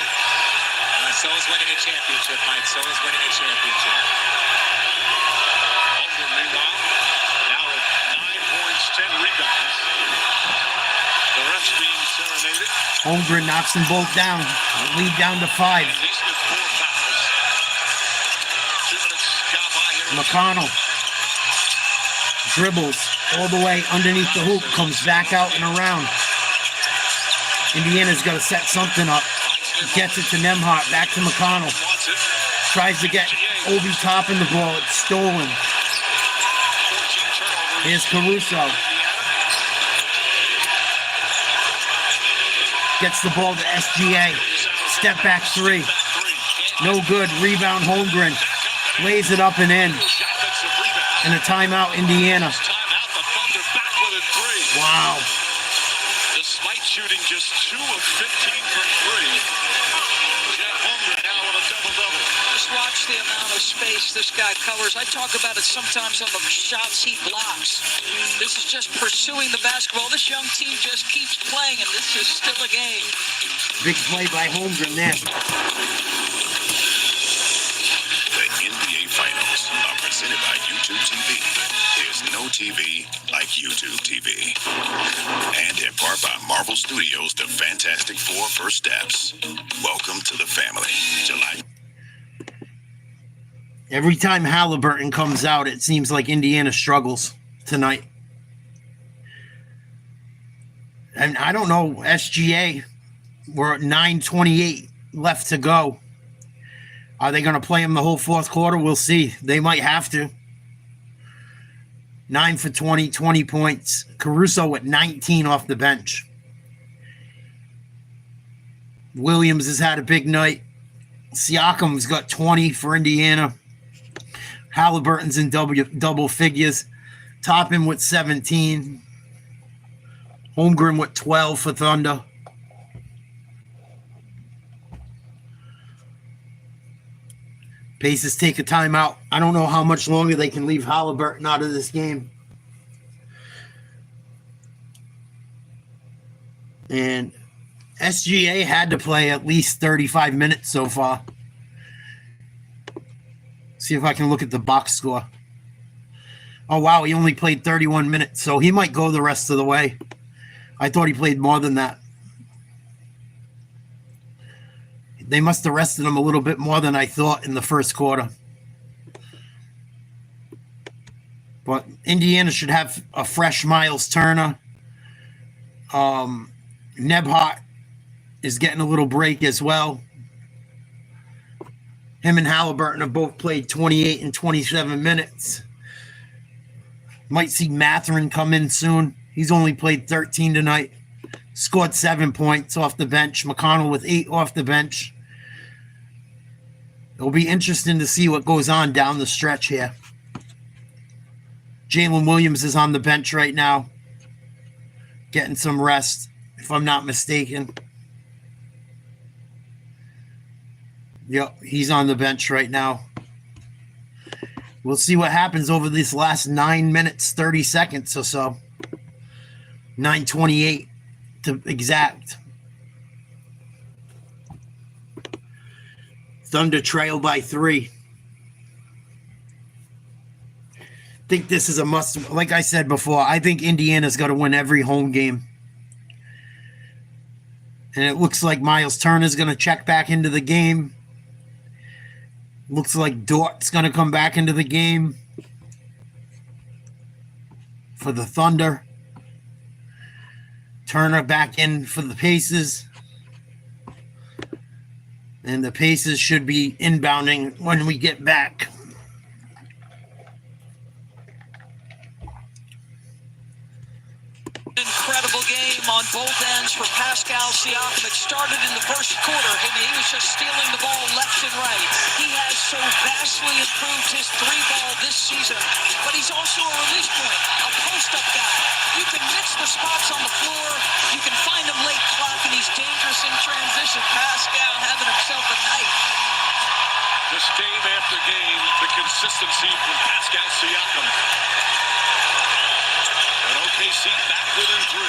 So is winning a championship, Mike. So is winning a championship. Holmgren, meanwhile, now with 9 points, 10 rebounds. The refs being serenaded. Holmgren knocks them both down. Lead down to 5. McConnell dribbles all the way underneath the hoop, comes back out and around. Indiana's got to set something up. Gets it to Nembhard, back to McConnell. Tries to get Obi Toppin the ball. It's stolen. Here's Caruso. Gets the ball to SGA. Step back 3. No good. Rebound Holmgren. Lays it up and in. And a timeout, Indiana. Wow. Despite shooting just 2 of 15 from 3, Jeff Holmgren now with a double-double. Just watch the amount of space this guy covers. I talk about it sometimes on the shots he blocks. This is just pursuing the basketball. This young team just keeps playing, and this is still a game. Big play by Holmgren there. The NBA Finals are presented by YouTube TV. There's no TV like YouTube TV. And in part by Marvel Studios, The Fantastic Four First Steps. Welcome to the family. July. Every time Halliburton comes out, it seems like Indiana struggles tonight. And I don't know, SGA, we're at 9:28 left to go. Are they going to play him the whole fourth quarter? We'll see. They might have to. 9 for 20, 20 points. Caruso with 19 off the bench. Williams has had a big night. Siakam's got 20 for Indiana. Halliburton's in double figures. Toppin with 17. Holmgren with 12 for Thunder. Pacers take a timeout. I don't know how much longer they can leave Halliburton out of this game. And SGA had to play at least 35 minutes so far. See if I can look at the box score. Oh, wow, he only played 31 minutes, so he might go the rest of the way. I thought he played more than that. They must have rested him a little bit more than I thought in the first quarter. But Indiana should have a fresh Miles Turner. Nebhart is getting a little break as well. Him and Halliburton have both played 28 and 27 minutes. Might see Mathurin come in soon. He's only played 13 tonight. Scored 7 points off the bench. McConnell with 8 off the bench. It'll be interesting to see what goes on down the stretch here. Jalen Williams is on the bench right now. Getting some rest, if I'm not mistaken. Yep, he's on the bench right now. We'll see what happens over these last 9 minutes, 30 seconds or so. 9:28 to exact. Thunder trail by 3. Think this is a must. Like I said before, I think Indiana's got to win every home game. And it looks like Miles Turner's going to check back into the game. Looks like Dort's going to come back into the game for the Thunder. Turner back in for the Pacers. And the Pacers should be inbounding when we get back. Incredible game on both ends for Pascal Siakam. It started in the first quarter, and he was just stealing the ball left and right. He has so vastly improved his three ball this season, but he's also a release point, a post-up guy. You can mix the spots on the floor. You can find him late clock, and he's dangerous in transition. Pascal having himself a night. Just game after game, the consistency from Pascal Siakam. And OKC back within 3.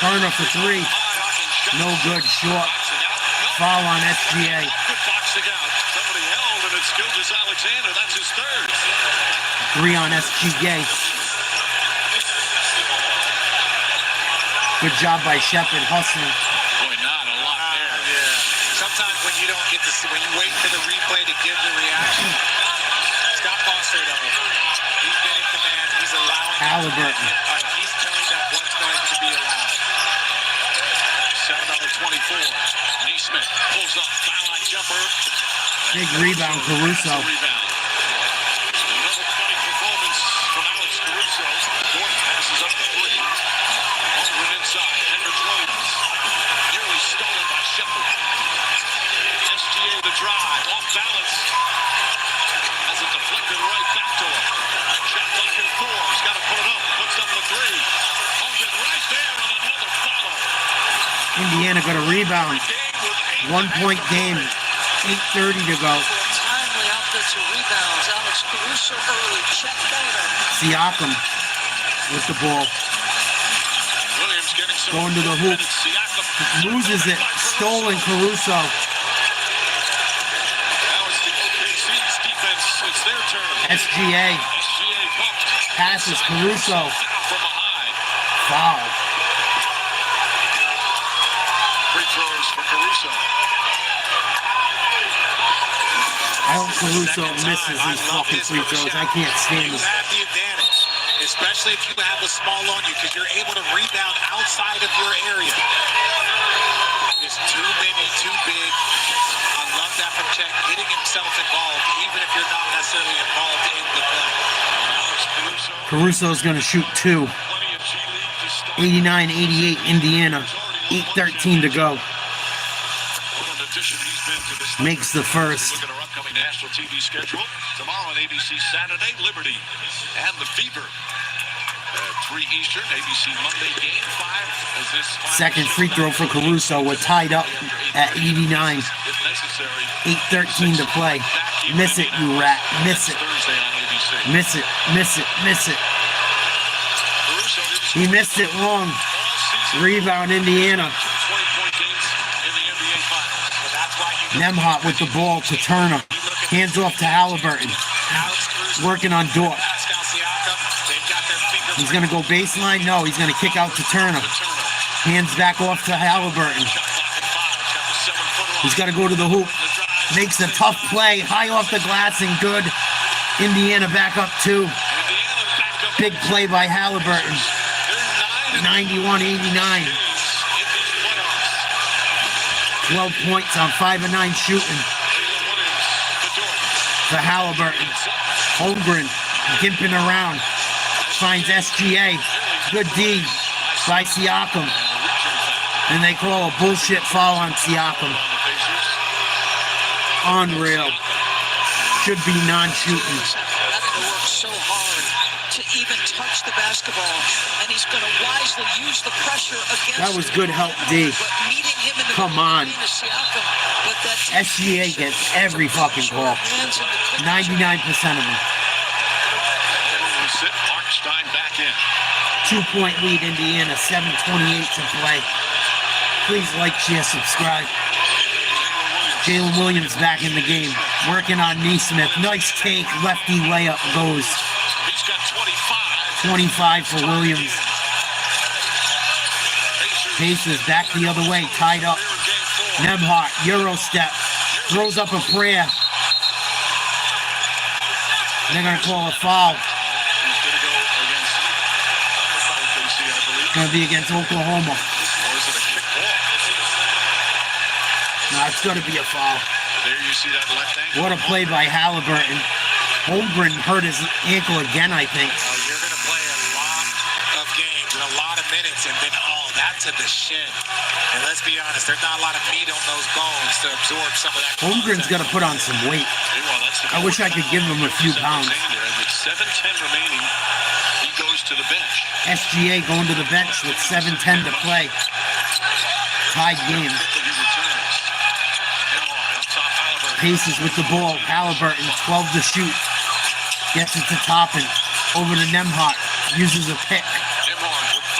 Turner for 3. No good. Short. Foul on SGA. Good boxing out. Somebody held, and it's Gilgeous Alexander. That's his third. 3 on SGA. Good job by Shepard hustling. Boy, not a lot there. Yeah. Sometimes when you don't get to see, when you wait for the replay to give the reaction, Scott Foster, though, he's been in command. He's allowing Halliburton. He's telling them what's going to be allowed. 7 out of 24. Neesmith pulls up, foul line jumper. Big rebound, Caruso. Rebound. Another funny performance from Alex Caruso. Gordon passes up the 3. Holmgren inside. Hendricks Williams. Nearly stolen by Shepard. SGA the drive. Off balance. Has it deflected right back to him. Shot clock in 4. He's got to put it up. Puts up the 3. Holmgren right there on another follow. Indiana got a rebound. 1 point game. 8:30 to go. Timely offensive rebounds. Alex Caruso early. Check Baylor. Siakam with the ball. Williams getting some Going to the hoop. Loses it. Stolen Caruso. Now it's the OKC's defense. It's their turn. SGA. SGA bumped. Passes Caruso. From behind. Foul. Free throws for Caruso. I hope Caruso misses his fucking free throws. I can't stand You this. have the advantage, especially if you have a small on you, because you're able to rebound outside of your area. There's too many, too big. I love that from Chet, getting himself involved, even if you're not necessarily involved in the play. Alex Caruso. Caruso's going to shoot two. Plenty of G League to start. 89-88 Indiana. 8:13 to go. What an addition he's been to this. Makes the first. Look at our upcoming national TV schedule. Tomorrow on ABC Saturday, Liberty and the Fever. 3 Eastern, ABC Monday Game 5. As this Second free throw for Caruso. We're tied up at 89. if necessary. 8:13 to play. Miss it, you rat. Miss it. Thursday on ABC. Miss it. Miss it. Miss it. Caruso didn't He missed it long. Rebound Indiana. 20-point games in the NBA Finals. So that's why you Nemhart with the ball to Turner. Hands off to Halliburton. Alex Caruso, Working on Dort. Pascal Siakam, they've got their fingers. He's going to go baseline. No, he's going to kick out to Turner. Hands back off to Halliburton. He's got to go to the hoop. Makes a tough play. High off the glass and good. Indiana back up 2. Big play by Halliburton. 91-89. 12 points on 5 of 9 shooting for Halliburton. Holmgren gimping around. Finds SGA. Good D by Siakam. And they call a bullshit foul on Siakam. Unreal. Should be non-shooting. Having to work so hard to even touch the basketball, and he's going to wisely use the pressure against That was good help, D. but meeting him in the Come on. Siakam, but that SGA gets every fucking call. hands in the 99% of them. Sit Hartenstein back in. 2-point lead, Indiana. 7:28 to play. Please like, share, subscribe. Jalen Williams back in the game. Working on Neesmith. Nice take. Lefty layup goes. He's got 25. 25 for Williams. Pacers back the other way. Tied up. Nemhart. Euro step. Throws up a prayer. They're going to call a foul. He's Going going to go against OKC, I believe. to be against Oklahoma. Or is it a kick ball? No, it's going to be a foul. There you see that left ankle. What a play by Halliburton. Holmgren hurt his ankle again, I think. You're going to play a lot of games and a lot of minutes, and then that to the shin. And let's be honest, there's not a lot of meat on those bones to absorb some of that. Holmgren's got to put on some weight. Well, that's the I wish I could give him a few pounds. With 7:10 remaining, he goes to the bench. SGA going to the bench with 7:10 to play. Tied game. Pacers with the ball. Halliburton, 12 to shoot. Gets it to Toppin. Over to Nemhart. Uses a pick.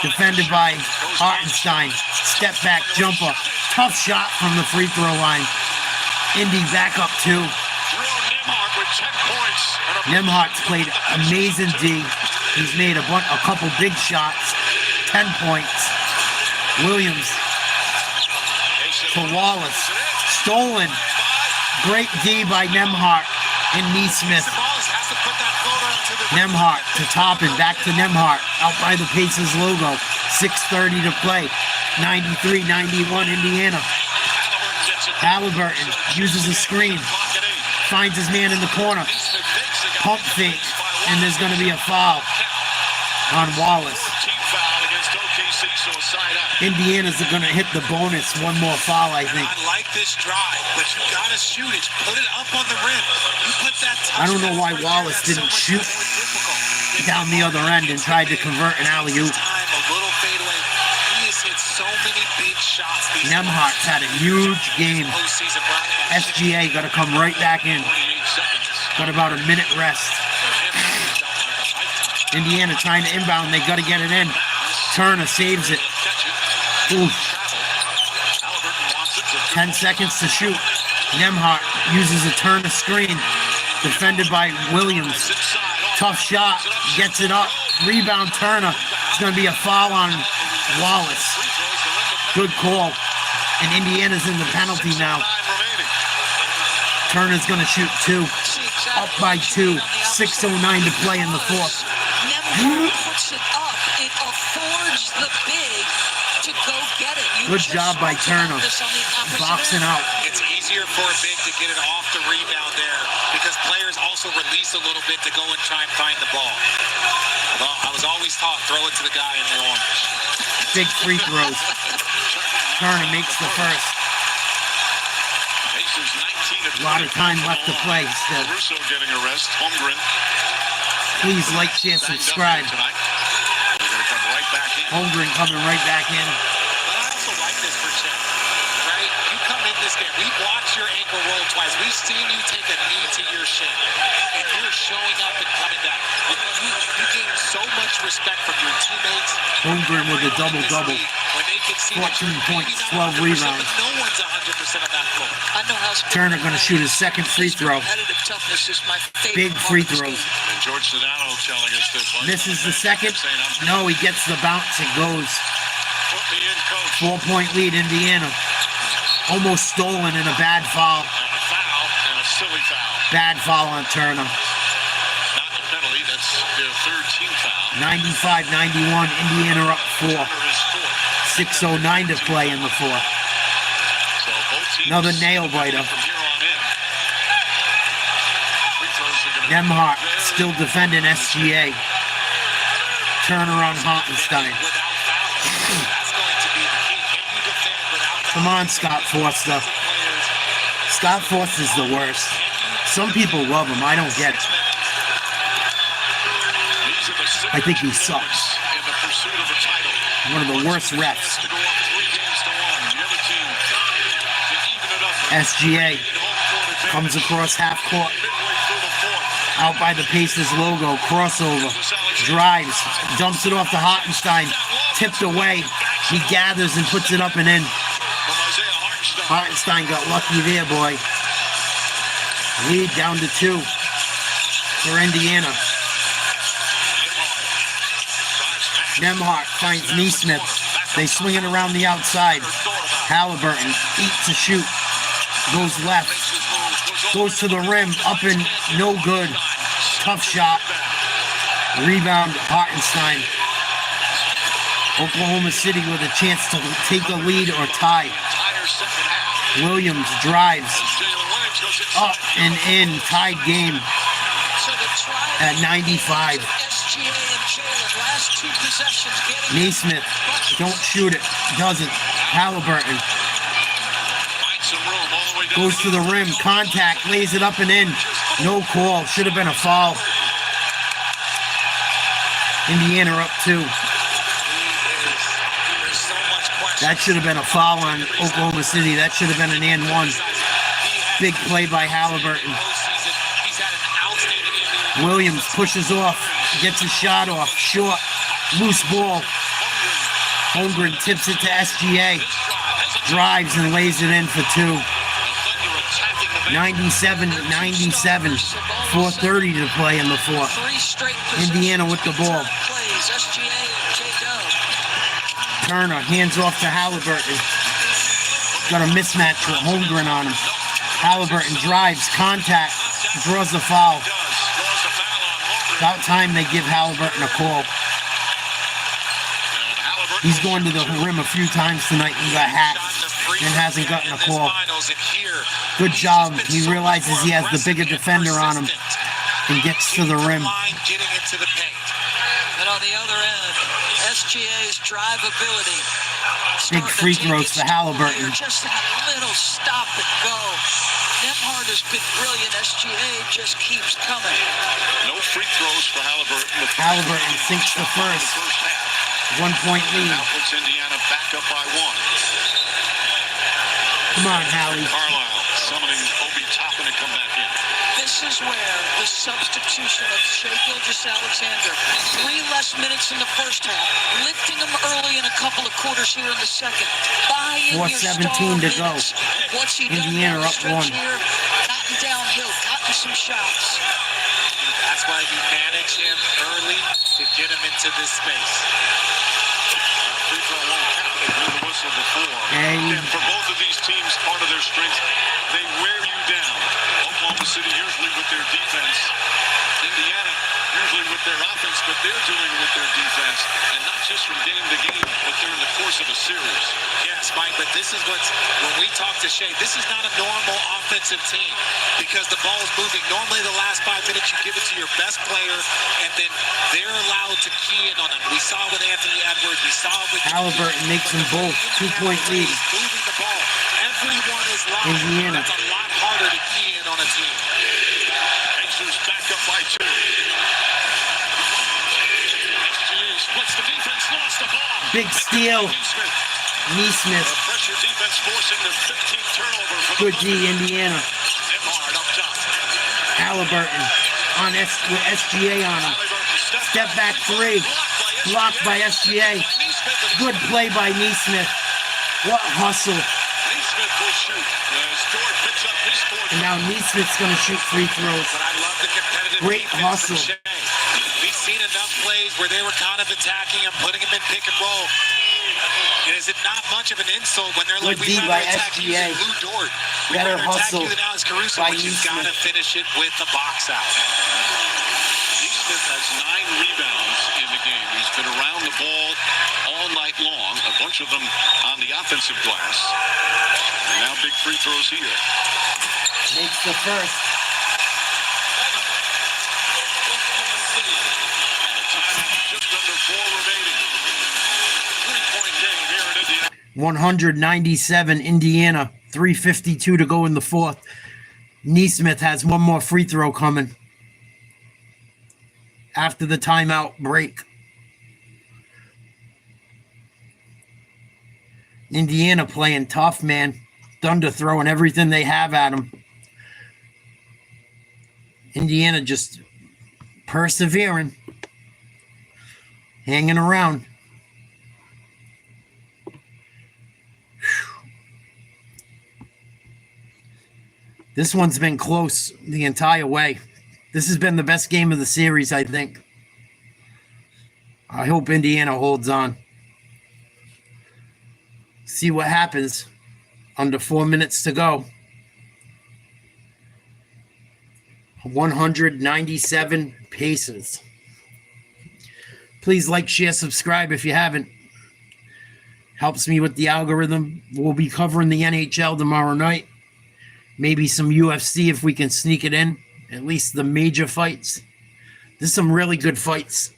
Defended by Hartenstein. Step back jumper. Tough shot from the free throw line. Indy back up 2. Nemhart's played amazing D. He's made a couple big shots. 10 points. Williams to Wallace. Stolen. Great D by Nemhart and Neesmith. Nemhart to Toppin. Back to Nemhart. Out by the Pacers logo. 6:30 to play. 93-91 Indiana. Halliburton uses a screen. Finds his man in the corner. Pump fake. And there's going to be a foul on Wallace. Indiana's going to hit the bonus. One more foul, I think. I like this drive, but you got to shoot it. Put it up on the rim. You put that I don't know why Wallace didn't shoot down the other end and tried to convert an alley-oop. A little fadeaway. He is hit so many big shots. Nemhart's had a huge game. SGA got to come right back in. Got about a minute rest. Indiana trying to inbound. They got to get it in. Turner saves it. Oof. 10 seconds to shoot. Nemhart uses a Turner screen. Defended by Williams. Tough shot. Gets it up. Rebound Turner. It's going to be a foul on Wallace. Good call. And Indiana's in the penalty now. Turner's going to shoot 2. Up by 2. 6:09 to play in the fourth. Nemhart puts it up. It affords the big to go get it. Good job by Turner. Boxing out. It's easier for a big to get it off the rebound there because players also release a little bit to go and try and find the ball. Well, I was always taught throw it to the guy in the orange. Big free throws. Turner makes the first. A lot of time left to play still. Russo getting a rest. Holmgren. Please like, share, subscribe. Holmgren coming right back in. But I also like this for Chet, right? You come in this game. We've watched your ankle roll twice. We've seen you take a knee to your shin. And you're showing up and coming back. You gain so much respect from your teammates. Holmgren with a double-double. 14 points, 12 rebounds. No one's 100% on that floor. I know how Turner going to shoot his second free throw. competitive toughness is my favorite. Big free throws. And George Sedano telling us this. Misses the second. No, he gets the bounce. It goes. 4-point lead, Indiana. Almost stolen in a bad foul. And a foul, and a silly foul. Bad foul on Turner. Not the penalty, that's their third team foul. 95-91, Indiana up 4. 6:09 to play in the fourth. So both teams Another nail biter. from here on in. Free throws are gonna Nemhart still defending SGA. Turner on Hartenstein. Come on, Scott Forster. Scott Forster's the worst. Some people love him. I don't get it. I think he sucks. in the pursuit of a title. One of the worst refs. To go up 3 games to 1. The other team to even it up. SGA comes across half court. Out by the Pacers logo. Crossover. Drives. Dumps it off to Hartenstein. Tipped away. He gathers and puts it up and in. Hartenstein got lucky there, boy. Lead down to 2 for Indiana. Nemhart finds Neesmith. They swing it around the outside. Halliburton eats a shoot. Goes left. Goes to the rim. Up and no good. Tough shot. Rebound, Hartenstein. Oklahoma City with a chance to take the lead or tie. Williams drives. Up and in. Tied game at 95. Neesmith, don't shoot it. Doesn't. Halliburton goes to the rim. Contact. Lays it up and in. No call. Should have been a foul. Indiana up 2. That should have been a foul on Oklahoma City. That should have been an and 1. Big play by Halliburton. Williams pushes off. Gets a shot off. Short. Loose ball. Holmgren tips it to SGA. Drives and lays it in for 2. 97-97. 4:30 to play in the fourth. Indiana with the ball. Turner hands off to Halliburton. Got a mismatch with Holmgren on him. Halliburton drives, contact, draws the foul. About time they give Halliburton a call. He's going to the rim a few times tonight and got hacked and hasn't gotten a call. Good job. He realizes he has the bigger defender on him and gets to the rim. And on the other end, SGA's drive ability. Big free throws for Halliburton. Just that little stop and go. Nemhart has been brilliant. SGA just keeps coming. No free throws for Halliburton. Halliburton sinks the first. 1 point lead. That puts Indiana back up by 1. Come on, Hallie. Carlisle summoning Obi Toppin to come back in. This is where the substitution of Shai Gilgeous-Alexander, 3 less minutes in the first half, lifting him early in a couple of quarters here in the second. Buying your 4:17 to go. minutes. What's he Indiana done down the up stretch 1. here? Gotten downhill, gotten some shots. That's why he managed him early to get him into this space. Free throw won't count. They blew the whistle before. Hey. And for both of these teams, part of their strength, they wear you down. Oklahoma City usually with their defense. Indiana usually with their offense, but they're doing it with their defense. And not just from game to game, but during the course of a series. Yes, Mike, but this is what's, when we talk to Shai, this is not a normal offensive team because the ball is moving. Normally the last 5 minutes you give it to your best player and then they're allowed to key in on them. We saw with Anthony Edwards, we saw with Halliburton makes them both 2 point lead. moving the ball. Everyone is live. Indiana. That's a lot harder to key in on a team. Pacers back up by 2. SGA splits the defense, lost the ball. Big steal. Neesmith. The pressure defense forcing their 15th turnover for Good the D, Indiana. Nembhard up top. Halliburton on with SGA on him. Step back 3. Blocked by SGA. Good play by Neesmith. What hustle. Neesmith will shoot. Stewart picks up his 4th. And now Neesmith's going to shoot free throws. But I love the competitive Great defense from hustle. Shai. We've seen enough plays where they were kind of attacking him, putting him in pick and roll. And is it not much of an insult when they're like, Good we'd D rather by attack you SGA. than Lou Dort. We'd Better rather attack hustle you than Alex Caruso, by but you've got to Neesmith. finish it with the box out. Neesmith has 9 rebounds in the game. He's been around the ball all night long, a bunch of them on the offensive glass. And now big free throws here. Makes the first. Just under 4 remaining. 3-point game here in Indiana. 197 Indiana. 3:52 to go in the 4th. Neesmith has one more free throw coming after the timeout break. Indiana playing tough, man. Thunder throwing everything they have at them. Indiana just persevering, hanging around. This one's been close the entire way. This has been the best game of the series, I think. I hope Indiana holds on. See what happens. Under 4 minutes to go. 197 Pacers. Please like, share, subscribe if you haven't. Helps me with the algorithm. We'll be covering the NHL tomorrow night. Maybe some UFC if we can sneak it in. At least the major fights. There's some really good fights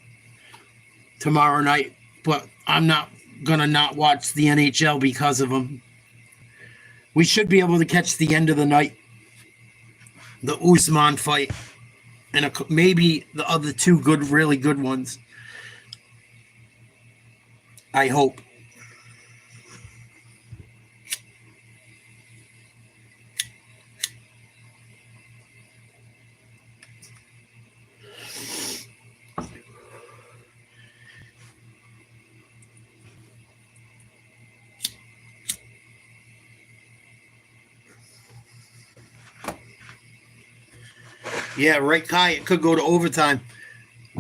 tomorrow night. But I'm not going to not watch the NHL because of them. We should be able to catch the end of the night. The Usman fight. And maybe the other 2 really good ones. I hope. Yeah, right, Kai. It could go to overtime.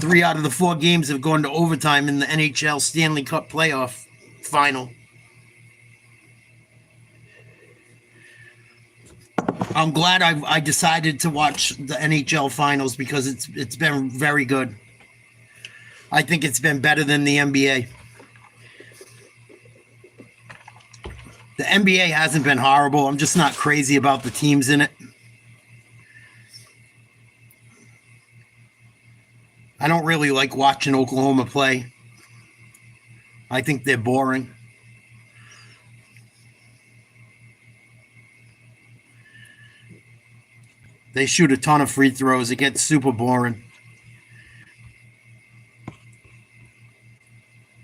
3 out of the 4 games have gone to overtime in the NHL Stanley Cup playoff final. I'm glad I decided to watch the NHL finals because it's been very good. I think it's been better than the NBA. The NBA hasn't been horrible. I'm just not crazy about the teams in it. I don't really like watching Oklahoma play. I think they're boring. They shoot a ton of free throws. It gets super boring.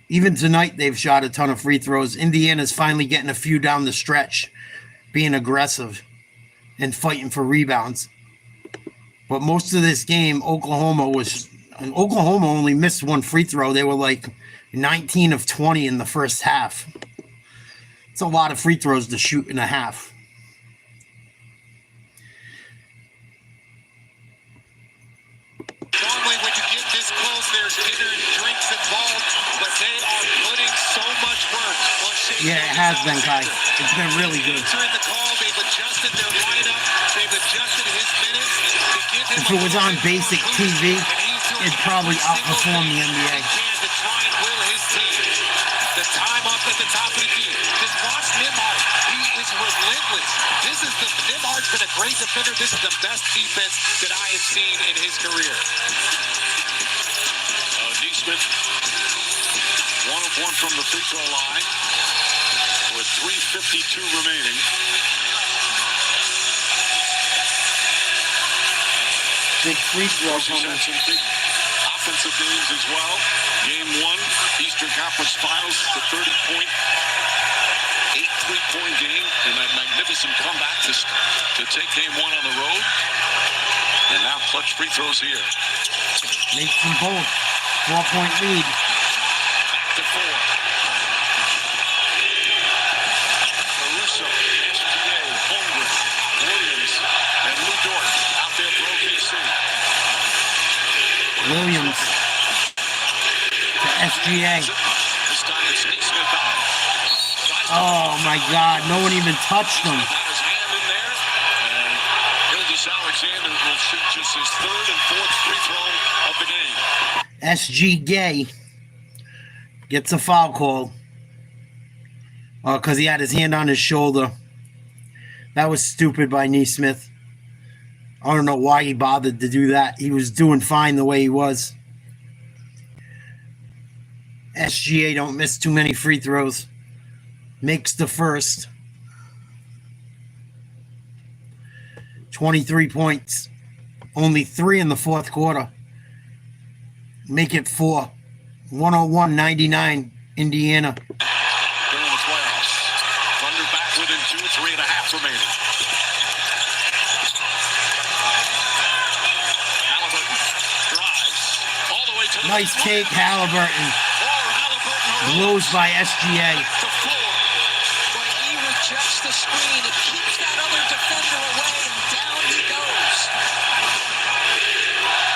Even tonight, they've shot a ton of free throws. Indiana's finally getting a few down the stretch, being aggressive and fighting for rebounds. But most of this game, Oklahoma only missed one free throw. They were like 19 of 20 in the first half. It's a lot of free throws to shoot in a half. Normally, when you get this close, there's dinner and drinks involved, but they are putting so much work on Shea. Yeah, it has been, guys. It's been really good. Answering the call, they've adjusted their lineup, they've adjusted his minutes to give him. If it was on basic TV, it'd probably outperform the NBA. To try and will his team. The time up at the top of the key. Just watch Nembhard. He is relentless. Nembhard's been a great defender. This is the best defense that I have seen in his career. Neesmith, 1 of 1 from the free throw line with 3:52 remaining. Big free throw coming. Some big offensive games as well. Game 1, Eastern Conference Finals, the 30-point, 8 3-point game, and that magnificent comeback to take game 1 on the road. And now clutch free throws here. Makes them both. 4-point lead. Back to 4. Caruso, SGA, Holmgren, Williams, and Lou Dort out there for OKC. Williams to SGA. This time it's Neesmith on. Oh my God, no one even touched him. Got his hand in there, and Gilgeous-Alexander will shoot just his 3rd and 4th free throw of the game. SG Gay gets a foul call because he had his hand on his shoulder. That was stupid by Neesmith. I don't know why he bothered to do that. He was doing fine the way he was. SGA don't miss too many free throws. Makes the first. 23 points. Only 3 in the fourth quarter. Make it 4. 101-99, Indiana. They're in the playoffs. Thunder back within 2, 3.5 remaining. Halliburton drives all the way to the Nice take, Halliburton. Blows by SGA. When he rejects the screen, it keeps that other defender away, and down he goes.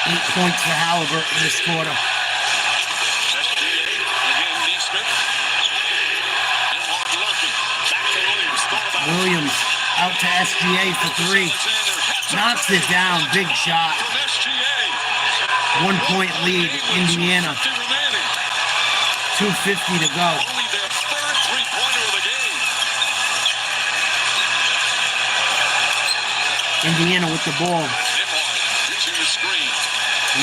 8 points for Halliburton this quarter. SGA, again, Neesmith. Nembhard lurking. Back to Williams. Williams out to SGA for 3. Knocks it down. Big shot. From SGA. 1 point lead, Indiana. 2:50 to go. Only their 3rd three-pointer of the game. Indiana with the ball. Nembhard reaching the screen.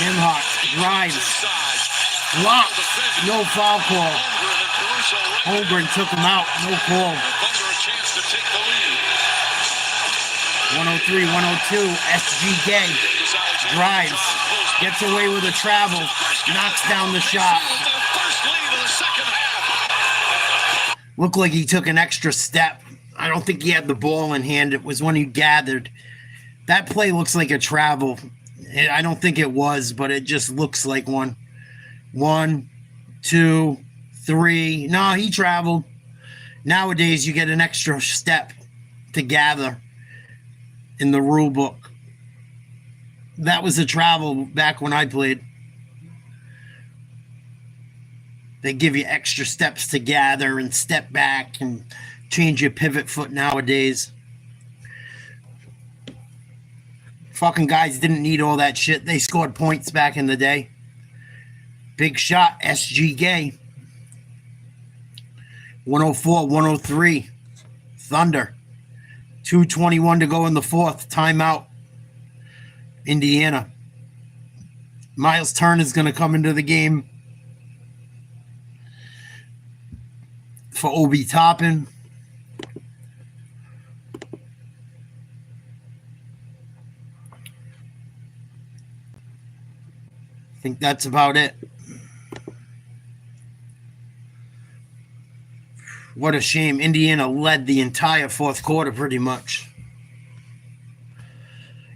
Nembhard drives. Inside. Blocked. No foul call. Holmgren and Caruso right Holmgren took him out. No call. there. Thunder a chance to take the lead. 103-102. SG Gay drives. Gets away with a travel. Knocks down the shot. Their first lead of the second half. Looked like he took an extra step. I don't think he had the ball in hand. It was when he gathered. That play looks like a travel. I don't think it was, but it just looks like one. 1, 2, 3. No, he traveled. Nowadays, you get an extra step to gather in the rule book. That was a travel back when I played. They give you extra steps to gather and step back and change your pivot foot nowadays. Fucking guys didn't need all that shit. They scored points back in the day. Big shot, SG Gay. 104-103. Thunder. 2:21 to go in the fourth. Timeout. Indiana. Miles Turner is going to come into the game for Obi Toppin. I think that's about it. What a shame. Indiana led the entire fourth quarter pretty much.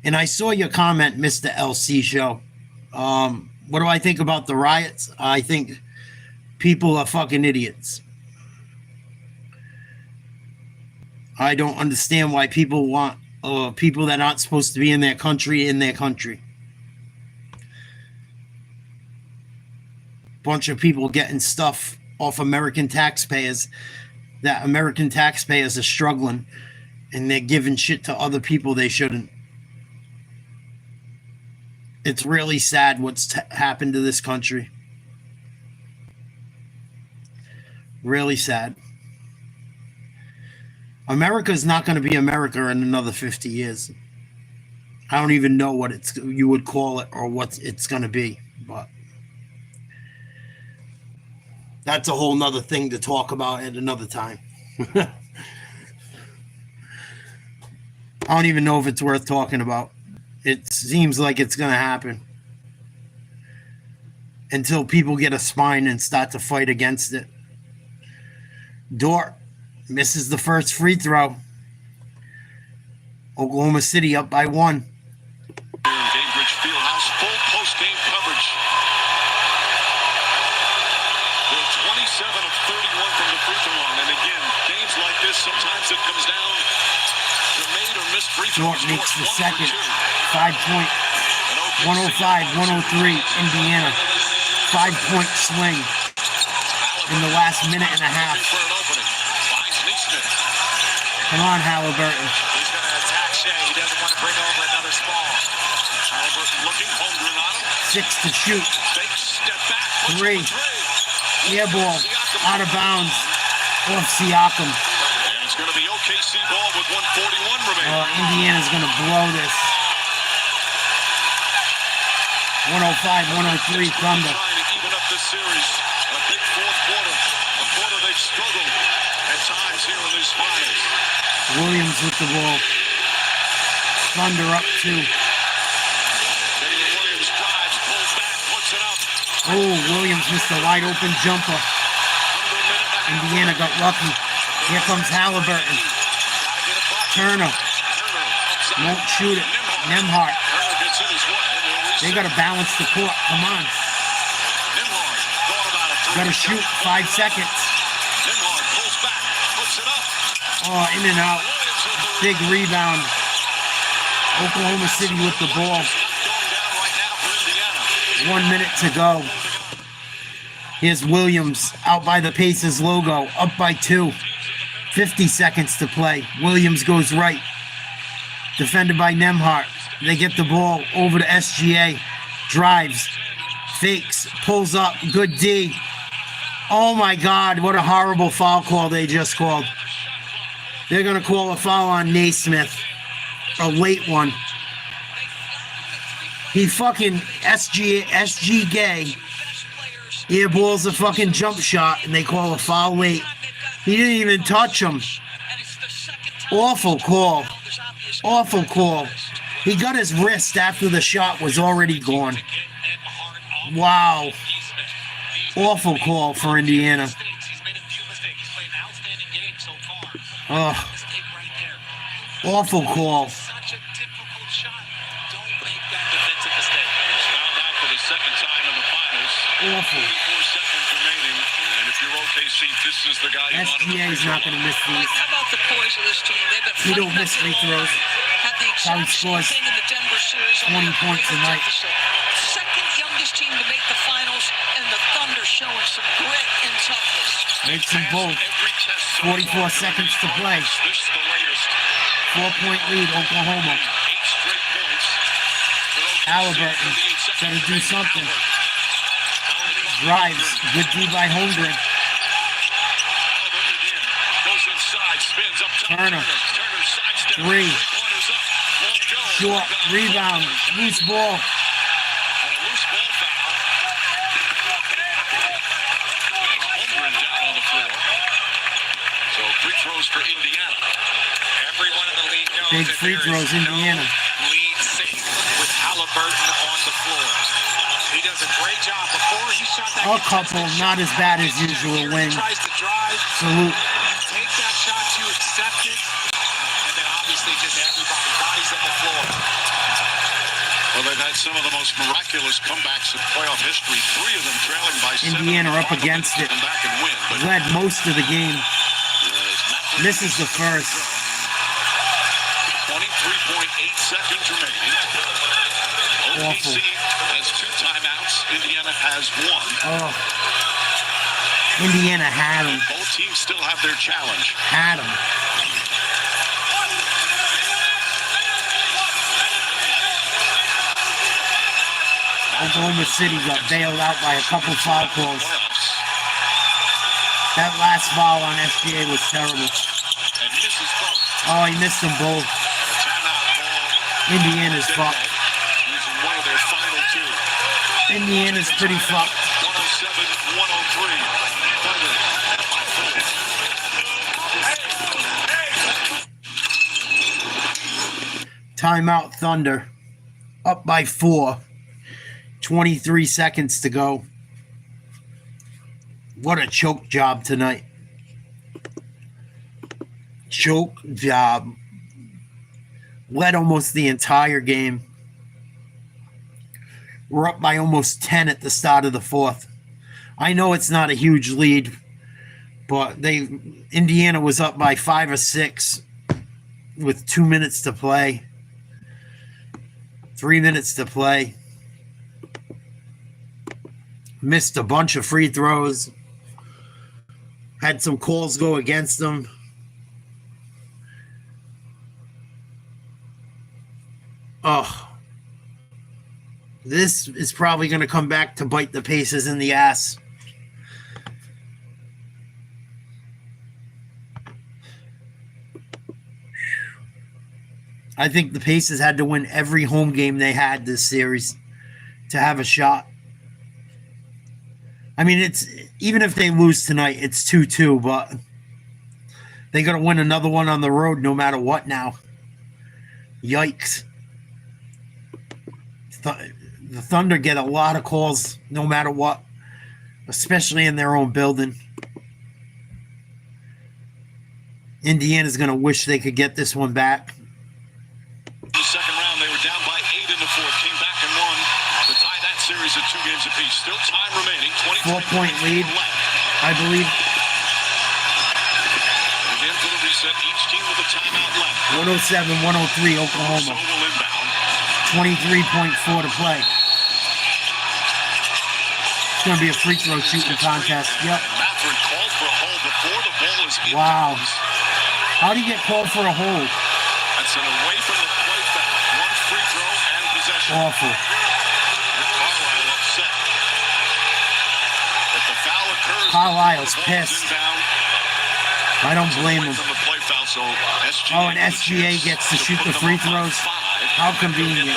And I saw your comment, Mr. LC Show. What do I think about the riots? I think people are fucking idiots. I don't understand why people want people that aren't supposed to be in their country in their country. Bunch of people getting stuff off American taxpayers that American taxpayers are struggling, and they're giving shit to other people they shouldn't. It's really sad what's happened to this country. Really sad. America's not going to be America in another 50 years. I don't even know what you would call it or what it's going to be, but that's a whole nother thing to talk about at another time. I don't even know if it's worth talking about. It seems like it's going to happen until people get a spine and start to fight against it. Dort misses the first free throw. Oklahoma City up by 1. Cambridge Fieldhouse, full post-game coverage. They're 27 of 31 from the free throw line. And again, games like this, sometimes it comes down to made or missed free throws. Dort makes the second. 5-point. 105-103, Indiana. 5-point swing in the last minute and a half. Come on, Halliburton. He's going to attack Shea. He doesn't want to bring over another small. Halliburton looking, Holmgren on him. 6 to shoot. Fake step back. 3. Air ball. Out of bounds. Off Siakam. And it's going to be OKC ball with 1:41 remaining. Indiana's going to blow this. 105-103 Thunder. Trying to even up this series. A big fourth quarter. A quarter they've struggled at times here in these finals. Williams with the ball. Thunder up 2. Williams drives, pulls back, puts it up. Oh, Williams missed a wide open jumper. Indiana got lucky. Here comes Halliburton. Turner. Won't shoot it. Nembhard. They got to balance the court. Come on. Got to shoot. 5 seconds. Oh, in and out. Big rebound. Oklahoma City with the ball. 1 minute to go. Here's Williams out by the Pacers logo. Up by 2. 50 seconds to play. Williams goes right. Defended by Nembhard. They get the ball over to SGA. Drives. Fakes. Pulls up. Good D. Oh my God. What a horrible foul call they just called. They're going to call a foul on Naismith. A late one. He fucking SG Gay airballs a fucking jump shot and they call a foul late. He didn't even touch him. Awful call. Awful call. He got his wrist after the shot was already gone. Wow. Awful call for Indiana. Oh. Awful call. Awful. 4 seconds remaining. And if you're OKC, this is the guy you want to SGA is not going to miss these. How about the poise of this team? They've been He don't miss free throws. Had the How he exact same scores thing in the Denver series. 20 points a night. Second youngest team to make the finals, and the Thunder showing some grit and toughness. Makes them both. 44 seconds to play. 4-point lead, Oklahoma. Halliburton got to do something. Drives. Good D by Holmgren. Turner. 3. Short. Rebound. Loose ball. So free throws for Indiana. Everyone in the league knows Big that free there throws, is Indiana. No lead safe with Halliburton on the floor. He does a great job. Before he shot that A couple, not as bad as usual. Win. Tries to drive. Salute. from the floor. Well, they've had some of the most miraculous comebacks in playoff history. 3 of them trailing by 7. Indiana up against it. Come back and win. But Led most of the game. Misses the first. 23.8 seconds remaining. OKC has 2 timeouts. Indiana has 1. Oh. Indiana had him. Both teams still have their challenge. Had him. Oklahoma City got bailed out by a couple foul calls. That last foul on SGA was terrible. Oh, he missed them both. Indiana's fucked. Using one of their final 2. Indiana's pretty fucked. 107-103. Timeout Thunder. Up by 4. 23 seconds to go. What a choke job tonight. Choke job. Led almost the entire game. We're up by almost 10 at the start of the 4th. I know it's not a huge lead, but Indiana was up by 5 or 6 with 2 minutes to play. 3 minutes to play. Missed a bunch of free throws. Had some calls go against them. Oh. This is probably going to come back to bite the Pacers in the ass. I think the Pacers had to win every home game they had this series to have a shot. I mean, it's even if they lose tonight, it's 2-2, but they got to win another one on the road no matter what now. Yikes. The Thunder get a lot of calls no matter what, especially in their own building. Indiana's going to wish they could get this one back. The second round, they were down by 8 in the 4th, came back and won to tie that series at 2 games apiece. Still time remaining, 4-point lead, I believe. Again for the reset, each team with a timeout left. 107-103 Oklahoma. 23.4 to play. It's going to be a free throw shooting contest. Yep. Mathurin called for a hold before the ball is in. Wow. How do you get called for a hold? That's an away from the play foul. 1 free throw and possession. Awful. Carlisle upset. If the foul occurs, Carlisle's pissed. I don't blame him. Oh, and SGA gets to shoot the free throws. How convenient.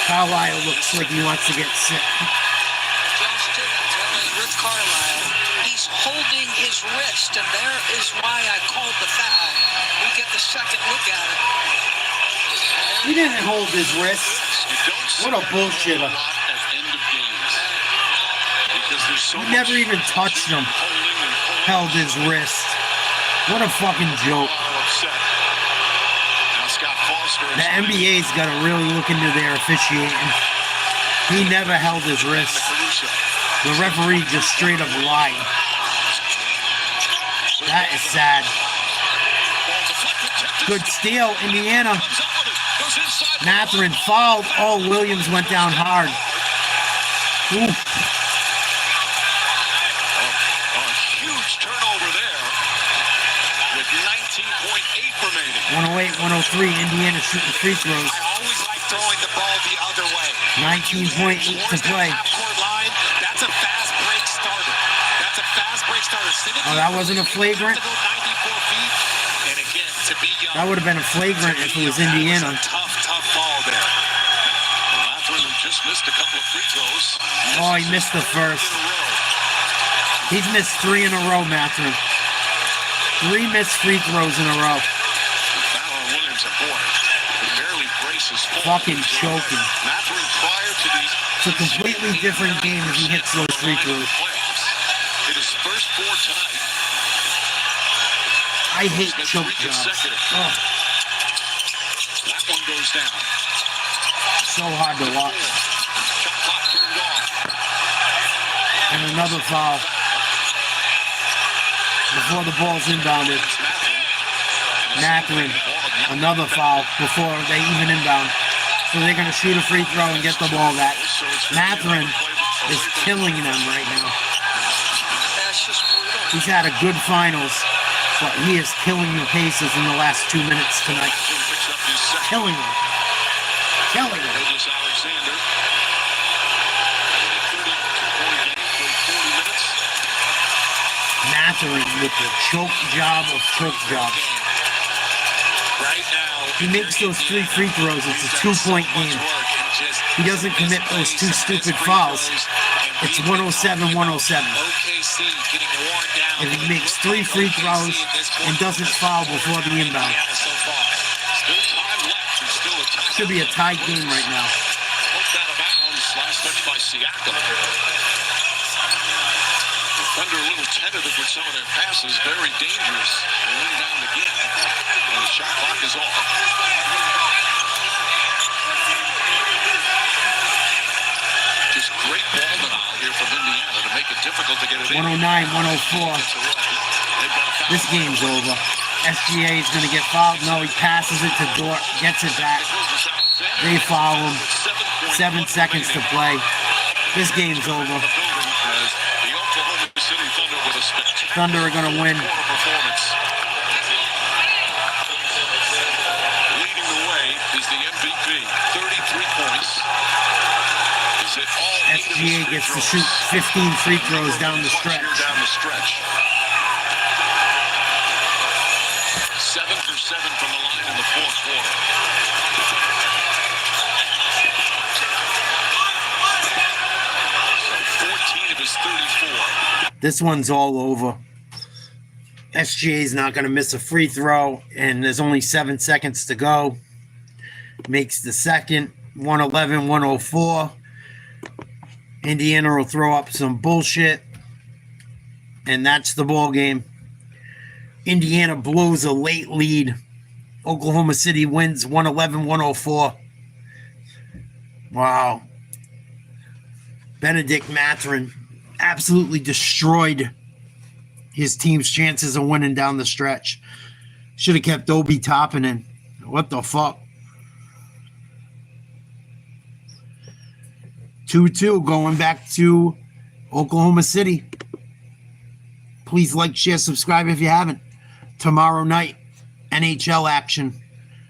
Carlisle looks like he wants to get sick. With Carlisle, he's holding his wrist, and there is why I called the foul. We get the second look at it. He didn't hold his wrist. What a bullshitter. He never even touched him. Held his wrist. What a fucking joke. The NBA's got to really look into their officiating. He never held his wrist. The referee just straight up lied. That is sad. Good steal, Indiana. Mathurin fouled. Oh, Williams went down hard. Ooh. A huge turnover there with 19.8 remaining. 108-103, Indiana shooting free throws. I always like throwing the ball the other way. 19.8 to play. That's a fast break starter. That's a fast break starter. Oh, that wasn't a flagrant? And again, to be young, That would have been a flagrant if it was Indiana. tough ball there. Mathurin just missed a couple of free throws. Oh, he missed the first. He's missed 3 in a row, Mathurin. 3 missed free throws in a row. Foul on Williams and boy, he barely braces full. Fucking choking. Mathurin prior to these. It's a completely different game if he hits those free throws. Hit his first 4 tonight. I I hate choke jobs. Oh. That one goes down. So hard to watch. Shot clock turned off. And another foul. Before the ball's inbounded. Mathurin, another foul before they even inbound. So they're going to shoot a free throw and get the ball back. Mathurin is killing them right now. He's had a good finals, but he is killing the Pacers in the last 2 minutes tonight. Killing them. Killing them. Alexander. 32-point game for 40 minutes. Mathurin with the choke job of choke jobs. Right now, he makes those 3 free throws. It's a 2-point game. He doesn't commit those 2 stupid fouls. It's 107-107. If he makes 3 free throws and doesn't foul before the inbound. Should be a tied game right now. Last touch by Siakam. The Thunder a little tentative with some of their passes. Very dangerous. They inbound again. And the shot clock is off. Just great ball denial here from Indiana to make it difficult to get it in. 109-104. This game's over. SGA is going to get fouled. No, he passes it to Dort, gets it back. They foul him. 7 seconds to play. This game's over. Thunder are going to win. Leading the way is the MVP. 33 points. SGA gets to shoot 15 free throws down the stretch. 7 for 7 from the line in the fourth quarter. So 14 of his 34. This one's all over. SGA's not going to miss a free throw, and there's only 7 seconds to go. Makes the second. 111-104. Indiana will throw up some bullshit, and that's the ball game. Indiana blows a late lead. Oklahoma City wins 111-104. Wow. Benedict Mathurin absolutely destroyed his team's chances of winning down the stretch. Should have kept Obi Toppin in. What the fuck? 2-2 going back to Oklahoma City. Please like, share, subscribe if you haven't. Tomorrow night, NHL action.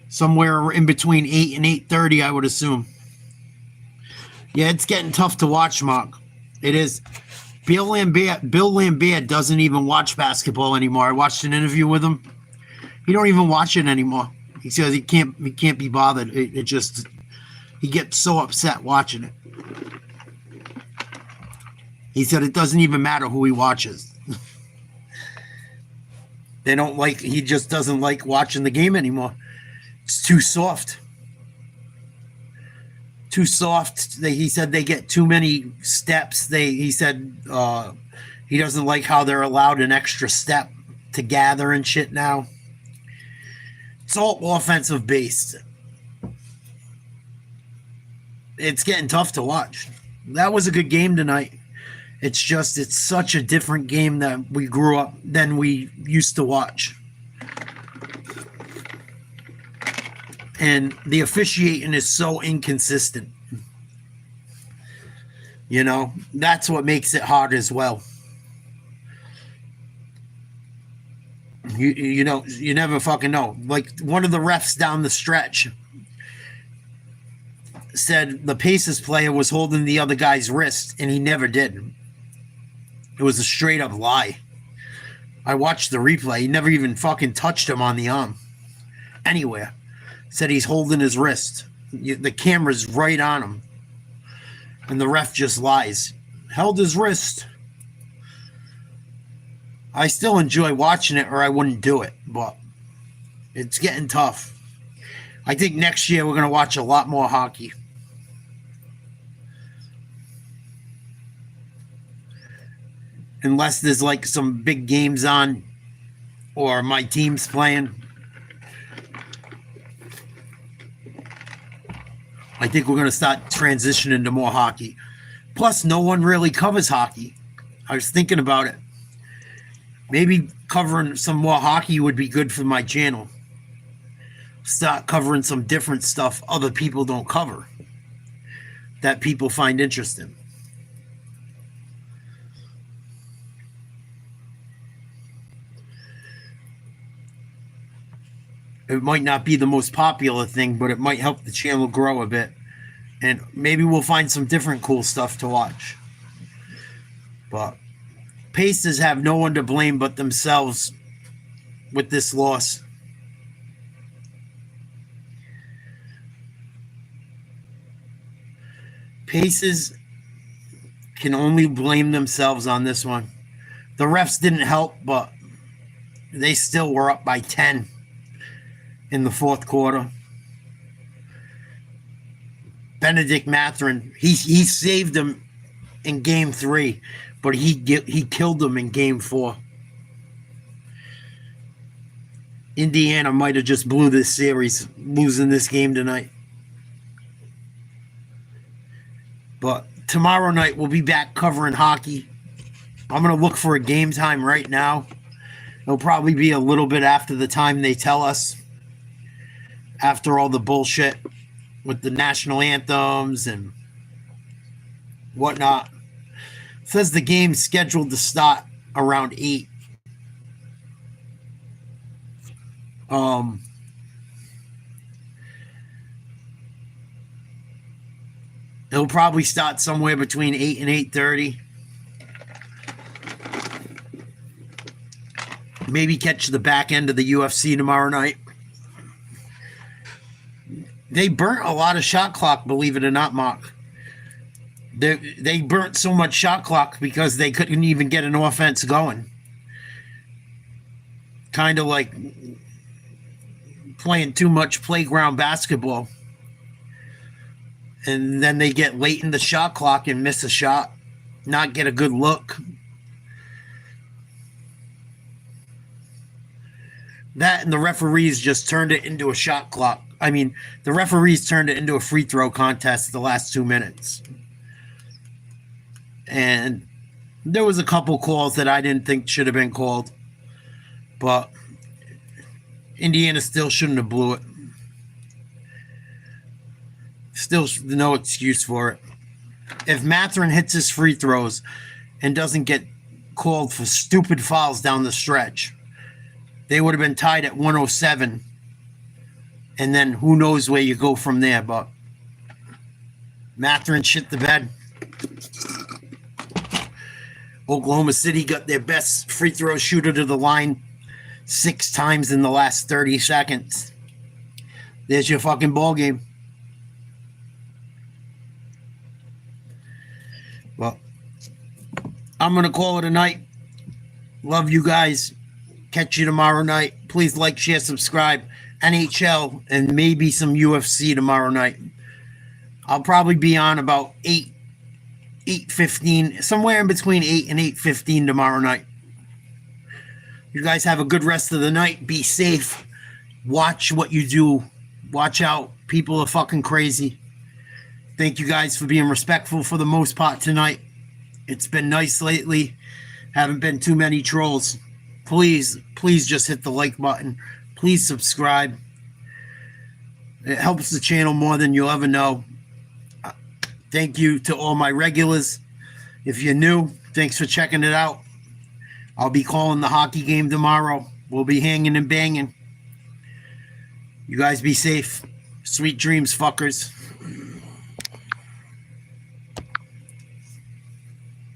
Somewhere in between 8 and 8:30, I would assume. Yeah, it's getting tough to watch, Mark. It is. Bill Lambert doesn't even watch basketball anymore. I watched an interview with him. He don't even watch it anymore. He says he can't be bothered. It just, he gets so upset watching it. He said it doesn't even matter who he watches. He just doesn't like watching the game anymore. It's too soft. Too soft. He said they get too many steps. He said he doesn't like how they're allowed an extra step to gather and shit now. It's all offensive based. It's getting tough to watch. That was a good game tonight. It's such a different game that we grew up than we used to watch. And the officiating is so inconsistent. You know, that's what makes it hard as well. You know, you never fucking know. Like one of the refs down the stretch said the Pacers player was holding the other guy's wrist, and he never did. It was a straight up lie. I watched the replay. He never even fucking touched him on the arm. Anywhere. Said he's holding his wrist. The camera's right on him. And the ref just lies. Held his wrist. I still enjoy watching it, or I wouldn't do it. But it's getting tough. I think next year we're going to watch a lot more hockey. Unless there's like some big games on or my team's playing. I think we're going to start transitioning to more hockey. Plus, no one really covers hockey. I was thinking about it. Maybe covering some more hockey would be good for my channel. Start covering some different stuff other people don't cover that people find interesting. It might not be the most popular thing, but it might help the channel grow a bit. And maybe we'll find some different cool stuff to watch. But Pacers have no one to blame but themselves with this loss. Pacers can only blame themselves on this one. The refs didn't help, but they still were up by 10 in the fourth quarter. Benedict Mathurin, he saved them in game 3, but he killed them in game 4. Indiana might have just blew this series, losing this game tonight. But tomorrow night we'll be back covering hockey. I'm going to look for a game time right now. It'll probably be a little bit after the time they tell us. After all the bullshit with the national anthems and whatnot. It says the game's scheduled to start around 8. It'll probably start somewhere between 8 and 8:30. Maybe catch the back end of the UFC tomorrow night. They burnt a lot of shot clock, believe it or not, Mark. They burnt so much shot clock because they couldn't even get an offense going. Kind of like playing too much playground basketball. And then they get late in the shot clock and miss a shot, not get a good look. That and the referees just turned it into a shot clock. I mean, the referees turned it into a free throw contest the last 2 minutes. And there was a couple calls that I didn't think should have been called. But Indiana still shouldn't have blew it. Still no excuse for it. If Mathurin hits his free throws and doesn't get called for stupid fouls down the stretch, they would have been tied at 107. And then who knows where you go from there. But Mathurin shit the bed. Oklahoma City got their best free throw shooter to the line 6 times in the last 30 seconds. There's your fucking ball game. Well, I'm going to call it a night. Love you guys. Catch you tomorrow night. Please like, share, subscribe. NHL and maybe some UFC tomorrow night. I'll probably be on about 8:15, somewhere in between 8 and 8:15 tomorrow night. You guys have a good rest of the night. Be safe. Watch what you do. Watch out. People are fucking crazy. Thank you guys for being respectful for the most part tonight. It's been nice lately. Haven't been too many trolls. Please just hit the like button. Please subscribe. It helps the channel more than you'll ever know. Thank you to all my regulars. If you're new, thanks for checking it out. I'll be calling the hockey game tomorrow. We'll be hanging and banging. You guys be safe. Sweet dreams, fuckers.